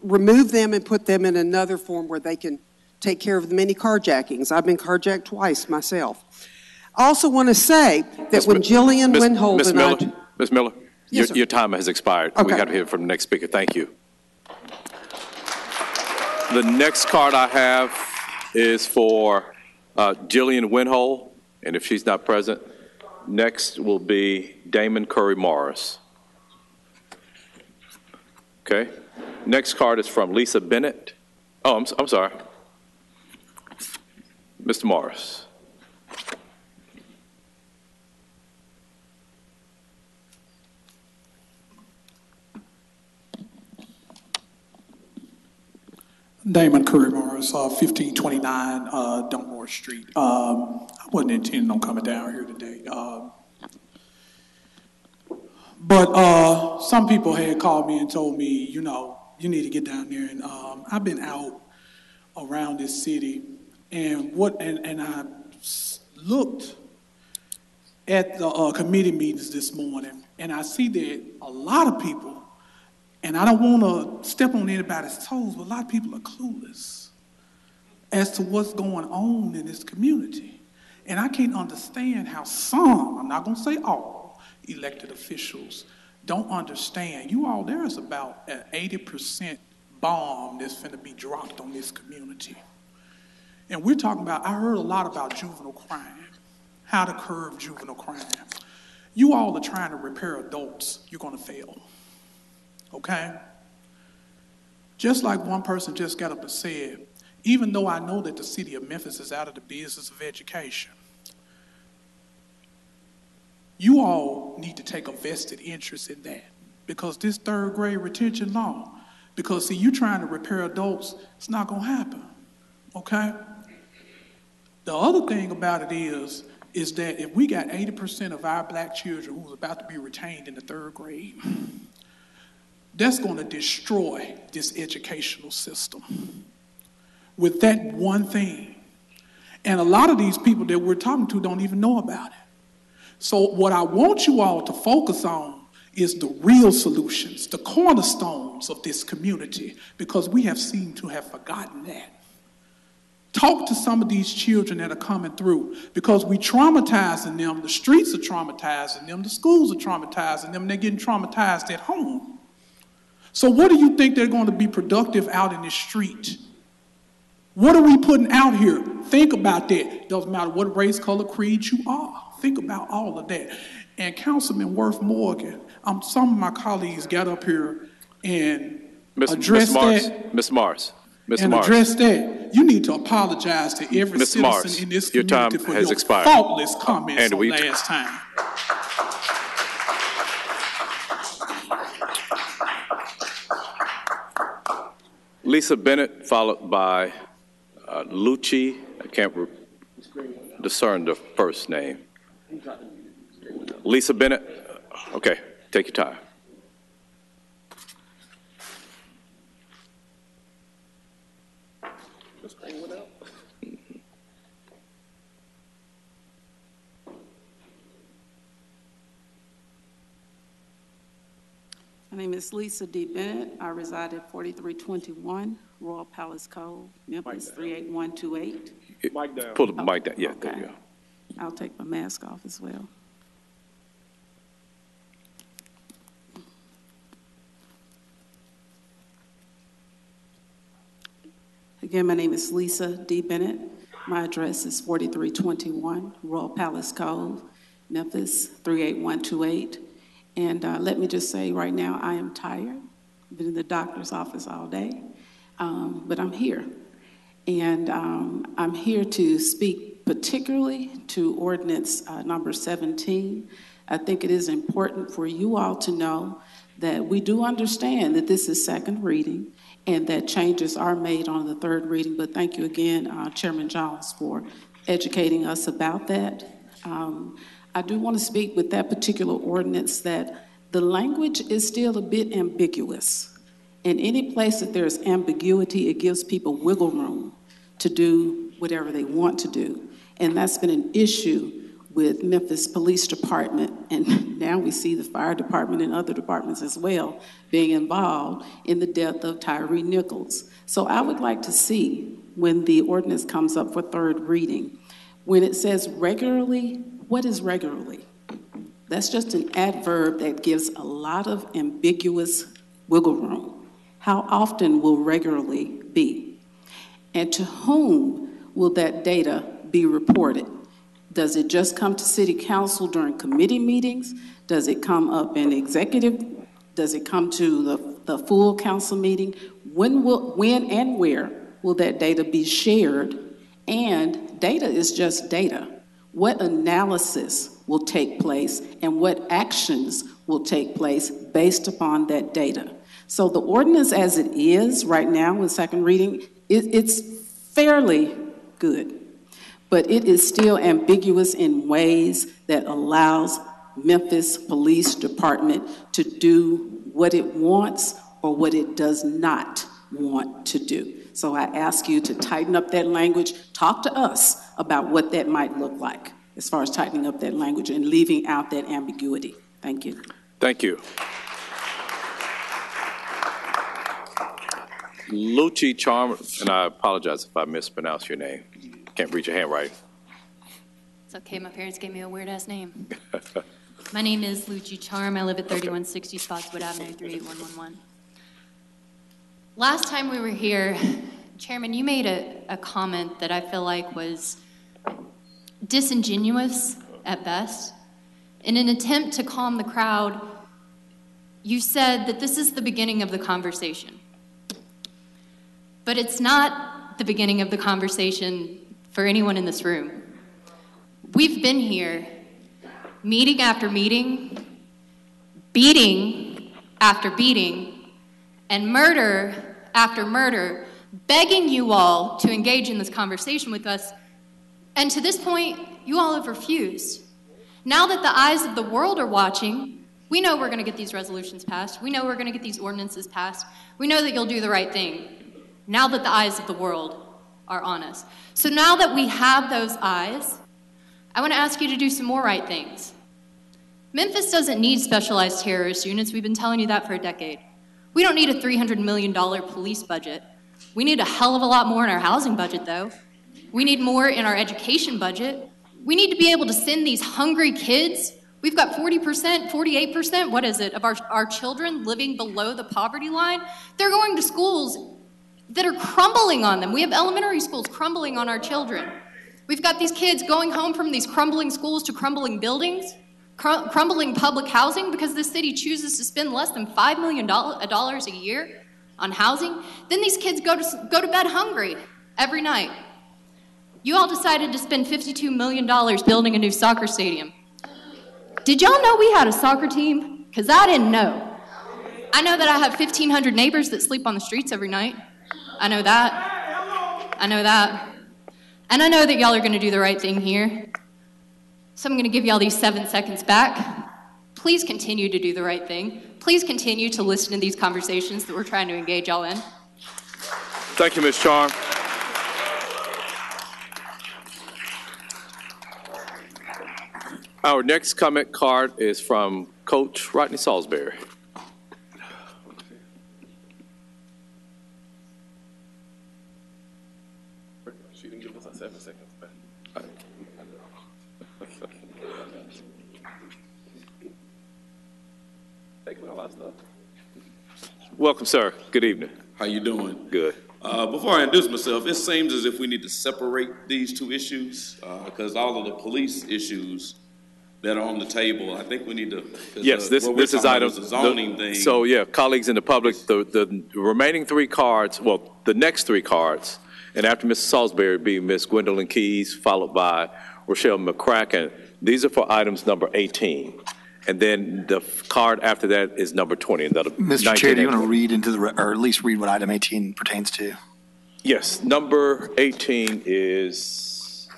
remove them and put them in another form where they can take care of the many carjackings. I've been carjacked twice myself. I also want to say that when Jillian Winhold and I... Ms. Miller, Yes, your time has expired. Okay. We got to hear from the next speaker. Thank you. The next card I have is for Jillian Winhold, and if she's not present, next will be Damon Curry Morris. Okay. Next card is from Lisa Bennett. Oh, I'm sorry. Mr. Morris. Damon Curry Morris, 1529 Dunmore Street. I wasn't intending on coming down here today. But some people had called me and told me, you know, you need to get down there. And I've been out around this city, and I looked at the committee meetings this morning, and I see that a lot of people, and I don't want to step on anybody's toes, but a lot of people are clueless as to what's going on in this community. And I can't understand how some, I'm not going to say all, elected officials don't understand. You all, there is about an 80% bomb that's finna be dropped on this community. And we're talking about, I heard a lot about juvenile crime, how to curb juvenile crime. You all are trying to repair adults, you're going to fail. Okay? Just like one person just got up and said, even though I know that the city of Memphis is out of the business of education, you all need to take a vested interest in that, because this third grade retention law, because see, you trying to repair adults, it's not going to happen. Okay? The other thing about it is that if we got 80% of our black children who's about to be retained in the third grade, that's going to destroy this educational system with that one thing. And a lot of these people that we're talking to don't even know about it. So what I want you all to focus on is the real solutions, the cornerstones of this community, because we have seemed to have forgotten that. Talk to some of these children that are coming through, because we traumatizing them, the streets are traumatizing them, the schools are traumatizing them, and they're getting traumatized at home. So what do you think they're going to be productive out in the street? What are we putting out here? Think about that. Doesn't matter what race, color, creed you are. Think about all of that. And Councilman Worth Morgan, some of my colleagues got up here and addressed that. Ms. Morris. And address that. You need to apologize to every citizen in this community for your faultless comments on last time. Lisa Bennett, followed by Lucci. I can't discern the first name. Lisa Bennett. Okay, take your time. My name is Lisa D. Bennett. I reside at 4321 Royal Palace Cove, Memphis 38128. Mic down. Pull the mic down. Yeah, there you go. I'll take my mask off as well. Again, my name is Lisa D. Bennett. My address is 4321 Royal Palace Cove, Memphis 38128. And let me just say right now, I am tired. I've been in the doctor's office all day, but I'm here. And I'm here to speak particularly to ordinance number 17. I think it is important for you all to know that we do understand that this is second reading and that changes are made on the third reading. But thank you again, Chairman Jones, for educating us about that. I do want to speak with that particular ordinance that the language is still a bit ambiguous. In any place that there's ambiguity, it gives people wiggle room to do whatever they want to do. And that's been an issue with Memphis Police Department, and now we see the fire department and other departments as well being involved in the death of Tyree Nichols. So I would like to see, when the ordinance comes up for third reading, when it says regularly, what is regularly? That's just an adverb that gives a lot of ambiguous wiggle room. How often will regularly be? And to whom will that data be reported? Does it just come to City Council during committee meetings? Does it come up in executive? Does it come to the full council meeting? When and where will that data be shared? And data is just data. What analysis will take place and what actions will take place based upon that data? So the ordinance as it is right now with second reading, it's fairly good. But it is still ambiguous in ways that allows Memphis Police Department to do what it wants or what it does not want to do. So I ask you to tighten up that language. Talk to us about what that might look like as far as tightening up that language and leaving out that ambiguity. Thank you. Thank you. Lucci Charm, and I apologize if I mispronounced your name. Can't read your hand right. It's okay, my parents gave me a weird-ass name. My name is Lucci Charm. I live at 3160 Spotswood Avenue, 38111. Last time we were here, Chairman, you made a comment that I feel like was disingenuous at best. In an attempt to calm the crowd, you said that this is the beginning of the conversation. But it's not the beginning of the conversation for anyone in this room. We've been here, meeting after meeting, beating after beating, and murder after murder, begging you all to engage in this conversation with us. And to this point, you all have refused. Now that the eyes of the world are watching, we know we're going to get these resolutions passed. We know we're going to get these ordinances passed. We know that you'll do the right thing. Now that the eyes of the world are on us. So now that we have those eyes, I want to ask you to do some more right things. Memphis doesn't need specialized terrorist units. We've been telling you that for a decade. We don't need a $300 million police budget. We need a hell of a lot more in our housing budget, though. We need more in our education budget. We need to be able to send these hungry kids. We've got 40%, 48%, what is it, of our children living below the poverty line. They're going to schools that are crumbling on them. We have elementary schools crumbling on our children. We've got these kids going home from these crumbling schools to crumbling buildings, crumbling public housing because the city chooses to spend less than $5 million a year on housing. Then these kids go to bed hungry every night. You all decided to spend $52 million building a new soccer stadium. Did y'all know we had a soccer team? Because I didn't know. I know that I have 1,500 neighbors that sleep on the streets every night. I know that. I know that. And I know that y'all are going to do the right thing here. So I'm going to give y'all these 7 seconds back. Please continue to do the right thing. Please continue to listen to these conversations that we're trying to engage y'all in. Thank you, Ms. Charm. Our next comment card is from Coach Rodney Salisbury. taking all our stuff. Welcome, sir. Good evening. How you doing? Good. Before I introduce myself, it seems as if we need to separate these two issues because all of the police issues that are on the table, I think we need to. Yes, this is item. The zoning thing. So yeah, colleagues in the public, the remaining three cards, well, the next three cards, and after Mrs. Salisbury be Ms. Gwendolyn Keys, followed by Rochelle McCracken. These are for items number 18. And then the card after that is number 20. And Mr. Chair, do you want to read into or at least read what item 18 pertains to? Yes, number 18 is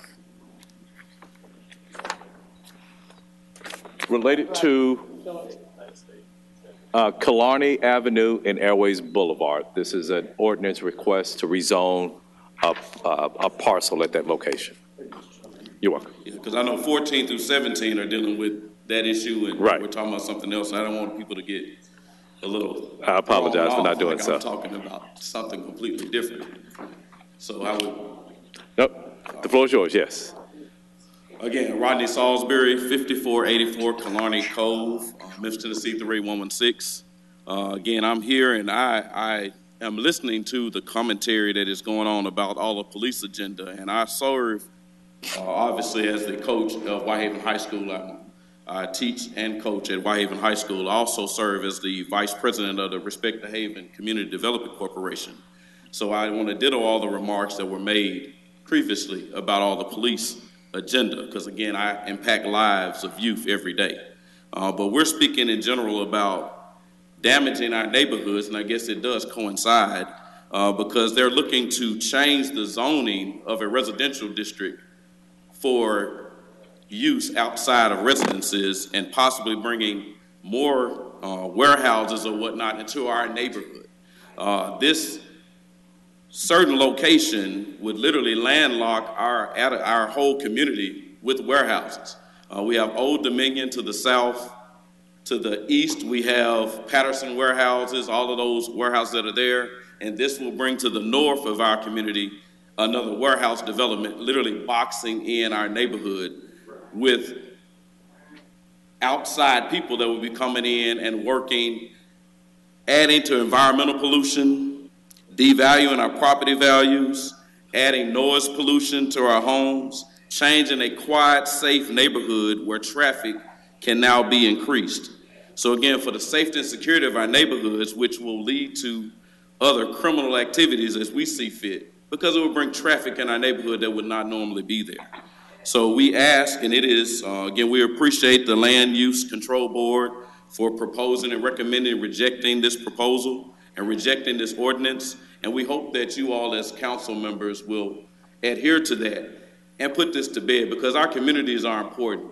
related to Killarney Avenue and Airways Boulevard. This is an ordinance request to rezone a parcel at that location. You're welcome. Because I know 14 through 17 are dealing with that issue, and we're talking about something else. And I don't want people to get a little. I apologize for not doing so. I'm talking about something completely different. So I would. Nope. The floor is yours. Yes. Again, Rodney Salisbury, 5484 Killarney Cove, Memphis, Tennessee 38116. Again, I'm here and I am listening to the commentary that is going on about all the police agenda, and I serve obviously as the coach of Whitehaven High School. I teach and coach at Whitehaven High School. I also serve as the vice president of the Respect the Haven Community Development Corporation. So I want to ditto all the remarks that were made previously about all the police agenda, because again, I impact lives of youth every day. But we're speaking in general about damaging our neighborhoods, and I guess it does coincide because they're looking to change the zoning of a residential district for use outside of residences and possibly bringing more warehouses or whatnot into our neighborhood. This certain location would literally landlock our whole community with warehouses. We have Old Dominion to the south. To the east, we have Patterson warehouses, all of those warehouses that are there. And this will bring to the north of our community another warehouse development, literally boxing in our neighborhood with outside people that will be coming in and working, adding to environmental pollution, devaluing our property values, adding noise pollution to our homes, changing a quiet, safe neighborhood where traffic can now be increased. So again, for the safety and security of our neighborhoods, which will lead to other criminal activities as we see fit, because it will bring traffic in our neighborhood that would not normally be there. So we ask, and it is, again, we appreciate the Land Use Control Board for proposing and recommending rejecting this proposal and rejecting this ordinance. And we hope that you all as council members will adhere to that and put this to bed, because our communities are important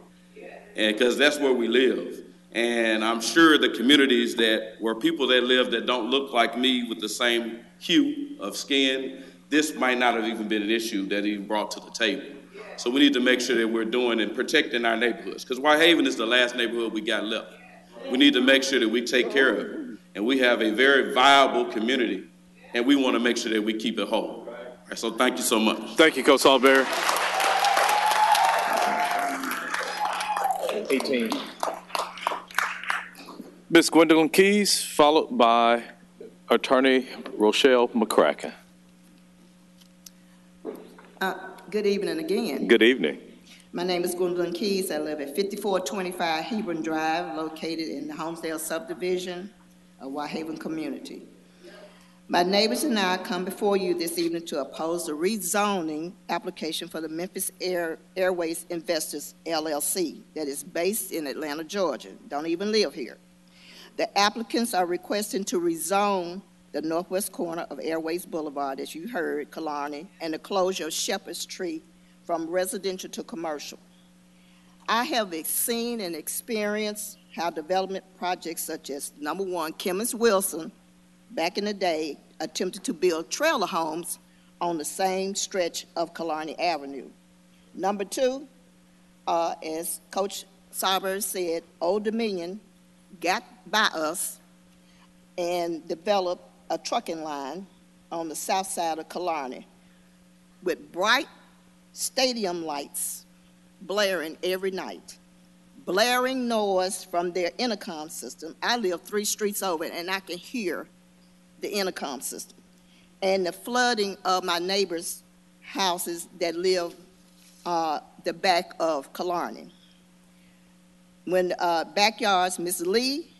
and because that's where we live. And I'm sure the communities where people that live that don't look like me with the same hue of skin, this might not have even been an issue that he brought to the table. So we need to make sure that we're doing and protecting our neighborhoods, because Whitehaven is the last neighborhood we got left. We need to make sure that we take care of it. And we have a very viable community, and we want to make sure that we keep it whole. Right, so thank you so much. Thank you, Coach Salisbury. 18. Ms. Gwendolyn Keys, followed by Attorney Rochelle McCracken. Good evening again. Good evening. My name is Gwendolyn Keys. I live at 5425 Hebron Drive, located in the Homesdale subdivision of Whitehaven community. My neighbors and I come before you this evening to oppose the rezoning application for the Memphis Airways Investors LLC that is based in Atlanta, Georgia. Don't even live here. The applicants are requesting to rezone the northwest corner of Airways Boulevard, as you heard, Killarney, and the closure of Shepherd's Tree from residential to commercial. I have seen and experienced how development projects such as, number one, Kemmons Wilson, back in the day, attempted to build trailer homes on the same stretch of Killarney Avenue. Number two, as Coach Sauber said, Old Dominion got by us and developed a trucking line on the south side of Killarney with bright stadium lights blaring every night. blaring noise from their intercom system. I live 3 streets over, and I can hear the intercom system. And the flooding of my neighbors' houses that live the back of Killarney. When backyards, Ms. Lee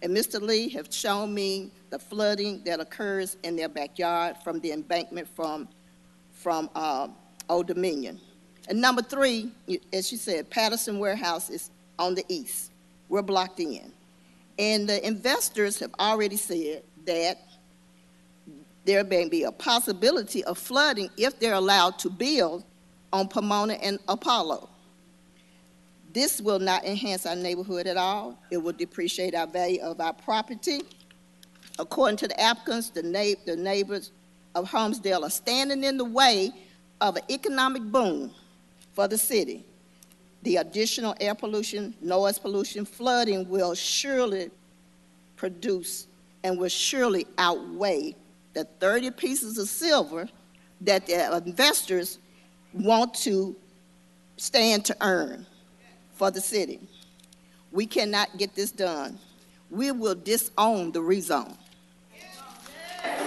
and Mr. Lee have shown me the flooding that occurs in their backyard from the embankment from Old Dominion. And number 3, as you said, Patterson Warehouse is on the east. We're blocked in. And the investors have already said that there may be a possibility of flooding if they're allowed to build on Pomona and Apollo. This will not enhance our neighborhood at all. It will depreciate our value of our property. According to the applicants, the neighbors of Holmesdale are standing in the way of an economic boom for the city. The additional air pollution, noise pollution, flooding will surely produce and will surely outweigh the 30 pieces of silver that the investors want to stand to earn for the city. We cannot get this done. We will disown the rezone.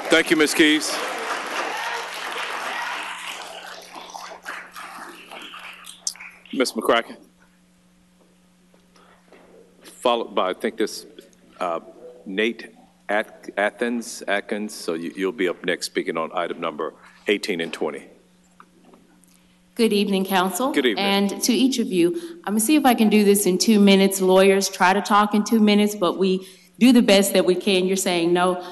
Thank you, Ms. Keys. Ms. McCracken. Followed by, I think this, Nate Atkins, so you'll be up next speaking on item number 18 and 20. Good evening, Council. Good evening. And to each of you, I'm going to see if I can do this in 2 minutes. Lawyers try to talk in 2 minutes, but we do the best that we can. You're saying no.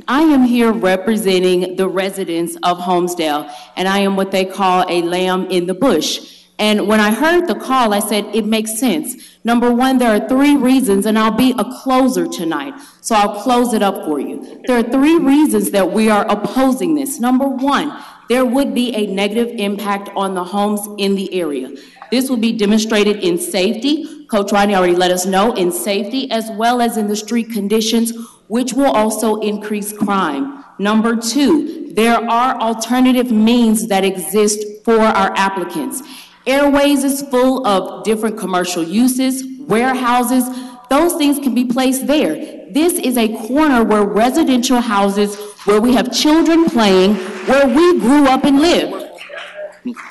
I am here representing the residents of Holmesdale, and I am what they call a lamb in the bush. And when I heard the call, I said, it makes sense. Number 1, there are 3 reasons, and I'll be a closer tonight, so I'll close it up for you. There are 3 reasons that we are opposing this. Number 1, there would be a negative impact on the homes in the area. This will be demonstrated in safety. Coach Rodney already let us know, in safety, as well as in the street conditions, which will also increase crime. Number 2, there are alternative means that exist for our applicants. Airways is full of different commercial uses, warehouses, those things can be placed there. This is a corner where residential houses, where we have children playing, where we grew up and lived.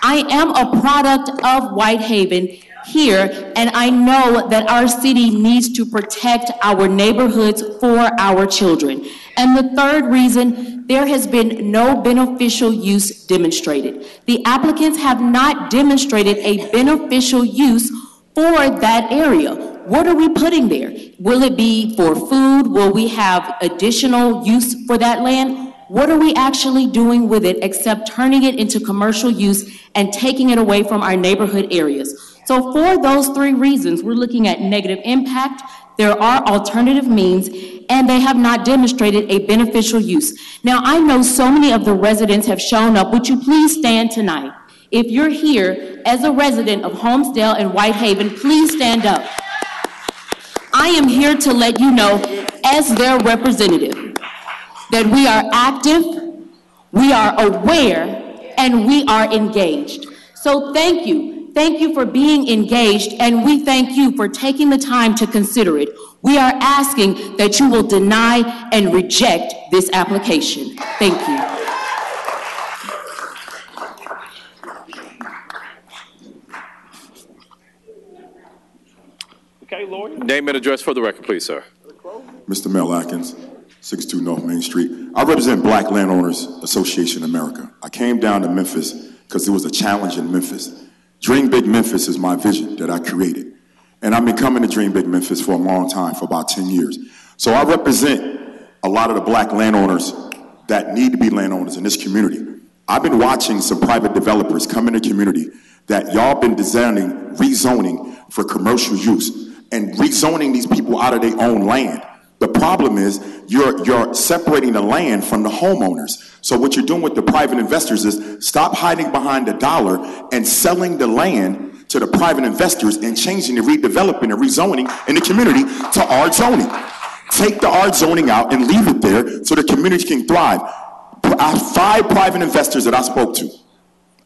I am a product of Whitehaven here, and I know that our city needs to protect our neighborhoods for our children. And the 3rd reason, there has been no beneficial use demonstrated. The applicants have not demonstrated a beneficial use for that area. What are we putting there? Will it be for food? Will we have additional use for that land? What are we actually doing with it except turning it into commercial use and taking it away from our neighborhood areas? So for those 3 reasons, we're looking at negative impact, there are alternative means, and they have not demonstrated a beneficial use. Now, I know so many of the residents have shown up. Would you please stand tonight? If you're here as a resident of Holmesdale and Whitehaven, please stand up. I am here to let you know, as their representative, that we are active, we are aware, and we are engaged. So thank you. Thank you for being engaged, and we thank you for taking the time to consider it. We are asking that you will deny and reject this application. Thank you. Okay, lawyer. Name and address for the record, please, sir. Mr. Mel Atkins, 62 North Main Street. I represent Black Landowners Association America. I came down to Memphis because there was a challenge in Memphis. Dream Big Memphis is my vision that I created. And I've been coming to Dream Big Memphis for a long time, for about 10 years. So I represent a lot of the black landowners that need to be landowners in this community. I've been watching some private developers come in the community that y'all been designing rezoning for commercial use and rezoning these people out of their own land. The problem is you're separating the land from the homeowners. So what you're doing with the private investors is stop hiding behind the dollar and selling the land to the private investors and changing and redeveloping and rezoning in the community to art zoning. Take the art zoning out and leave it there so the community can thrive. I have 5 private investors that I spoke to.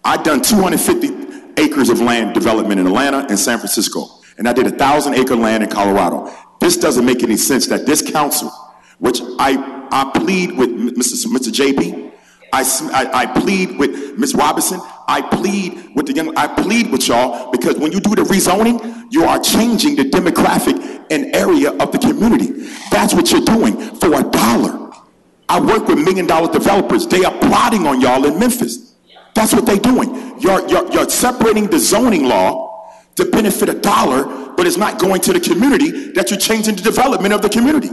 I've done 250 acres of land development in Atlanta and San Francisco. and I did 1,000-acre land in Colorado. This doesn't make any sense that this council, which I plead with Mr. JB, I plead with Ms. Robinson, I plead with y'all, because when you do the rezoning, you are changing the demographic and area of the community. That's what you're doing for $1. I work with $1 million developers. They are plotting on y'all in Memphis. That's what they're doing. You're separating the zoning law to benefit $1, but it's not going to the community, that you're changing the development of the community.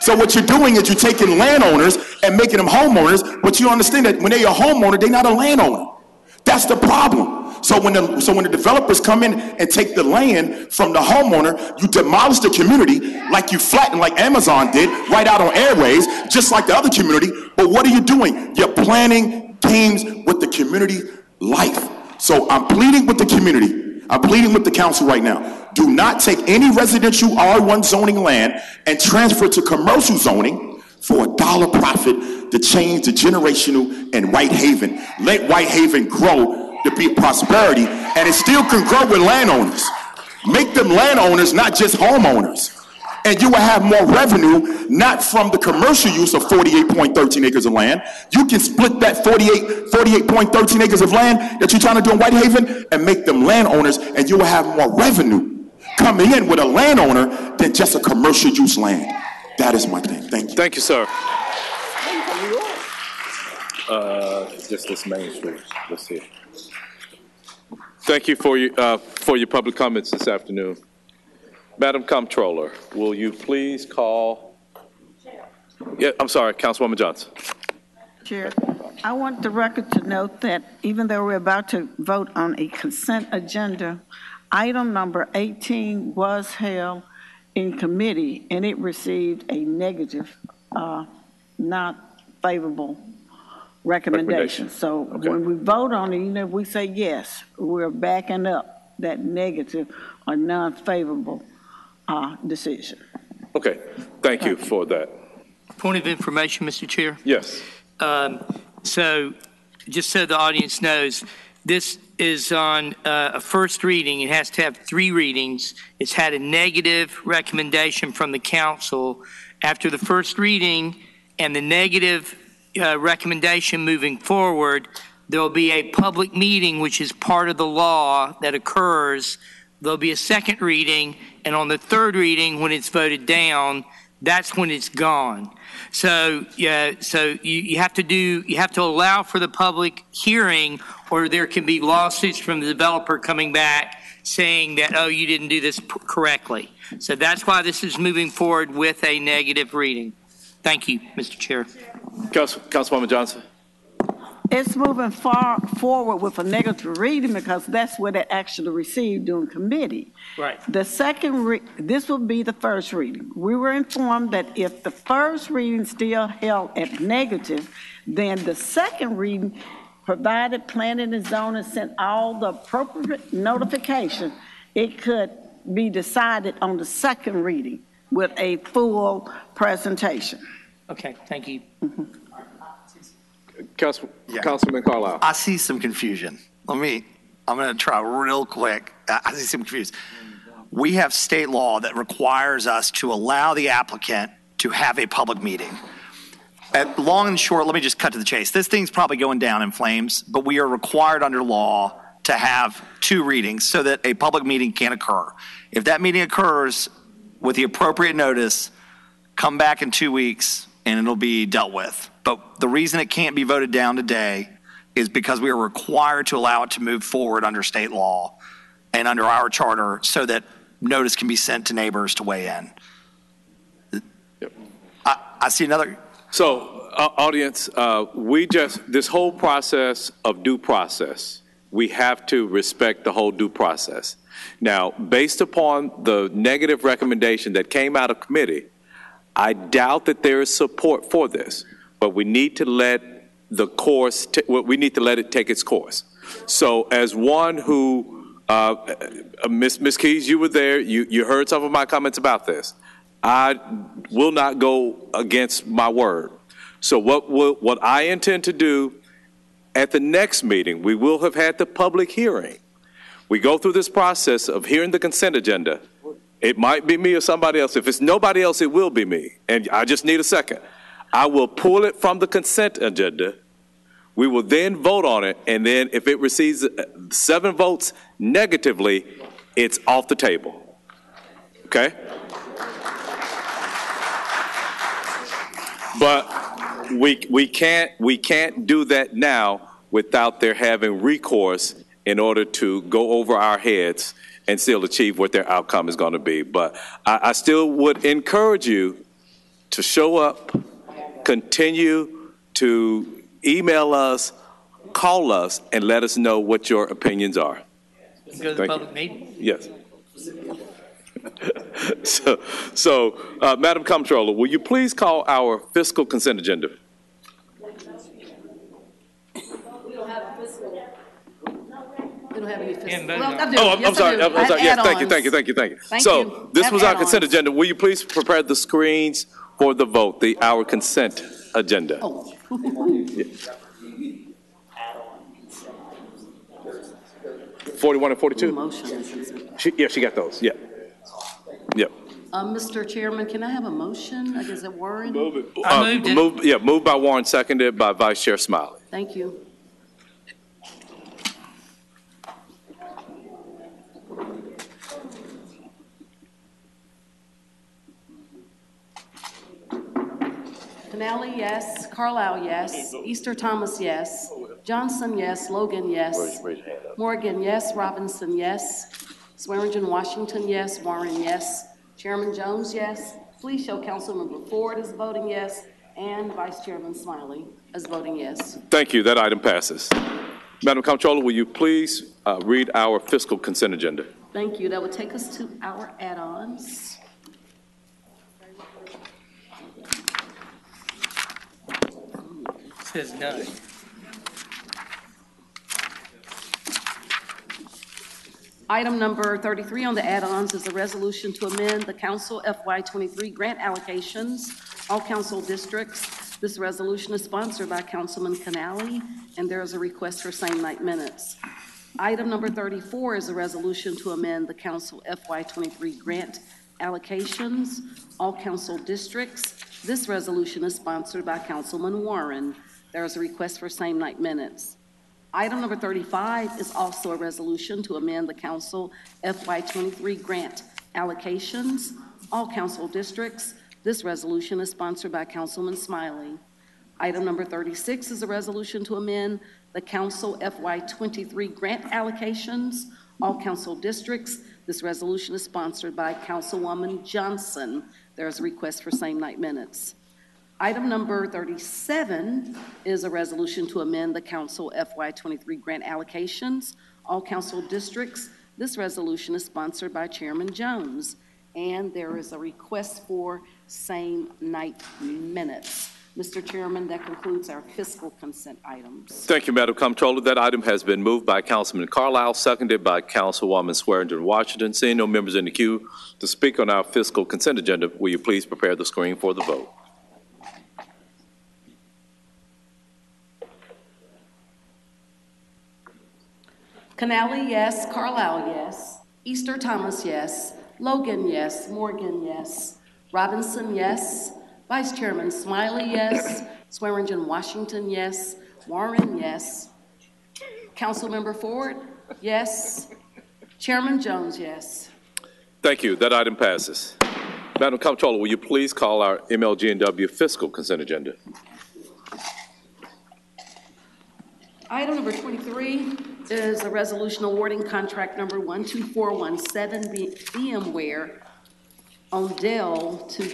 So what you're doing is you're taking landowners and making them homeowners, but you understand that when they're a homeowner, they're not a landowner. That's the problem. So when the developers come in and take the land from the homeowner, you demolish the community like you flatten, like Amazon did, right out on airways, just like the other community. But what are you doing? You're planning games with the community life. So I'm pleading with the community. I'm pleading with the council right now. Do not take any residential R1 zoning land and transfer it to commercial zoning for $1 profit to change the generational in Whitehaven. Let Whitehaven grow to be prosperity, and it still can grow with landowners. Make them landowners, not just homeowners. And you will have more revenue, not from the commercial use of 48.13 acres of land. You can split that 48.13 acres of land that you're trying to do in Whitehaven and make them landowners, and you will have more revenue coming in with a landowner than just a commercial use land. That is my thing. Thank you. Thank you, sir. Just this main street. Let's see. Thank you for your public comments this afternoon. Madam Comptroller, will you please call? Yeah, I'm sorry, Councilwoman Johnson. Chair, I want the record to note that even though we're about to vote on a consent agenda, item number 18 was held in committee and it received a negative, not favorable recommendation. So okay. When we vote on it, even if we say yes, we're backing up that negative or non-favorable decision. Okay, thank you for that. Point of information, Mr. Chair. Yes. So just so the audience knows, this is on a first reading. It has to have 3 readings. It's had a negative recommendation from the council. After the first reading and the negative recommendation moving forward, there will be a public meeting, which is part of the law that occurs. There'll be a second reading, and on the third reading, when it's voted down, that's when it's gone. So you have to allow for the public hearing, or there can be lawsuits from the developer coming back saying that, oh, you didn't do this correctly. So that's why this is moving forward with a negative reading. Thank you, Mr. Chair. Councilwoman Johnson. It's moving far forward with a negative reading because that's what it actually received during committee. Right. The second, this will be the first reading. We were informed that if the first reading still held at negative, then the second reading, provided planning and zoning sent all the appropriate notification, it could be decided on the second reading with a full presentation. Okay, thank you. Mm-hmm. Councilman Carlisle. I see some confusion. I'm going to try real quick. I see some confusion. We have state law that requires us to allow the applicant to have a public meeting. Long and short, let me just cut to the chase. This thing's probably going down in flames, but we are required under law to have 2 readings so that a public meeting can occur. If that meeting occurs with the appropriate notice, come back in 2 weeks and it'll be dealt with. But the reason it can't be voted down today is because we are required to allow it to move forward under state law and under our charter so that notice can be sent to neighbors to weigh in. Yep. I see another. So, audience, this whole process of due process, we have to respect the whole due process. Now, based upon the negative recommendation that came out of committee, I doubt that there is support for this. But we need to let we need to let it take its course. So as one who, Ms. Keys, you were there, you heard some of my comments about this. I will not go against my word. So what I intend to do at the next meeting, we will have had the public hearing. We go through this process of hearing the consent agenda. It might be me or somebody else. If it's nobody else, it will be me. And I just need a second. I will pull it from the consent agenda. We will then vote on it. And then if it receives 7 votes negatively, it's off the table. Okay? But we can't do that now without their having recourse in order to go over our heads and still achieve what their outcome is going to be. But I still would encourage you to show up, continue to email us, call us, and let us know what your opinions are. Go to the public meeting. Yes. So, Madam Comptroller, will you please call our fiscal consent agenda? We don't have any fiscal. Well, I do. Oh, I'm Yes, sorry. I do. I have Yes, thank add-ons. you. Thank So you. this Have was our consent add-ons. agenda. Will you please prepare the screens for the vote, our consent agenda? Oh. Yeah. 41 and 42? Motion and consent. She got those. Yeah. Yep. Mr. Chairman, can I have a motion? I guess it Warren? I moved it. Moved by Warren, seconded by Vice Chair Smiley. Thank you. Canali, yes. Carlisle, yes. Easter Thomas, yes. Johnson, yes. Logan, yes. Morgan, yes. Robinson, yes. Swearingen, Washington, yes. Warren, yes. Chairman Jones, yes. Please show Councilmember Ford as voting yes, and Vice Chairman Smiley as voting yes. Thank you. That item passes. Madam Comptroller, will you please read our fiscal consent agenda? Thank you. That would take us to our add-ons. Says none. Item number 33 on the add-ons is a resolution to amend the council FY23 grant allocations, all council districts. This resolution is sponsored by Councilman Canali, and there is a request for same-night minutes. Item number 34 is a resolution to amend the council FY23 grant allocations, all council districts. This resolution is sponsored by Councilman Warren. There is a request for same-night minutes. Item number 35 is also a resolution to amend the council FY23 grant allocations, all council districts. This resolution is sponsored by Councilman Smiley. Item number 36 is a resolution to amend the council FY23 grant allocations, all council districts. This resolution is sponsored by Councilwoman Johnson. There is a request for same-night minutes. Item number 37 is a resolution to amend the council FY23 grant allocations, all council districts. This resolution is sponsored by Chairman Jones, and there is a request for same-night minutes. Mr. Chairman, that concludes our fiscal consent items. Thank you, Madam Comptroller. That item has been moved by Councilman Carlisle, seconded by Councilwoman Swearingen Washington. Seeing no members in the queue to speak on our fiscal consent agenda, will you please prepare the screen for the vote? Canali, yes. Carlisle, yes. Easter Thomas, yes. Logan, yes. Morgan, yes. Robinson, yes. Vice Chairman Smiley, yes. Swearingen Washington, yes. Warren, yes. Councilmember Ford, yes. Chairman Jones, yes. Thank you. That item passes. Madam Comptroller, will you please call our MLG&W fiscal consent agenda? Item number 23 is a resolution awarding contract number 12417 VMware on Dell to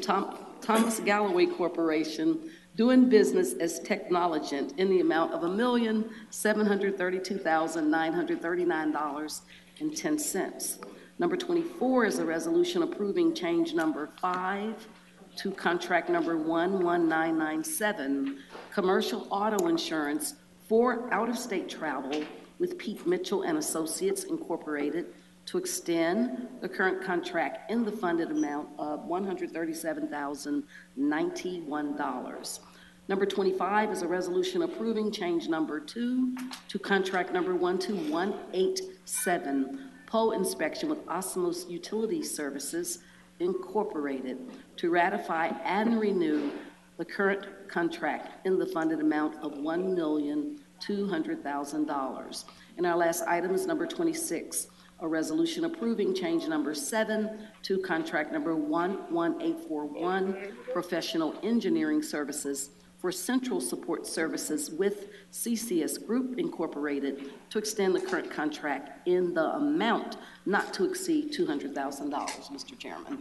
Thomas Galloway Corporation, doing business as Technologent, in the amount of $1,732,939.10. Number 24 is a resolution approving change number 5 to contract number 11997, commercial auto insurance for out-of-state travel with Pete Mitchell and Associates Incorporated, to extend the current contract in the funded amount of $137,091. Number 25 is a resolution approving change number 2 to contract number 12187, pole inspection with Osmos Utility Services Incorporated, to ratify and renew the current contract in the funded amount of $1,200,000. And our last item is number 26, a resolution approving change number 7 to contract number 11841, professional engineering services for central support services with CCS Group Incorporated, to extend the current contract in the amount not to exceed $200,000, Mr. Chairman.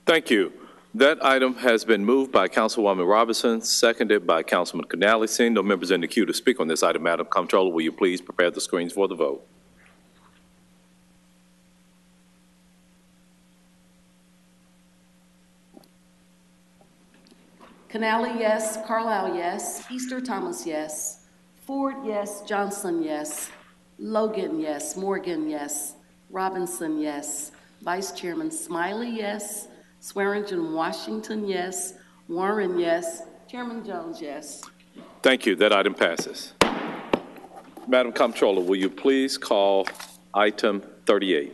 Thank you. That item has been moved by Councilwoman Robinson, seconded by Councilman Canale. Seeing no members in the queue to speak on this item, Madam Comptroller, will you please prepare the screens for the vote? Canale, yes. Carlisle, yes. Easter Thomas, yes. Ford, yes. Johnson, yes. Logan, yes. Morgan, yes. Robinson, yes. Vice Chairman Smiley, yes. Swearingen Washington, yes. Warren, yes. Chairman Jones, yes. Thank you. That item passes. Madam Comptroller, will you please call item 38?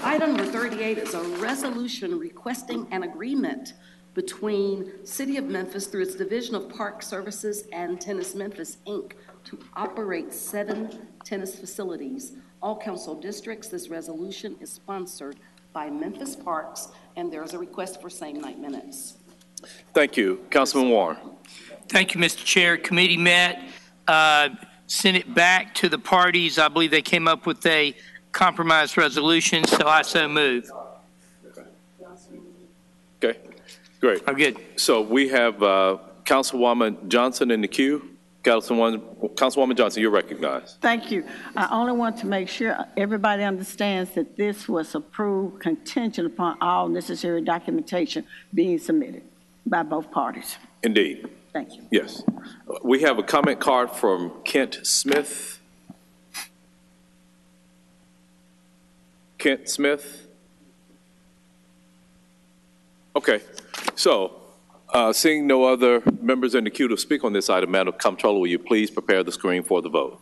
Item number 38 is a resolution requesting an agreement between City of Memphis through its Division of Park Services and Tennis Memphis, Inc. to operate 7 tennis facilities. All council districts. This resolution is sponsored by Memphis Parks, and there is a request for same-night minutes. Thank you. Councilman Warren. Thank you, Mr. Chair. Committee met, sent it back to the parties. I believe they came up with a compromise resolution, so I so move. Okay, great. I'm good. So we have Councilwoman Johnson in the queue. Councilwoman Johnson, you're recognized. Thank you. I only want to make sure everybody understands that this was approved contingent upon all necessary documentation being submitted by both parties. Indeed. Thank you. Yes. We have a comment card from Kent Smith. Kent Smith? Okay. So, seeing no other members in the queue to speak on this item, Madam Comptroller, will you please prepare the screen for the vote?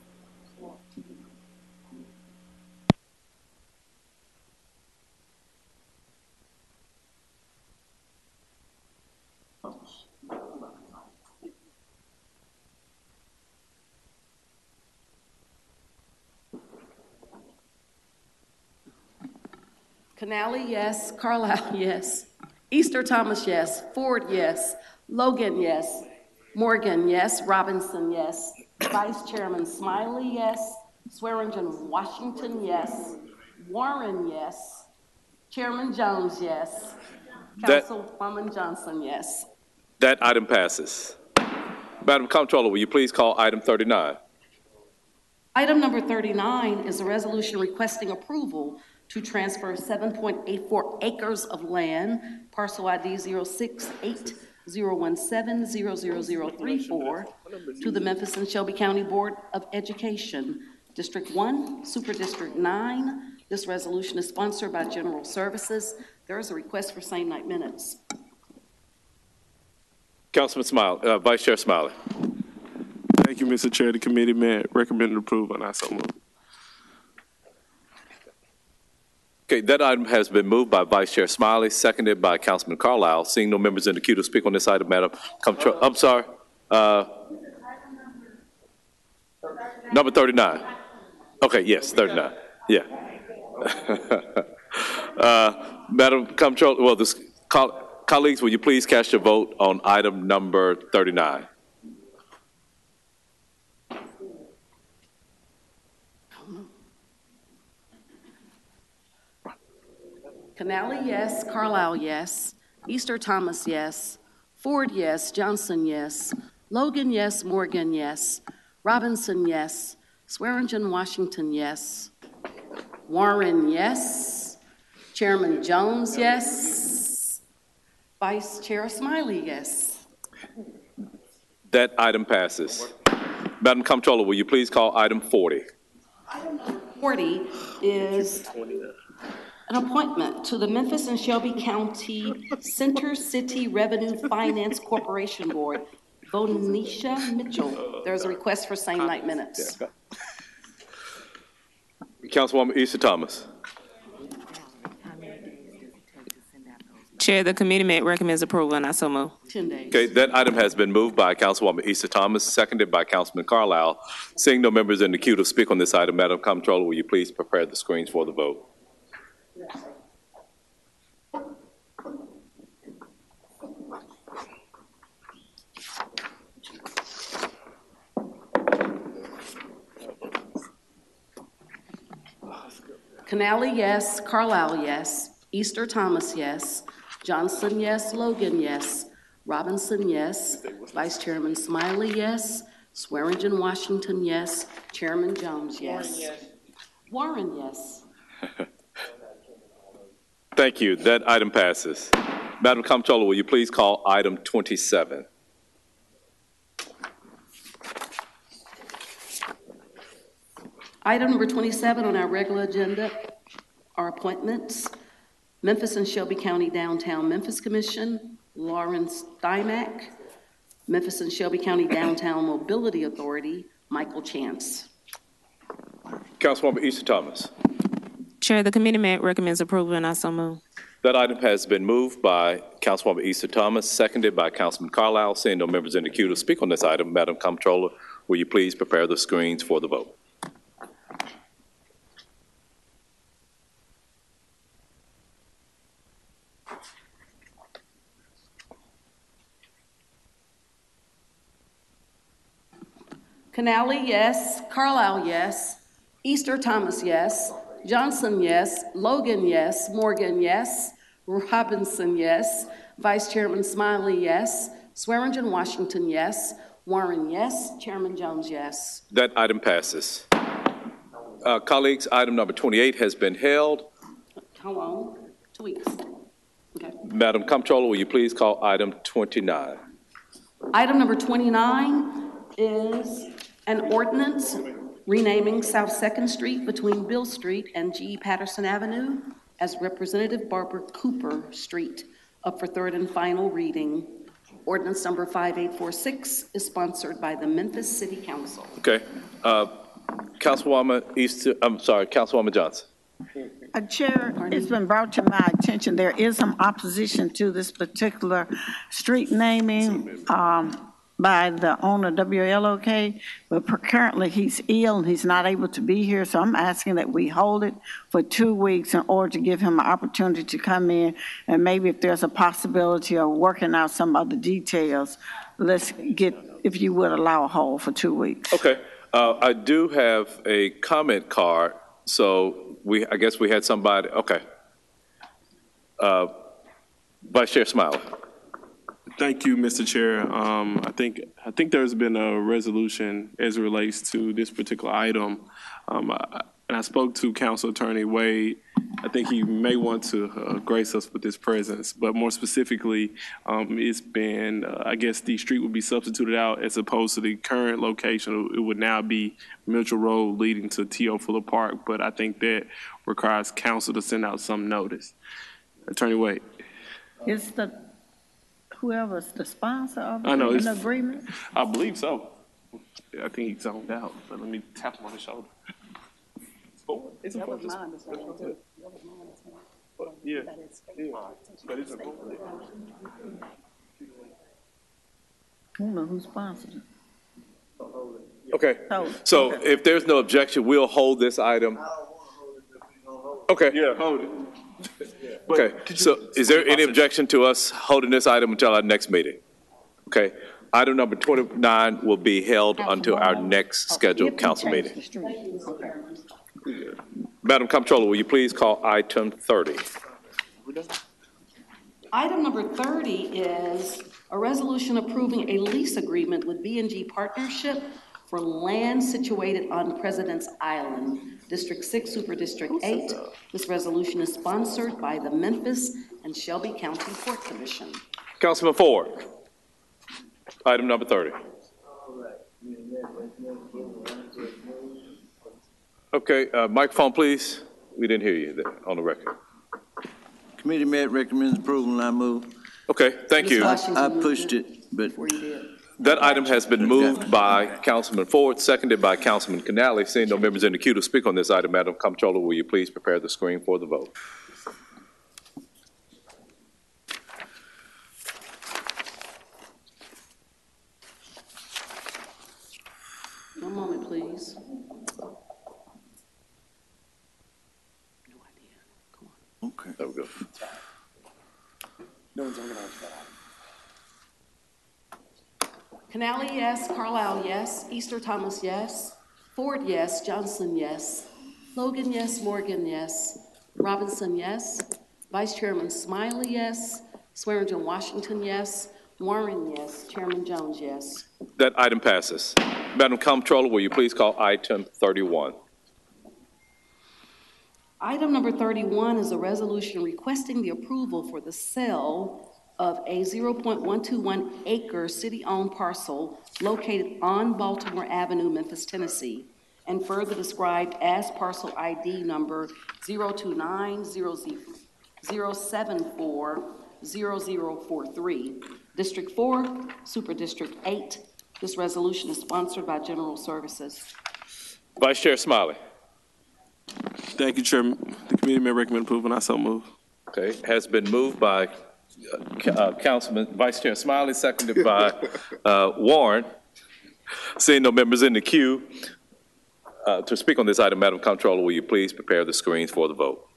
Canale, yes. Carlisle, yes. Easter Thomas, yes. Ford, yes. Logan, yes. Morgan, yes. Robinson, yes. Vice Chairman Smiley, yes. Swearingen Washington, yes. Warren, yes. Chairman Jones, yes. Councilwoman Johnson, yes. That item passes. Madam Comptroller, will you please call item 39? Item number 39 is a resolution requesting approval to transfer 7.84 acres of land, parcel ID 068-017-00034, to the Memphis and Shelby County Board of Education, District 1, Super District 9. This resolution is sponsored by General Services. There is a request for same-night minutes. Councilman Smiley, Vice Chair Smiley. Thank you, Mr. Chair. The committee met recommended approval, and I so move. Okay, that item has been moved by Vice Chair Smiley, seconded by Councilman Carlisle. Seeing no members in the queue to speak on this item, Madam Comptroller, I'm sorry. Number 39. Okay, yes, 39. Yeah. Madam Comptroller, well, colleagues, will you please cast your vote on item number 39? Canale, yes. Carlisle, yes. Easter Thomas, yes. Ford, yes. Johnson, yes. Logan, yes. Morgan, yes. Robinson, yes. Swearingen Washington, yes. Warren, yes. Chairman Jones, yes. Vice Chair Smiley, yes. That item passes. Madam Comptroller, will you please call item 40? Item 40 is An appointment to the Memphis and Shelby County Center City Revenue Finance Corporation Board, Vonisha Mitchell. There's a request for same night minutes. Councilwoman Easter Thomas. Chair, the committee recommends approval, and I so move. 10 days. Okay, that item has been moved by Councilwoman Easter Thomas, seconded by Councilman Carlisle. Seeing no members in the queue to speak on this item, Madam Comptroller, will you please prepare the screens for the vote? Canali, yes. Carlisle, yes. Easter Thomas, yes. Johnson, yes. Logan, yes. Robinson, yes. Vice Chairman Smiley, yes. Swearingen Washington, yes. Chairman Jones, yes. Warren, yes. Thank you. That item passes. Madam Comptroller, will you please call item 27? Item number 27 on our regular agenda are appointments. Memphis and Shelby County Downtown Memphis Commission, Lawrence Dymack. Memphis and Shelby County Downtown Mobility Authority, Michael Chance. Councilwoman Easter Thomas. Chair, the committee recommends approval, and I so move. That item has been moved by Councilwoman Easter Thomas, seconded by Councilman Carlisle. Seeing no members in the queue to speak on this item, Madam Comptroller, will you please prepare the screens for the vote? Canali, yes. Carlisle, yes. Easter Thomas, yes. Johnson, yes. Logan, yes. Morgan, yes. Robinson, yes. Vice Chairman Smiley, yes. Swearingen Washington, yes. Warren, yes. Chairman Jones, yes. That item passes. Colleagues, item number 28 has been held. How long? 2 weeks. Okay. Madam Comptroller, will you please call item 29? Item number 29 is an ordinance renaming South 2nd Street between Bill Street and G. Patterson Avenue as Representative Barbara Cooper Street, up for third and final reading. Ordinance number 5846 is sponsored by the Memphis City Council. Okay. Councilwoman Johnson. Chair, it's been brought to my attention, there is some opposition to this particular street naming by the owner, WLOK, but currently he's ill and he's not able to be here, so I'm asking that we hold it for 2 weeks in order to give him an opportunity to come in, and maybe if there's a possibility of working out some other details, let's get, if you would allow a hold for 2 weeks. Okay. I do have a comment card, so I guess we had somebody, okay. Vice Chair Smiley. Thank you, Mr. Chair. I think there's been a resolution as it relates to this particular item. And I spoke to Council Attorney Wade. I think he may want to grace us with his presence, but more specifically, it's been, I guess the street would be substituted out as opposed to the current location. It would now be Mitchell Road leading to T.O. Fuller Park, but I think that requires council to send out some notice. Attorney Wade. Is whoever's the sponsor of I know, an agreement? I believe so. I think he's zoned out, but let me tap him on the shoulder. That was my understanding too. Yeah, but it's important. I don't know who sponsored it. Okay, so if there's no objection, we'll hold this item. Okay. Yeah, hold it. Okay, so is there any objection to us holding this item until our next meeting? Okay, item number 29 will be held until our next scheduled council meeting. Madam Comptroller, will you please call item 30? Item number 30 is a resolution approving a lease agreement with B&G Partnership for land situated on President's Island, District 6, Super District 8. This resolution is sponsored by the Memphis and Shelby County Port Commission. Councilman Ford, item number 30. Okay, microphone, please. We didn't hear you there on the record. Committee met recommends approval, and I move. Okay, thank you. I pushed it, but That item has been moved by Councilman Ford, seconded by Councilman Canale. Seeing no members in the queue to speak on this item, Madam Comptroller, will you please prepare the screen for the vote? One moment, please. okay. There we go. No one's organized that. Canale, yes. Carlisle, yes. Easter Thomas, yes. Ford, yes. Johnson, yes. Logan, yes. Morgan, yes. Robinson, yes. Vice Chairman Smiley, yes. Swearingen Washington, yes. Warren, yes. Chairman Jones, yes. That item passes. Madam Comptroller, will you please call item 31? Item number 31 is a resolution requesting the approval for the sale of a 0.121 acre city-owned parcel located on Baltimore Avenue, Memphis, Tennessee, and further described as parcel ID number 029-074-0043, District 4, Super District 8. This resolution is sponsored by General Services. Vice Chair Smiley. Thank you, Chairman. The committee may recommend approval, and I so move. Okay, has been moved by Councilman Vice Chair Smiley, seconded by Warren. Seeing no members in the queue to speak on this item, Madam Comptroller, will you please prepare the screens for the vote?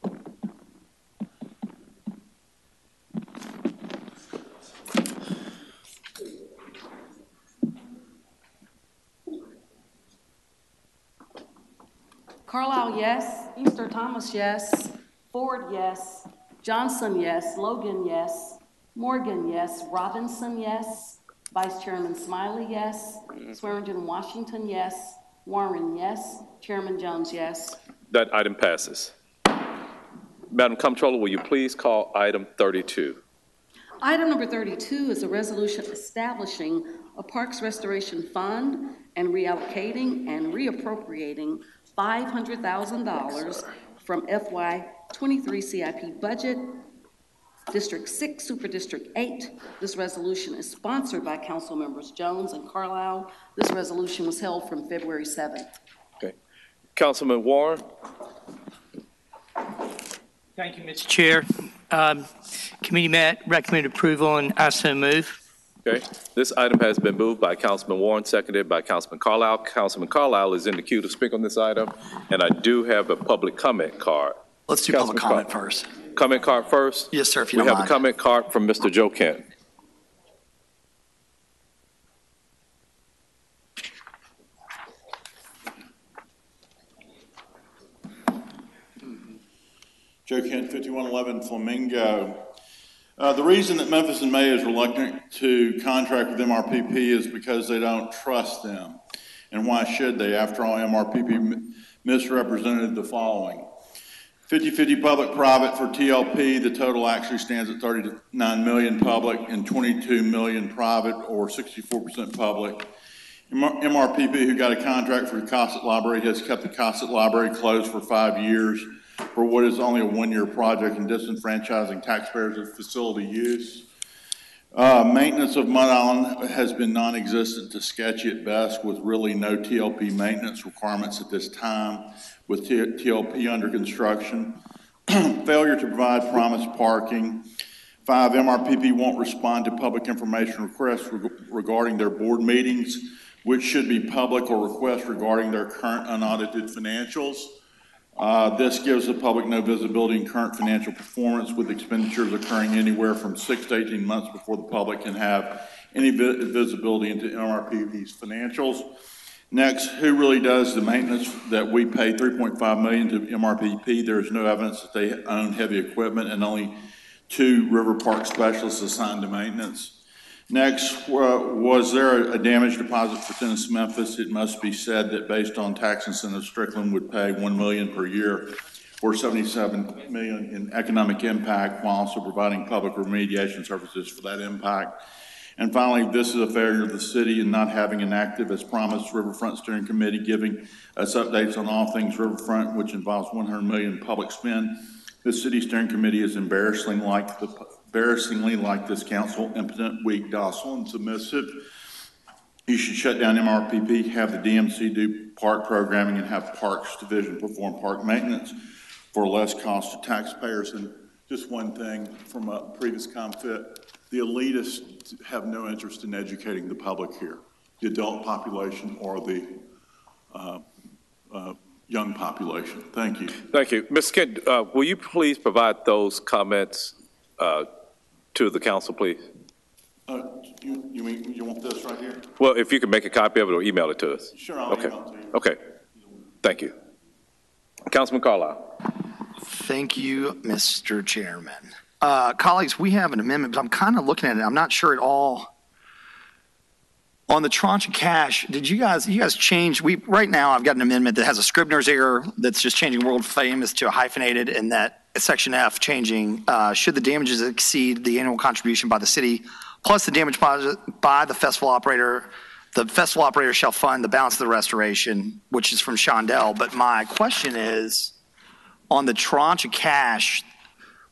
Carlisle, yes. Easter Thomas, yes. Ford, yes. Johnson, yes. Logan, yes. Morgan, yes. Robinson, yes. Vice Chairman Smiley, yes. Swearingen Washington, yes. Warren, yes. Chairman Jones, yes. That item passes. Madam Comptroller, will you please call item 32? Item number 32 is a resolution establishing a Parks Restoration Fund and reallocating and reappropriating $500,000 from FY23 CIP budget, District 6, Super District 8. This resolution is sponsored by Council Members Jones and Carlisle. This resolution was held from February 7th. Okay. Councilman Warren. Thank you, Mr. Chair. Committee met, recommended approval, and I so move. Okay. This item has been moved by Councilman Warren, seconded by Councilman Carlisle. Councilman Carlisle is in the queue to speak on this item, and I do have a public comment card. Let's do public comment first. Comment card first? Yes, sir, if you don't mind. We have a comment card from Mr. Joe Kent. Joe Kent, 5111 Flamingo. The reason that Memphis and May is reluctant to contract with MRPP is because they don't trust them. And why should they? After all, MRPP misrepresented the following. 50-50 public-private for TLP, the total actually stands at 39 million public and 22 million private, or 64% public. MRPP, who got a contract for the Cossett Library, has kept the Cossett Library closed for 5 years for what is only a one-year project and disenfranchising taxpayers of facility use. Maintenance of Mud Island has been non-existent to sketchy at best, with really no TLP maintenance requirements at this time, with TLP under construction. Failure to provide promised parking. 5, MRPP won't respond to public information requests regarding their board meetings, which should be public, or requests regarding their current unaudited financials. This gives the public no visibility in current financial performance, with expenditures occurring anywhere from 6 to 18 months before the public can have any visibility into MRPP's financials. Next, who really does the maintenance that we pay $3.5 million to MRPP? There is no evidence that they own heavy equipment, and only 2 river park specialists assigned to maintenance. Next, was there a damage deposit for Tennis Memphis? It must be said that based on tax incentives, Strickland would pay $1 million per year or $77 million in economic impact, while also providing public remediation services for that impact. And finally, this is a failure of the city in not having an active, as promised, Riverfront Steering Committee, giving us updates on all things Riverfront, which involves $100 million public spend The city steering committee is embarrassingly like this council, impotent, weak, docile, and submissive. You should shut down MRPP, have the DMC do park programming, and have Parks Division perform park maintenance for less cost to taxpayers. And just one thing from a previous confit, the elitists have no interest in educating the public here, the adult population or the young population. Thank you. Thank you. Ms. Kent, will you please provide those comments to the council, please? You want this right here? Well, if you could make a copy of it or email it to us. Sure, I'll email it to you. Okay. Thank you. Councilman Carlisle. Thank you, Mr. Chairman. Colleagues, we have an amendment, but I'm kind of looking at it. I'm not sure at all. On the tranche of cash, did you guys change? Right now, I've got an amendment that has a Scribner's error that's just changing world famous to a hyphenated, and that section F changing, should the damages exceed the annual contribution by the city, plus the damage by the festival operator shall fund the balance of the restoration, which is from Shondell. But my question is, on the tranche of cash,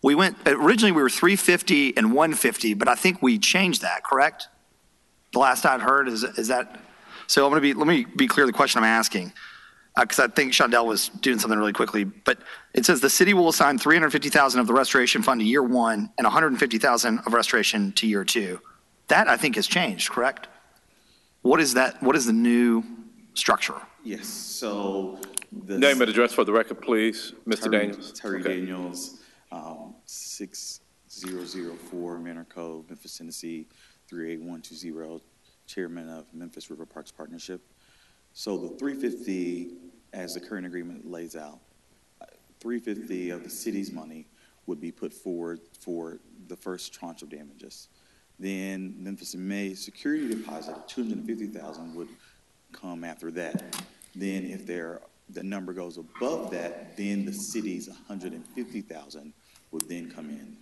originally we were 350 and 150, but I think we changed that, correct? The last I'd heard is that, so let me be clear the question I'm asking, because I think Shondell was doing something really quickly, but it says the city will assign $350,000 of the restoration fund to year one and $150,000 of restoration to year two. That I think has changed, correct? What is that? What is the new structure? Yes, so. Name and address for the record, please, Mr. Daniels. Terry Daniels, 6004 Manor Cove, Memphis, Tennessee, 38120, chairman of Memphis River Parks Partnership. So the 350, as the current agreement lays out, 350 of the city's money would be put forward for the first tranche of damages. Then Memphis and May security deposit of $250,000 would come after that. Then if the number goes above that, then the city's $150,000 would then come in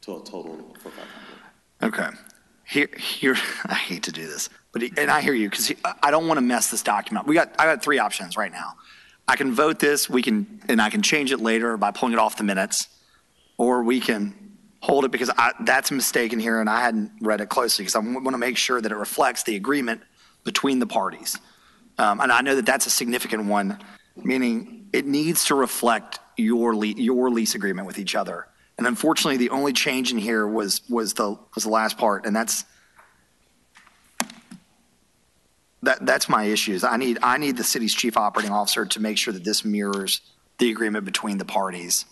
to a total for $500. Okay. Here, I hate to do this, and I hear you, because I don't want to mess this document. I got three options right now. I can vote this, and I can change it later by pulling it off the minutes, or we can hold it because that's a mistake in here, and I hadn't read it closely because I want to make sure that it reflects the agreement between the parties. And I know that that's a significant one, meaning it needs to reflect your lease agreement with each other. And unfortunately, the only change in here was the last part, and that's my issues. I need the city's chief operating officer to make sure that this mirrors the agreement between the parties.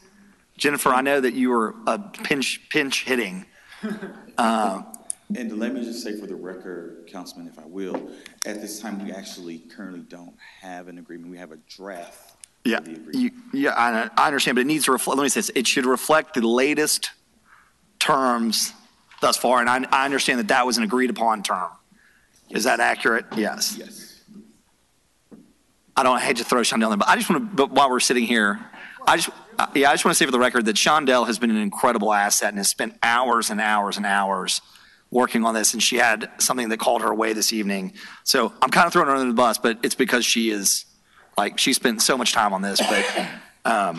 Jennifer, I know that you were pinch hitting. And let me just say for the record, Councilman, if I will, at this time we actually currently don't have an agreement. We have a draft. Yeah, I understand, but it needs to reflect. Let me say this: it should reflect the latest terms thus far, and I understand that was an agreed upon term. Yes. Is that accurate? Yes. Yes. I hate to throw Shondell in, but I just want to. But while we're sitting here, I just want to say for the record that Shondell has been an incredible asset and has spent hours and hours and hours working on this, and she had something that called her away this evening. So I'm kind of throwing her under the bus, but it's because she spent so much time on this. But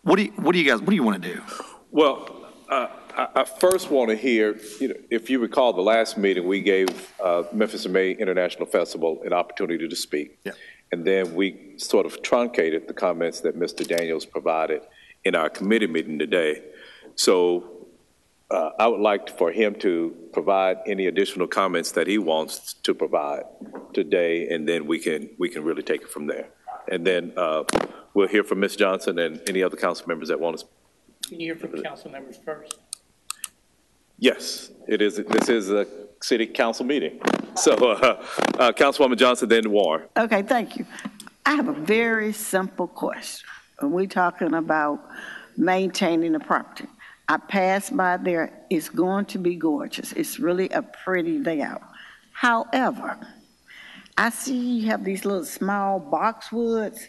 what do you want to do? Well, I first want to hear, if you recall the last meeting, we gave Memphis and May International Festival an opportunity to speak. Yeah. And then we sort of truncated the comments that Mr. Daniels provided in our committee meeting today. So I would like for him to provide any additional comments that he wants to provide today, and then we can really take it from there. And then we'll hear from Ms. Johnson and any other council members that want to. Can you hear from the council members first? Yes, it is. This is a city council meeting. So Councilwoman Johnson, then Warren. Okay, thank you. I have a very simple question. When we're talking about maintaining the property, I passed by there. It's going to be gorgeous. It's really a pretty layout. However, I see you have these little small boxwoods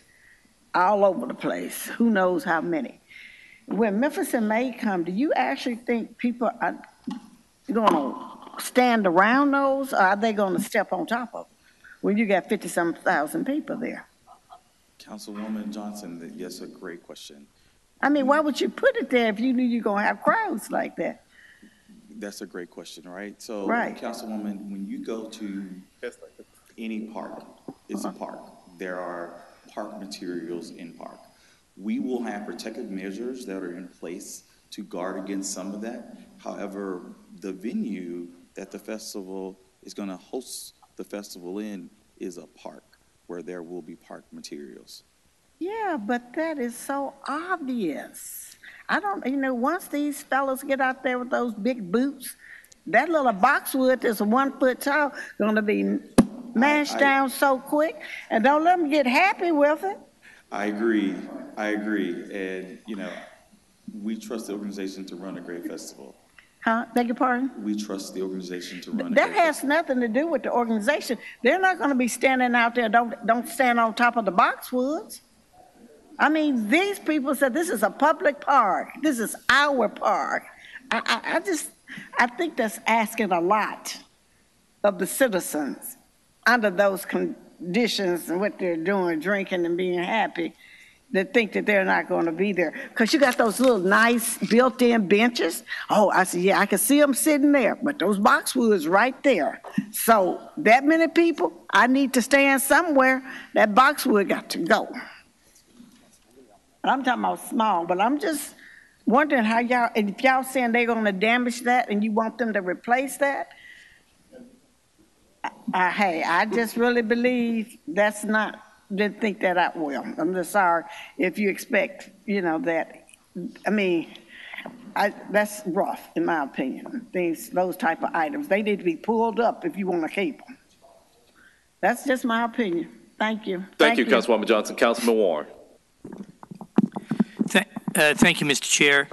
all over the place. Who knows how many? When Memphis and May come, do you actually think people are going to stand around those, or are they going to step on top of them when you got 50-some thousand people there? Councilwoman Johnson, yes, a great question. I mean, why would you put it there if you knew you're going to have crowds like that? That's a great question, right? So, Right. Councilwoman, when you go to any park, it's a park. There are park materials in park. We will have protective measures that are in place to guard against some of that. However, the venue that the festival is going to host the festival in is a park where there will be park materials. Yeah, but that is so obvious. I don't, once these fellas get out there with those big boots, that little boxwood that's 1 foot tall gonna be mashed down so quick, and don't let them get happy with it. I agree. And, we trust the organization to run a great festival. Huh? Beg your pardon? We trust the organization to run a That great has nothing to do with the organization. They're not gonna be standing out there, don't stand on top of the boxwoods. I mean, these people said this is a public park. This is our park. I think that's asking a lot of the citizens under those conditions and what they're doing, drinking and being happy, that think that they're not going to be there. Because you got those little nice built-in benches. Oh, I said, yeah, I can see them sitting there, but those boxwoods right there. So that many people, I need to stand somewhere. That boxwood got to go. I'm talking about small, but I'm just wondering how y'all, if y'all saying they're going to damage that and you want them to replace that, hey, I just really believe that's not, didn't think that out well. I'm just sorry if you expect, that, I mean, that's rough in my opinion. Those type of items, they need to be pulled up if you want to keep them. That's just my opinion. Thank you. Thank you, Councilwoman Johnson. Councilman Warren. Thank you, Mr. Chair.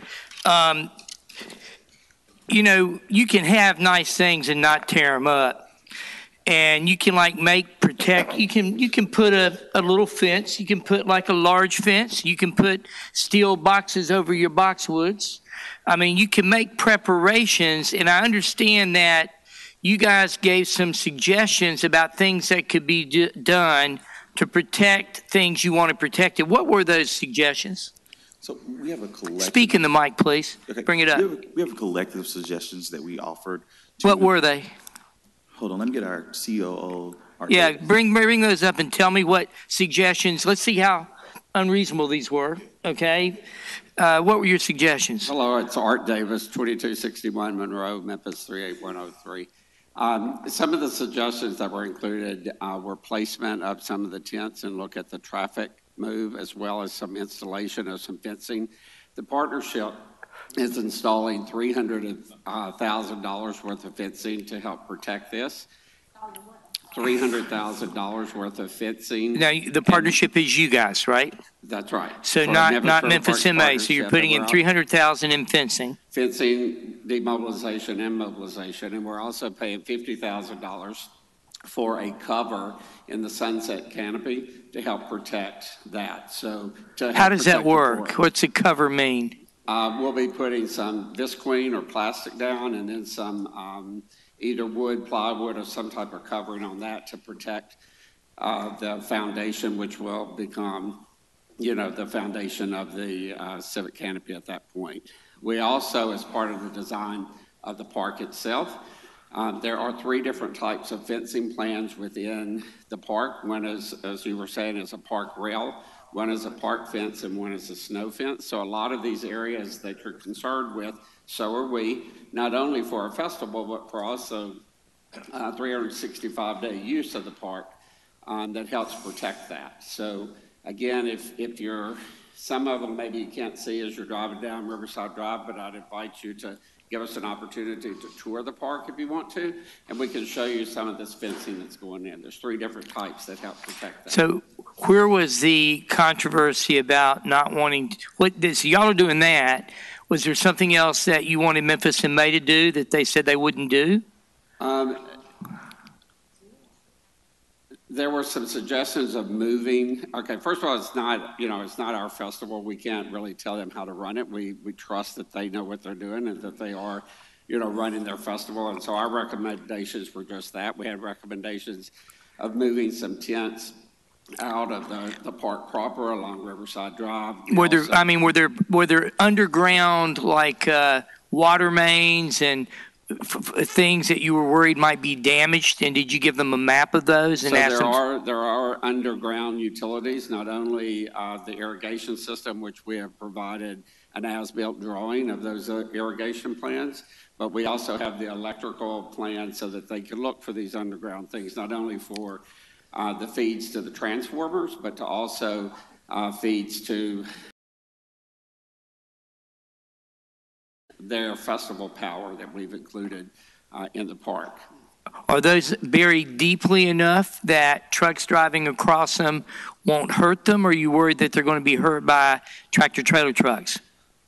You can have nice things and not tear them up. And you can you can put a little fence. You can put like a large fence. You can put steel boxes over your boxwoods. I mean, you can make preparations. And I understand that you guys gave some suggestions about things that could be done to protect things you want to protect. What were those suggestions? So we have a collective. Speak in the mic, please. Okay. Bring it up. We have a collective suggestions that we offered. What were they? Hold on, let me get our COO. Bring those up and tell me what suggestions. Let's see how unreasonable these were. Okay. What were your suggestions? Hello, it's Art Davis, 2261 Monroe, Memphis 38103. Some of the suggestions that were included were placement of some of the tents and look at the traffic move, as well as some installation of some fencing. The partnership is installing $300,000 worth of fencing to help protect this. $300,000 worth of fencing. Now, the partnership is you guys, right? That's right. So not Memphis MA. So you're putting in $300,000 in fencing. Fencing, demobilization, and mobilization, and we're also paying $50,000 for a cover in the sunset canopy to help protect that. So how does that work? What's a cover mean? We'll be putting some visqueen or plastic down, and then some either wood, plywood, or some type of covering on that to protect the foundation, which will become, the foundation of the civic canopy at that point. We also, as part of the design of the park itself, there are 3 different types of fencing plans within the park. One is, as you were saying, is a park rail. One is a park fence, and one is a snow fence. So a lot of these areas that you're concerned with, so are we, not only for our festival, but for also 365-day use of the park that helps protect that. So again, if you're, some of them maybe you can't see as you're driving down Riverside Drive, but I'd invite you to give us an opportunity to tour the park if you want to, and we can show you some of this fencing that's going in. There's 3 different types that help protect that. So where was the controversy about not wanting, so y'all are doing that. Was there something else that you wanted Memphis and May to do that they said they wouldn't do? There were some suggestions of moving. Okay, first of all, it's not our festival. We can't really tell them how to run it. We trust that they know what they're doing and that they are, running their festival. And so our recommendations were just that. We had recommendations of moving some tents out of the park proper along Riverside Drive. Were there underground like water mains and things that you were worried might be damaged? And did you give them a map of those? And So there are underground utilities, not only the irrigation system, which we have provided an as-built drawing of those irrigation plans, but we also have the electrical plan so that they can look for these underground things, not only for the feeds to the transformers, but to also feeds to their festival power that we've included in the park. Are those buried deeply enough that trucks driving across them won't hurt them, or are you worried that they're going to be hurt by tractor-trailer trucks?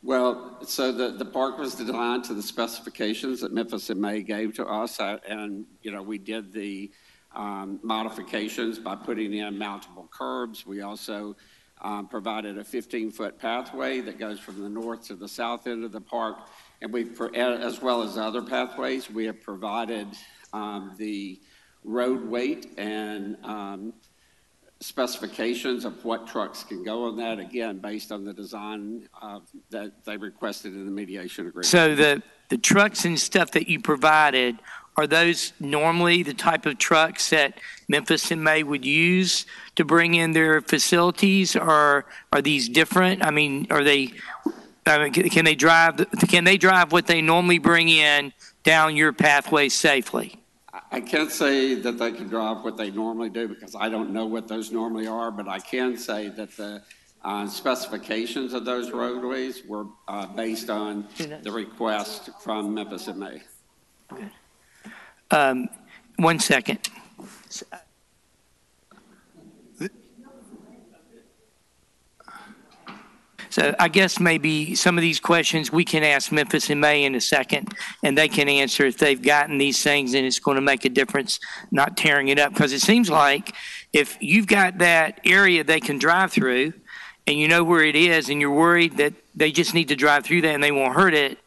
Well, so the park was designed to the specifications that Memphis and May gave to us, and we did the modifications by putting in mountable curbs. We also provided a 15-foot pathway that goes from the north to the south end of the park, and as well as other pathways, we have provided the road weight and specifications of what trucks can go on that, again, based on the design that they requested in the mediation agreement. So the trucks and stuff that you provided, are those normally the type of trucks that Memphis and May would use to bring in their facilities, or are these different? I mean, can they drive what they normally bring in down your pathway safely? I can't say that they can drive what they normally do because I don't know what those normally are, but I can say that the specifications of those roadways were based on the request from Memphis and May. Okay. 1 second. So I guess maybe some of these questions we can ask Memphis and May in a second, and they can answer if they've gotten these things and it's going to make a difference not tearing it up. Because it seems like if you've got that area they can drive through and you know where it is and you're worried that they just need to drive through that and they won't hurt it,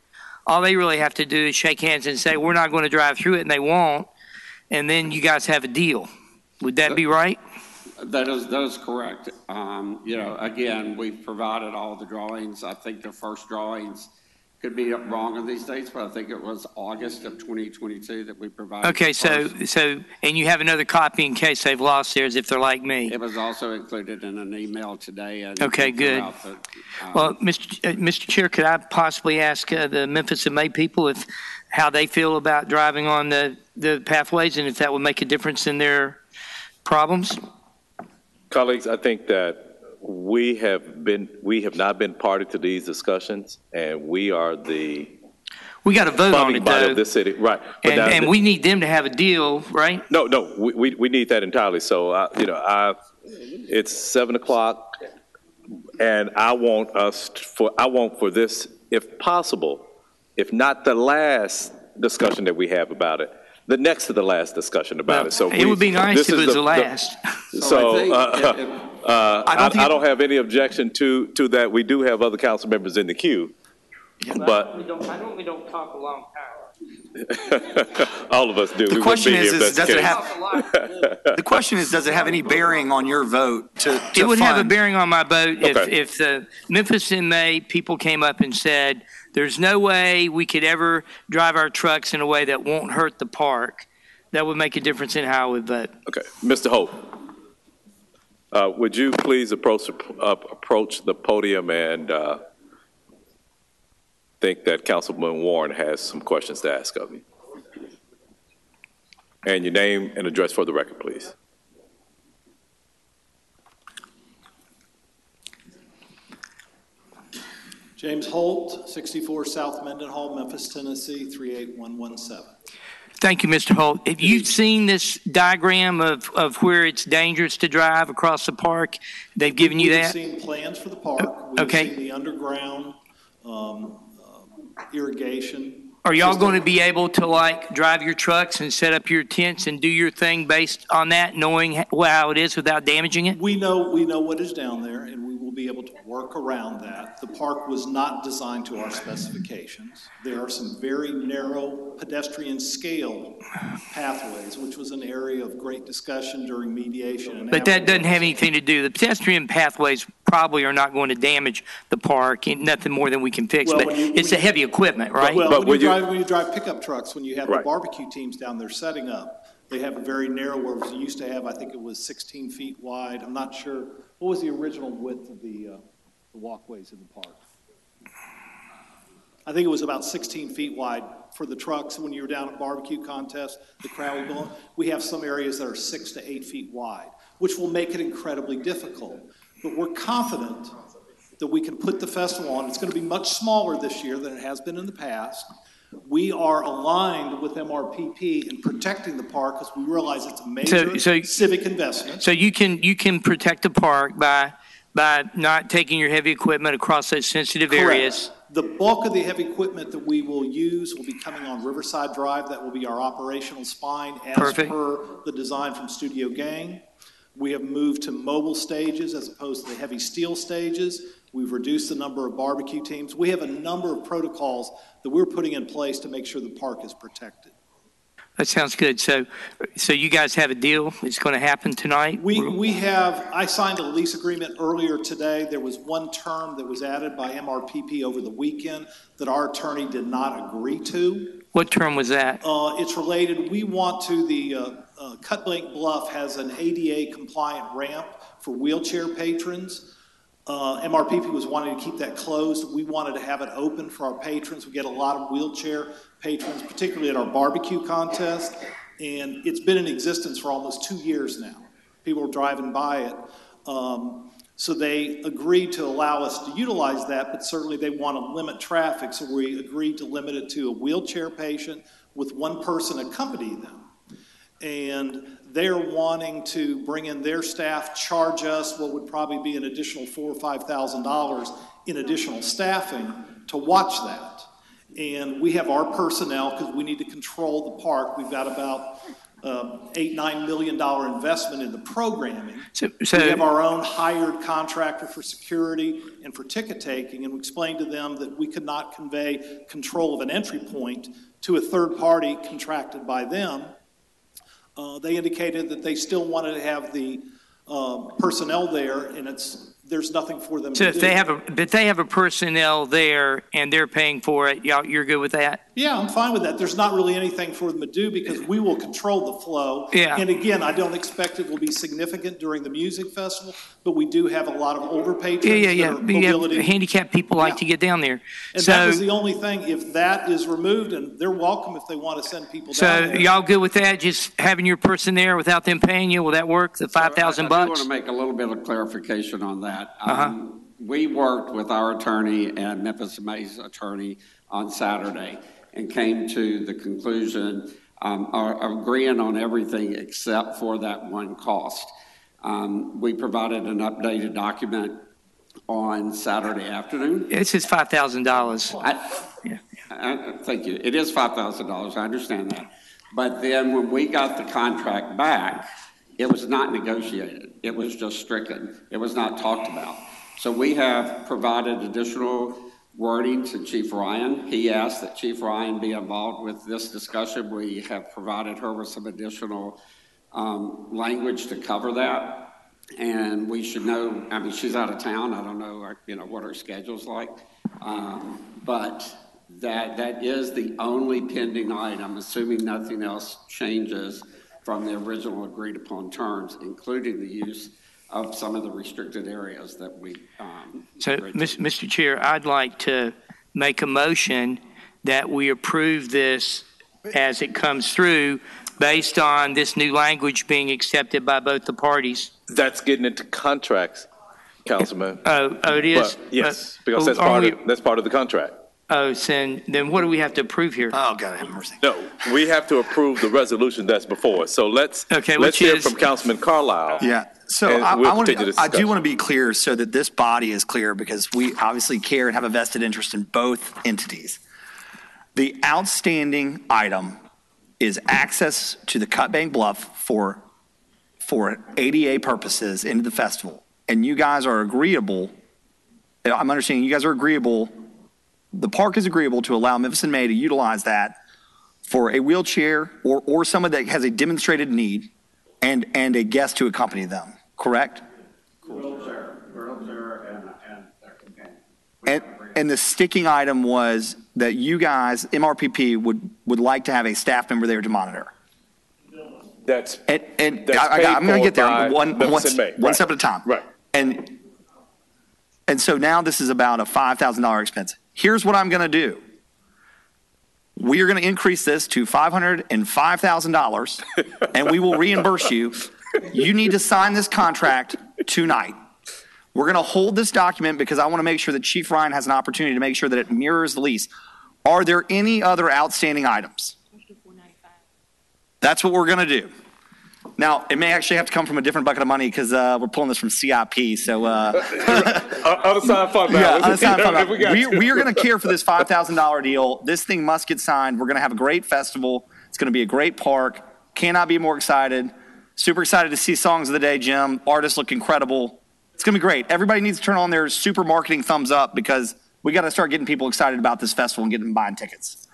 all they really have to do is shake hands and say, we're not going to drive through it, and they won't, and then you guys have a deal. Would that be right? That is correct. Again, we've provided all the drawings. I think the first drawings could be wrong on these dates, but I think it was August of 2022 that we provided. Okay, so and you have another copy in case they've lost theirs if they're like me. It was also included in an email today. Okay, good. Well, Mr. Chair, could I possibly ask the Memphis and May people how they feel about driving on the pathways and if that would make a difference in their problems? Colleagues, I think that we have not been party to these discussions, and we are the we got to vote on it though. Of this city, right? And we need them to have a deal, right? No, we need that entirely. So it's 7 o'clock, and I want for this, if possible, if not the last discussion that we have about it, the next to the last discussion about it. So it would be nice if it was the last. I don't have any objection to that. We do have other council members in the queue, but I normally don't talk a long time. all of us do. The question is does it have? The question is, does it have any bearing on your vote to It would fund? have a bearing on my vote Okay. if the Memphis and May people came up and said, there's no way we could ever drive our trucks in a way that won't hurt the park. That would make a difference in how I would vote. Okay, Mr. Hope, would you please approach the podium and think that Councilman Warren has some questions to ask of you? And your name and address for the record, please. James Holt, 64 South Mendenhall, Memphis, Tennessee, 38117. Thank you, Mr. Holt. Have you seen this diagram of where it's dangerous to drive across the park? They've given you that? We've seen plans for the park. We've Okay. seen the underground irrigation. Are y'all system. going to be able to drive your trucks and set up your tents and do your thing based on that, knowing how it is without damaging it? We know what is down there, and we will be able to work around that. The park was not designed to our specifications. There are some very narrow pedestrian scale pathways, which was an area of great discussion during mediation. And But that doesn't have anything to do, the pedestrian pathways probably are not going to damage the park, nothing more than we can fix, Well, but it's the heavy equipment, right? Well, when you drive pickup trucks, when you have the barbecue teams down there setting up, they have a very narrow, where we used to have, I think it was 16 feet wide. I'm not sure. What was the original width of the walkways in the park? I think it was about 16 feet wide for the trucks. When you were down at barbecue contest, the crowd would go. We have some areas that are 6 to 8 feet wide, which will make it incredibly difficult. But we're confident that we can put the festival on. It's going to be much smaller this year than it has been in the past. We are aligned with MRPP in protecting the park because we realize it's a major civic investment. So you can protect the park by not taking your heavy equipment across those sensitive areas. The bulk of the heavy equipment that we will use will be coming on Riverside Drive. That will be our operational spine as per the design from Studio Gang. We have moved to mobile stages as opposed to the heavy steel stages. We've reduced the number of barbecue teams. We have a number of protocols that we're putting in place to make sure the park is protected. That sounds good. So you guys have a deal? It's going to happen tonight? I signed a lease agreement earlier today. There was one term that was added by MRPP over the weekend that our attorney did not agree to. What term was that? It's related. We want to, Cut Blank Bluff has an ADA compliant ramp for wheelchair patrons. MRPP was wanting to keep that closed. We wanted to have it open for our patrons. We get a lot of wheelchair patrons, particularly at our barbecue contest, and it's been in existence for almost 2 years now. People are driving by it. So they agreed to allow us to utilize that, but certainly they want to limit traffic, so we agreed to limit it to a wheelchair patient with one person accompanying them. And they're wanting to bring in their staff, charge us what would probably be an additional $4,000 or $5,000 in additional staffing to watch that. And we have our personnel, because we need to control the park. We've got about $8-9 million investment in the programming. So we have our own hired contractor for security and for ticket taking, and we explained to them that we could not convey control of an entry point to a third party contracted by them. They indicated that they still wanted to have the personnel there, and there's nothing for them to do. So if they have a personnel there and they're paying for it, you're good with that? Yeah, I'm fine with that. There's not really anything for them to do because we will control the flow. Yeah. And again, I don't expect it will be significant during the music festival, but we do have a lot of older patrons. Yeah. Handicapped people like to get down there. And that was the only thing. If that is removed, and they're welcome if they want to send people down there. So y'all good with that? Just having your person there without them paying you? Will that work? The $5,000 bucks? I want to make a little bit of clarification on that. We worked with our attorney and Memphis May's attorney on Saturday and came to the conclusion, agreeing on everything except for that one cost. We provided an updated document on Saturday afternoon. It's just $5,000. Thank you. It is $5,000. I understand that. But then when we got the contract back, it was not negotiated. It was just stricken. It was not talked about. So we have provided additional wording to Chief Ryan. He asked that Chief Ryan be involved with this discussion. We have provided her with some additional language to cover that. And we should know, I mean, she's out of town. I don't know, what her schedule's like. But that is the only pending item, assuming nothing else changes from the original agreed upon terms, including the use of some of the restricted areas that we. So, Mr. Chair, I'd like to make a motion that we approve this as it comes through based on this new language being accepted by both the parties. That's getting into contracts, Councilman. Oh, it is? But, yes, because that's part of the contract. Oh, so then what do we have to approve here? Oh, God have mercy. No, we have to approve the resolution that's before us. So let's hear from Councilman Carlisle. Yeah. So I do want to be clear so that this body is clear, because we obviously care and have a vested interest in both entities. The outstanding item is access to the Cut Bank Bluff for ADA purposes into the festival. And you guys are agreeable I'm understanding you guys are agreeable, the park is agreeable to allow Memphis in May to utilize that for a wheelchair or someone that has a demonstrated need and a guest to accompany them, correct? Wheelchair and their companion. And the sticking item was that you guys, MRPP, would like to have a staff member there to monitor. That's I'm paid going to get there for by Memphis in May. one step at a time. Right. And so now this is about a $5,000 expense. Here's what I'm going to do. We are going to increase this to $505,000, and we will reimburse you. You need to sign this contract tonight. We're going to hold this document because I want to make sure that Chief Ryan has an opportunity to make sure that it mirrors the lease. Are there any other outstanding items? That's what we're going to do. Now, it may actually have to come from a different bucket of money because we're pulling this from CIP. So, unassigned fund balance. Yeah, unassigned fund balance. We are going to care for this $5,000 deal. This thing must get signed. We're going to have a great festival. It's going to be a great park. Cannot be more excited. Super excited to see Songs of the Day, Jim. Artists look incredible. It's going to be great. Everybody needs to turn on their super marketing thumbs up because we got to start getting people excited about this festival and getting them buying tickets.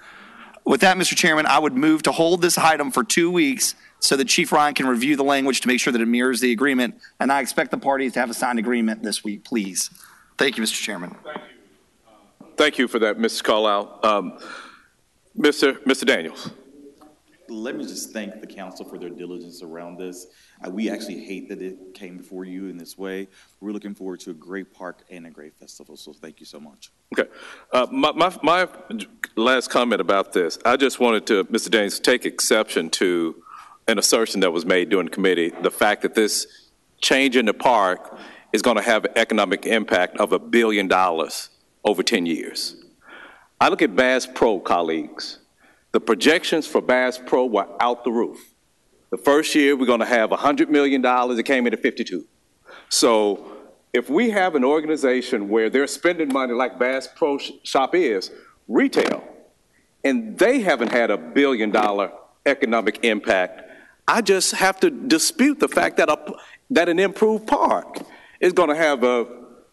With that, Mr. Chairman, I would move to hold this item for 2 weeks so that Chief Ryan can review the language to make sure that it mirrors the agreement. And I expect the parties to have a signed agreement this week, please. Thank you, Mr. Chairman. Thank you for that, Mr. Carlisle. Mr. Daniels. Let me just thank the council for their diligence around this. We actually hate that it came before you in this way. We're looking forward to a great park and a great festival, so thank you so much. Okay. My last comment about this, I just wanted to, Mr. Daniels, take exception to an assertion that was made during the committee, the fact that this change in the park is going to have an economic impact of $1 billion over 10 years. I look at Bass Pro, colleagues. The projections for Bass Pro were out the roof. The first year, we're going to have $100 million. It came in at 52. So if we have an organization where they're spending money like Bass Pro Shop is, retail, and they haven't had $1 billion economic impact, I just have to dispute the fact that an improved park is going to have a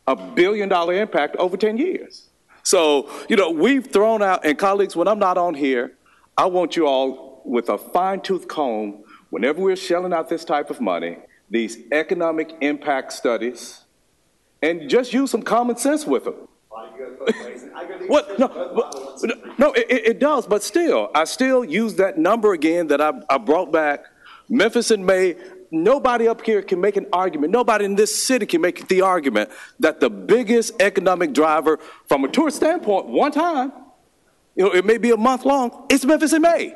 $1 billion impact over 10 years. So, we've thrown out, and colleagues, when I'm not on here, I want you all with a fine-tooth comb, whenever we're shelling out this type of money, these economic impact studies, and just use some common sense with them. What? No, it does, but still, I still use that number again that I brought back. Memphis in May, nobody up here can make an argument. Nobody in this city can make the argument that the biggest economic driver from a tourist standpoint, one time, it may be a month long, it's Memphis in May.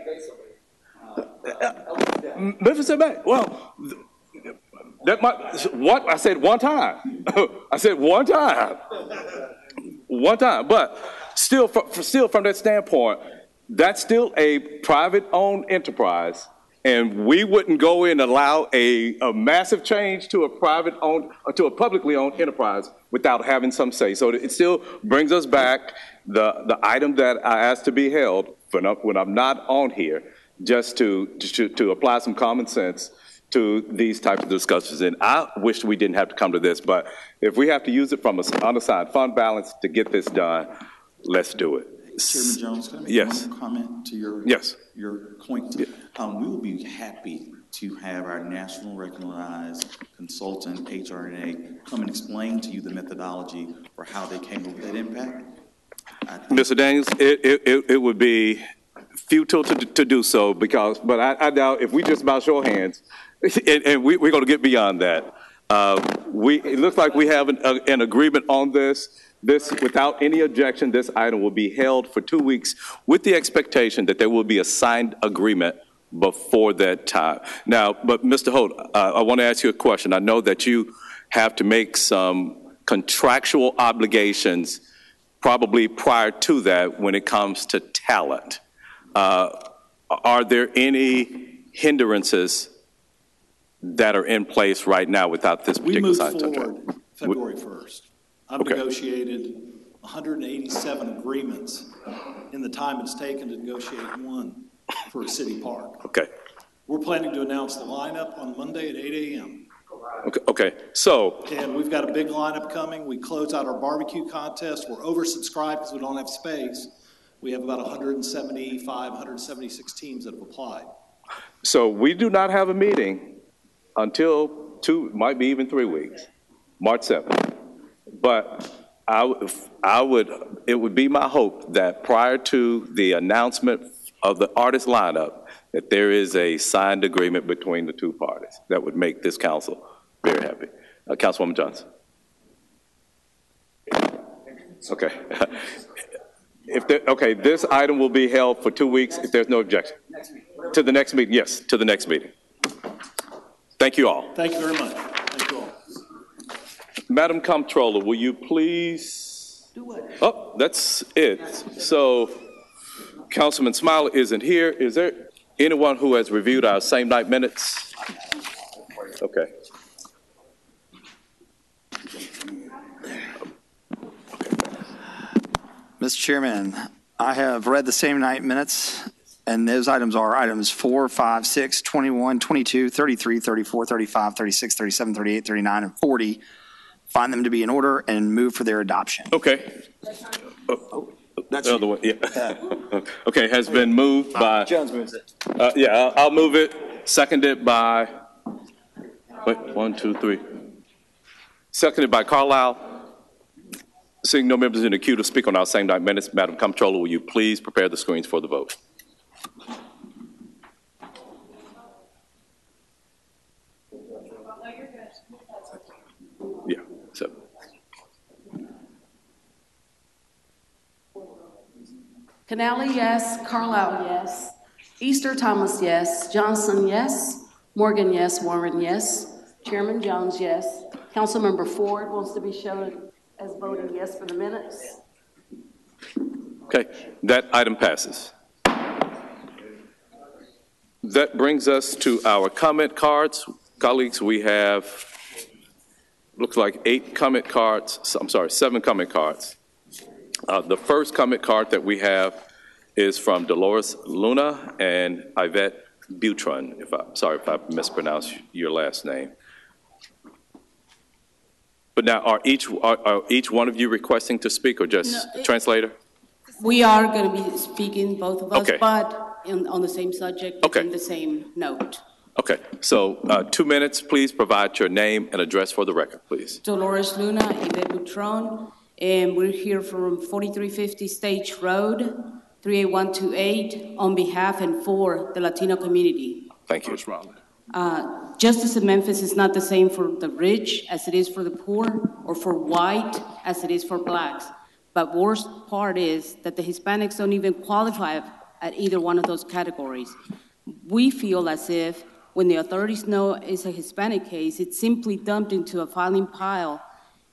Memphis in May. Well, what? I said one time. I said one time. One time. But still from that standpoint, that's still a private-owned enterprise. And we wouldn't go in and allow a massive change to a private-owned, or to a publicly-owned enterprise without having some say. So it still brings us back the item that I asked to be held when I'm not on here, just to apply some common sense to these types of discussions. And I wish we didn't have to come to this, but if we have to use it from an unassigned fund balance to get this done, let's do it. Chairman Jones, can I make yes. one comment to your point? Yeah. We will be happy to have our national recognized consultant, HRNA, come and explain to you the methodology for how they came up with that impact. Mr. Daniels, it would be futile to do so but I doubt if we just about show hands, and we're going to get beyond that. It looks like we have an agreement on this. Without any objection, this item will be held for 2 weeks with the expectation that there will be a signed agreement before that time. Now, but Mr. Holt, I want to ask you a question. I know that you have to make some contractual obligations probably prior to that when it comes to talent. Are there any hindrances that are in place right now without this particular signed contract? We moved forward February 1st. I've negotiated 187 agreements in the time it's taken to negotiate one for a city park. Okay. We're planning to announce the lineup on Monday at 8 a.m. Okay, so, And we've got a big lineup coming. We close out our barbecue contest. We're oversubscribed because we don't have space. We have about 175, 176 teams that have applied. so we do not have a meeting until might be even 3 weeks, March 7th. But it would be my hope that prior to the announcement of the artist lineup, that there is a signed agreement between the two parties that would make this council very happy. Councilwoman Johnson. Okay. Okay, this item will be held for 2 weeks if there's no objection. To the next meeting, yes, to the next meeting. Thank you all. Thank you very much. Thank you all. Madam Comptroller, will you please? Do what? Oh, that's it. So Councilman Smiley isn't here. Is there anyone who has reviewed our same night minutes? Okay. Mr. Chairman, I have read the same night minutes, and those items are items 4, 5, 6, 21, 22, 33, 34, 35, 36, 37, 38, 39, and 40. Find them to be in order and move for their adoption. Okay. That's the other one, yeah. Okay, has been moved by. Jones moves it. Yeah, I'll move it. Seconded by. Wait, 1, 2, 3. Seconded by Carlisle. Seeing no members in the queue to speak on our same night minutes, Madam Comptroller, will you please prepare the screens for the vote? Yeah, so. Canali, yes. Carlisle, yes. Easter Thomas, yes. Johnson, yes. Morgan, yes. Warren, yes. Chairman Jones, yes. Councilmember Ford wants to be shown as voting yes for the minutes. Okay, that item passes. That brings us to our comment cards. Colleagues, we have, looks like 7 comment cards. The first comment card that we have is from Dolores Luna and Yvette Butron. Sorry if I mispronounced your last name. But now, are each one of you requesting to speak, or just translator? We are going to be speaking, both of us, Okay. but on the same subject, in the same note. Okay, so 2 minutes, please provide your name and address for the record, please. Dolores Luna, Yvette Butron, and we're here from 4350 Stage Road, 38128, on behalf and for the Latino community. Thank you. Justice in Memphis is not the same for the rich as it is for the poor, or for white as it is for blacks. But worst part is that the Hispanics don't even qualify at either one of those categories. We feel as if when the authorities know it's a Hispanic case, it's simply dumped into a filing pile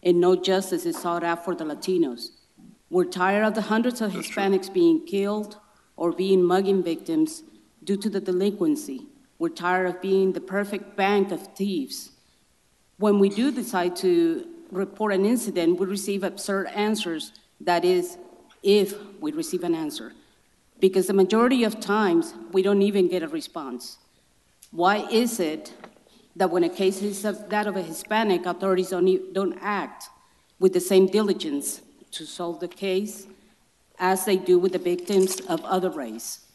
and no justice is sought out for the Latinos. We're tired of the hundreds of Hispanics being killed or being mugging victims due to the delinquency. We're tired of being the perfect bank of thieves. When we do decide to report an incident, we receive absurd answers. That is, if we receive an answer. Because the majority of times, we don't even get a response. Why is it that when a case is that of a Hispanic, authorities don't act with the same diligence to solve the case as they do with the victims of other race?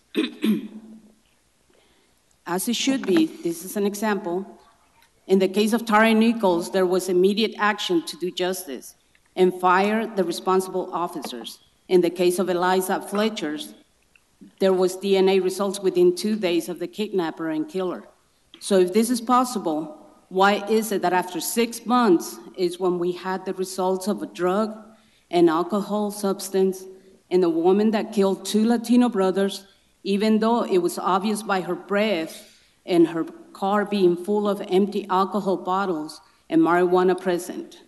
As it should be, this is an example. In the case of Tara Nichols, there was immediate action to do justice and fire the responsible officers. In the case of Eliza Fletcher, there was DNA results within 2 days of the kidnapper and killer. So if this is possible, why is it that after 6 months is when we had the results of a drug and alcohol substance in the woman that killed 2 Latino brothers, even though it was obvious by her breath and her car being full of empty alcohol bottles and marijuana present.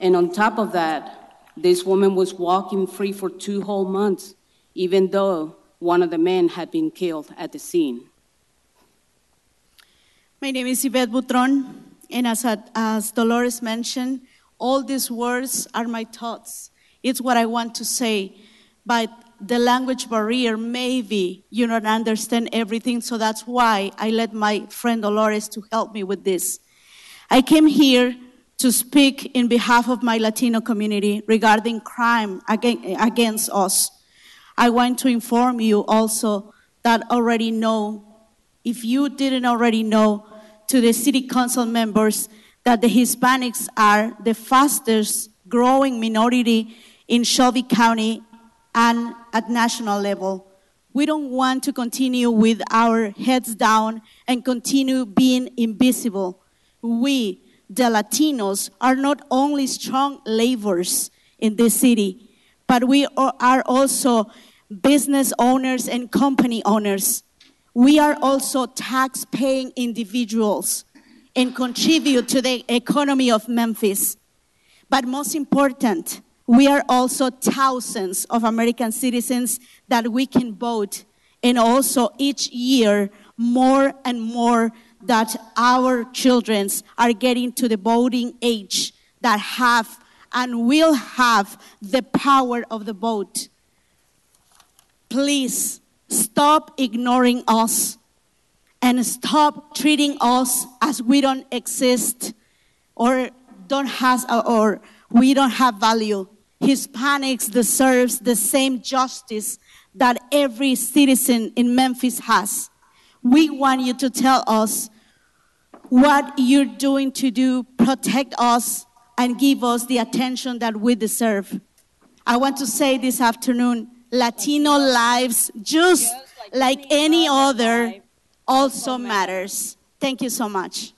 And on top of that, this woman was walking free for 2 whole months, even though one of the men had been killed at the scene. My name is Yvette Butron, and as Dolores mentioned, all these words are my thoughts. It's what I want to say, but the language barrier, maybe you don't understand everything, so that's why I let my friend Dolores to help me with this. I came here to speak in behalf of my Latino community regarding crime against us. I want to inform you also that already know, if you didn't already know, to the city council members that the Hispanics are the fastest growing minority in Shelby County and at national level. We don't want to continue with our heads down and continue being invisible. We, the Latinos, are not only strong laborers in this city, but we are also business owners and company owners. We are also tax-paying individuals and contribute to the economy of Memphis. But most important, we are also thousands of American citizens that we can vote, and also each year more and more that our children are getting to the voting age that have and will have the power of the vote. Please stop ignoring us and stop treating us as we don't exist or we don't have value. Hispanics deserve the same justice that every citizen in Memphis has. We want you to tell us what you're doing to protect us and give us the attention that we deserve. I want to say this afternoon, Latino lives, just like any other, also matters. Thank you so much.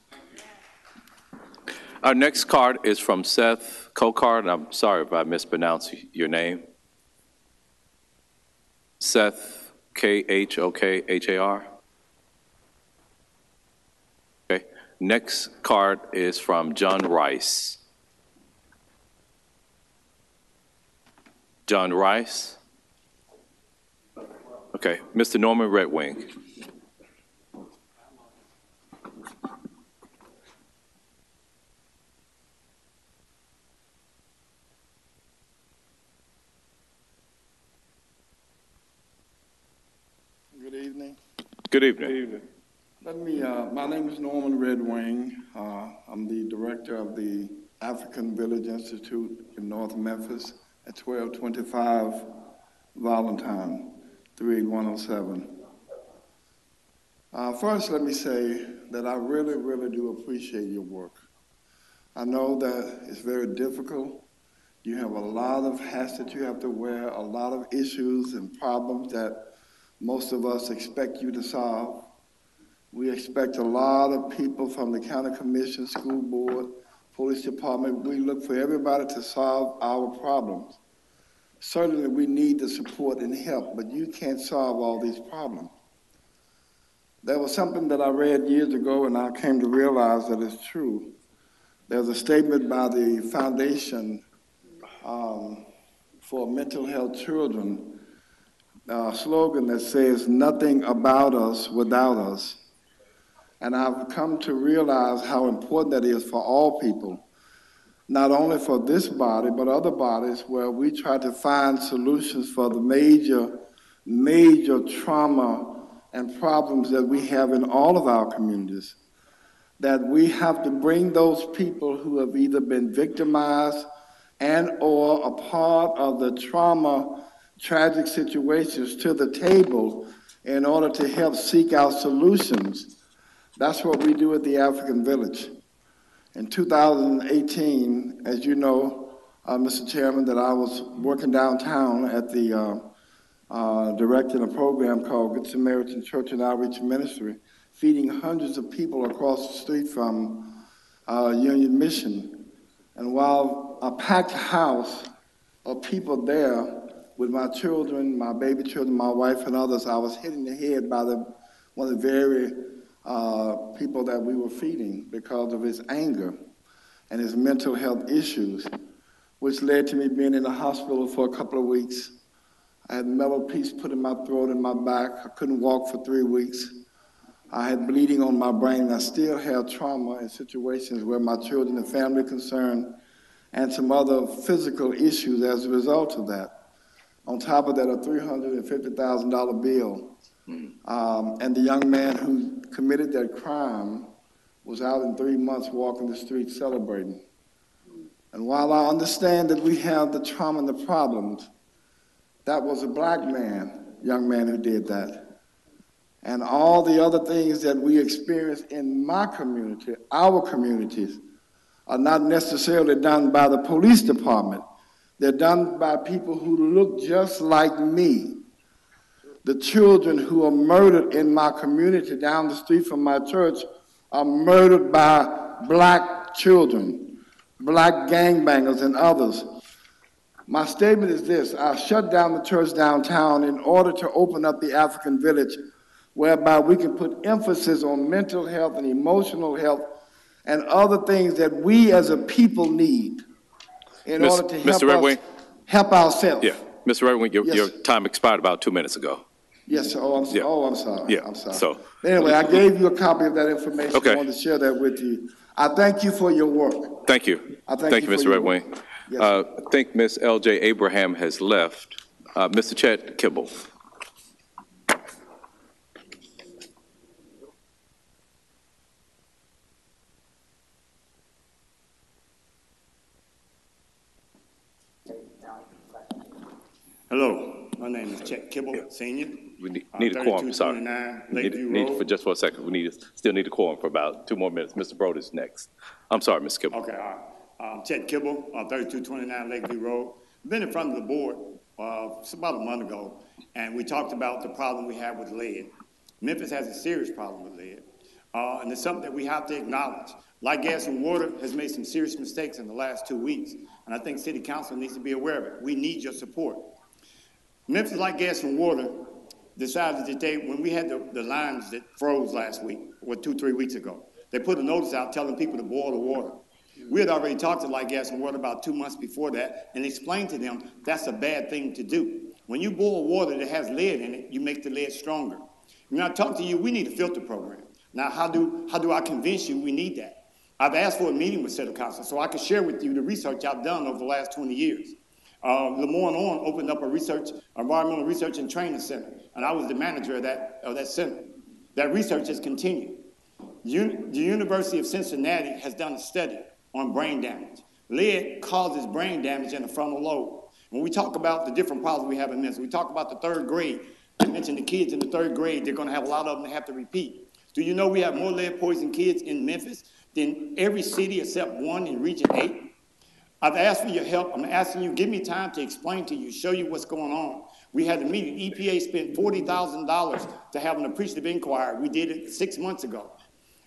Our next card is from Seth Cocard. I'm sorry if I mispronounced your name. Seth, Khokar. Okay. Next card is from John Rice. John Rice. Okay. Mr. Norman Redwing. Good evening. Good evening. My name is Norman Redwing. I'm the director of the African Village Institute in North Memphis at 1225 Valentine, 38107. First, let me say that I really, really do appreciate your work. I know that it's very difficult. You have a lot of hats that you have to wear, a lot of issues and problems that most of us expect you to solve. We expect a lot of people from the county commission, school board, police department. We look for everybody to solve our problems. Certainly we need the support and help, but you can't solve all these problems. There was something that I read years ago and I came to realize that it's true. There's a statement by the Foundation for Mental Health Children, a slogan that says, "Nothing about us without us." And I've come to realize how important that is for all people, not only for this body, but other bodies where we try to find solutions for the major trauma and problems that we have in all of our communities, that we have to bring those people who have either been victimized and or a part of the trauma, tragic situations to the table in order to help seek out solutions. That's what we do at the African Village. In 2018, as you know, Mr. Chairman, that I was working downtown at the directing a program called Good Samaritan Church and Outreach Ministry, feeding hundreds of people across the street from Union Mission. And while a packed house of people there with my children, my baby children, my wife and others, I was hit in the head by one of the very people that we were feeding because of his anger and his mental health issues, which led to me being in the hospital for a couple of weeks. I had metal piece put in my throat and my back. I couldn't walk for 3 weeks. I had bleeding on my brain. I still had trauma in situations where my children and family concerned and some other physical issues as a result of that. On top of that, a $350,000 bill. And the young man who committed that crime was out in 3 months walking the streets celebrating. And while I understand that we have the trauma and the problems, that was a black man, young man who did that. And all the other things that we experience in my community, our communities, are not necessarily done by the police department. They're done by people who look just like me. The children who are murdered in my community down the street from my church are murdered by black children, black gangbangers and others. My statement is this: I shut down the church downtown in order to open up the African village, whereby we can put emphasis on mental health and emotional health and other things that we as a people need in order to help us help ourselves. Yeah, Mr. Red Wing, your time expired about 2 minutes ago. Yes, sir. I'm sorry. Yeah. I'm sorry. So anyway, I gave you a copy of that information. Okay. I wanted to share that with you. I thank you for your work. Thank you. Thank you, Mr. Red Wing. Yes, I think Ms. L.J. Abraham has left. Mr. Chet Kibble. Hello, my name is Chet Kibble, Senior. We need a quorum, sorry. Need for just for a second. Still need a quorum for about 2 more minutes. Mr. Broder's next. I'm sorry, Mr. Kibble. Okay, all right. Chet Kibble, 3229 Lakeview Road. Been in front of the board it's about a month ago, and we talked about the problem we have with lead. Memphis has a serious problem with lead, and it's something that we have to acknowledge. Light, Gas, and Water has made some serious mistakes in the last 2 weeks, and I think City Council needs to be aware of it. We need your support. Memphis Light, Gas, and Water decided that when we had the lines that froze last week, or 2-3 weeks ago, they put a notice out telling people to boil the water. We had already talked to Light, Gas, and Water about 2 months before that and explained to them that's a bad thing to do. When you boil water that has lead in it, you make the lead stronger. When I talk to you, we need a filter program. Now, how do I convince you we need that? I've asked for a meeting with City Council so I can share with you the research I've done over the last 20 years. Lemoyne opened up a environmental research and training center, and I was the manager of that center. That research has continued. The University of Cincinnati has done a study on brain damage. Lead causes brain damage in the frontal lobe. When we talk about the different problems we have in Memphis, we talk about the 3rd grade. I mentioned the kids in the 3rd grade, they're going to have a lot of them that have to repeat. Do you know we have more lead poison kids in Memphis than every city except one in Region 8? I've asked for your help. I'm asking you, give me time to explain to you, show you what's going on. We had a meeting. EPA spent $40,000 to have an appreciative inquiry. We did it 6 months ago.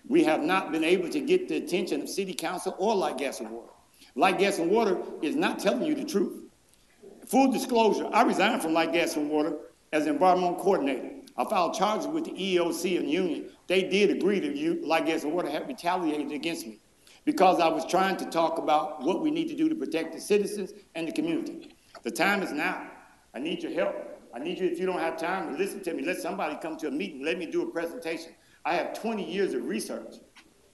We have not been able to get the attention of City Council or Light, Gas, and Water. Light, Gas, and Water is not telling you the truth. Full disclosure, I resigned from Light, Gas, and Water as environmental coordinator. I filed charges with the EEOC and union. They did agree to Light, Gas, and Water have retaliated against me because I was trying to talk about what we need to do to protect the citizens and the community. The time is now. I need your help. I need you, if you don't have time, to listen to me. Let somebody come to a meeting. Let me do a presentation. I have 20 years of research.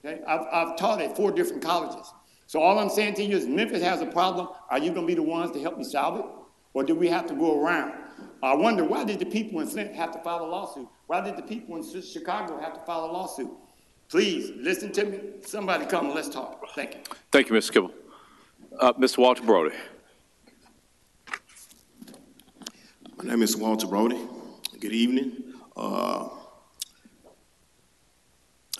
Okay? I've taught at 4 different colleges. So all I'm saying to you is Memphis has a problem. Are you going to be the ones to help me solve it? Or do we have to go around? I wonder, why did the people in Flint have to file a lawsuit? Why did the people in Chicago have to file a lawsuit? Please, listen to me. Somebody come and let's talk. Thank you. Thank you, Mr. Kibble. Mr. Walter Brody. My name is Walter Brody. Good evening. I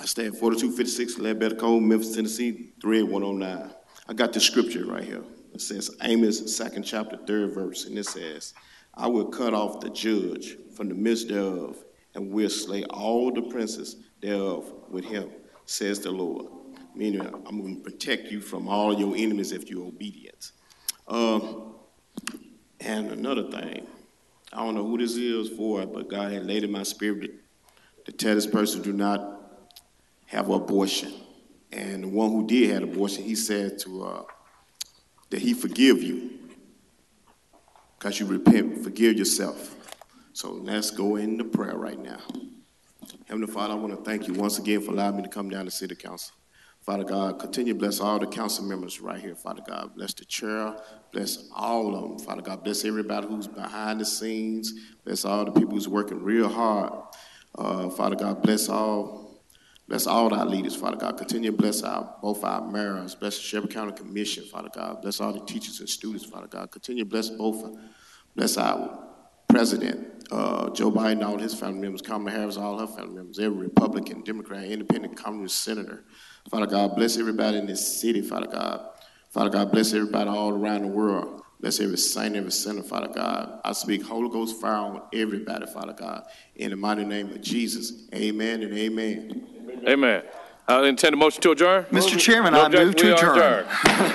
stay at 4256 Ledbetter Cove, Memphis, Tennessee, 38109. I got the scripture right here. It says, Amos 2nd chapter, 3rd verse, and it says, I will cut off the judge from the midst thereof, and will slay all the princes thereof with him, says the Lord. Meaning, I'm going to protect you from all your enemies if you're obedient. And another thing, I don't know who this is for, but God had laid in my spirit to tell this person do not have abortion. And the one who did have abortion, he said that he forgive you because you repent, forgive yourself. So let's go into prayer right now. Heavenly Father, I want to thank you once again for allowing me to come down to City Council. Father God, continue to bless all the council members right here, Father God. Bless the chair, bless all of them, Father God. Bless everybody who's behind the scenes. Bless all the people who's working real hard. Father God, bless all Bless all our leaders, Father God. Continue to bless both our mayors. Bless the Shelby County Commission, Father God. Bless all the teachers and students, Father God. Continue to bless our president, Joe Biden, all his family members, Kamala Harris, all her family members, every Republican, Democrat, Independent, Communist senator. Father God, bless everybody in this city, Father God. Father God, bless everybody all around the world. Bless every saint, every sinner, Father God. I speak Holy Ghost fire on everybody, Father God. In the mighty name of Jesus, amen and amen. Amen. I intend a motion to adjourn. Mr. Chairman, No I move objection, to we are adjourn. adjourned.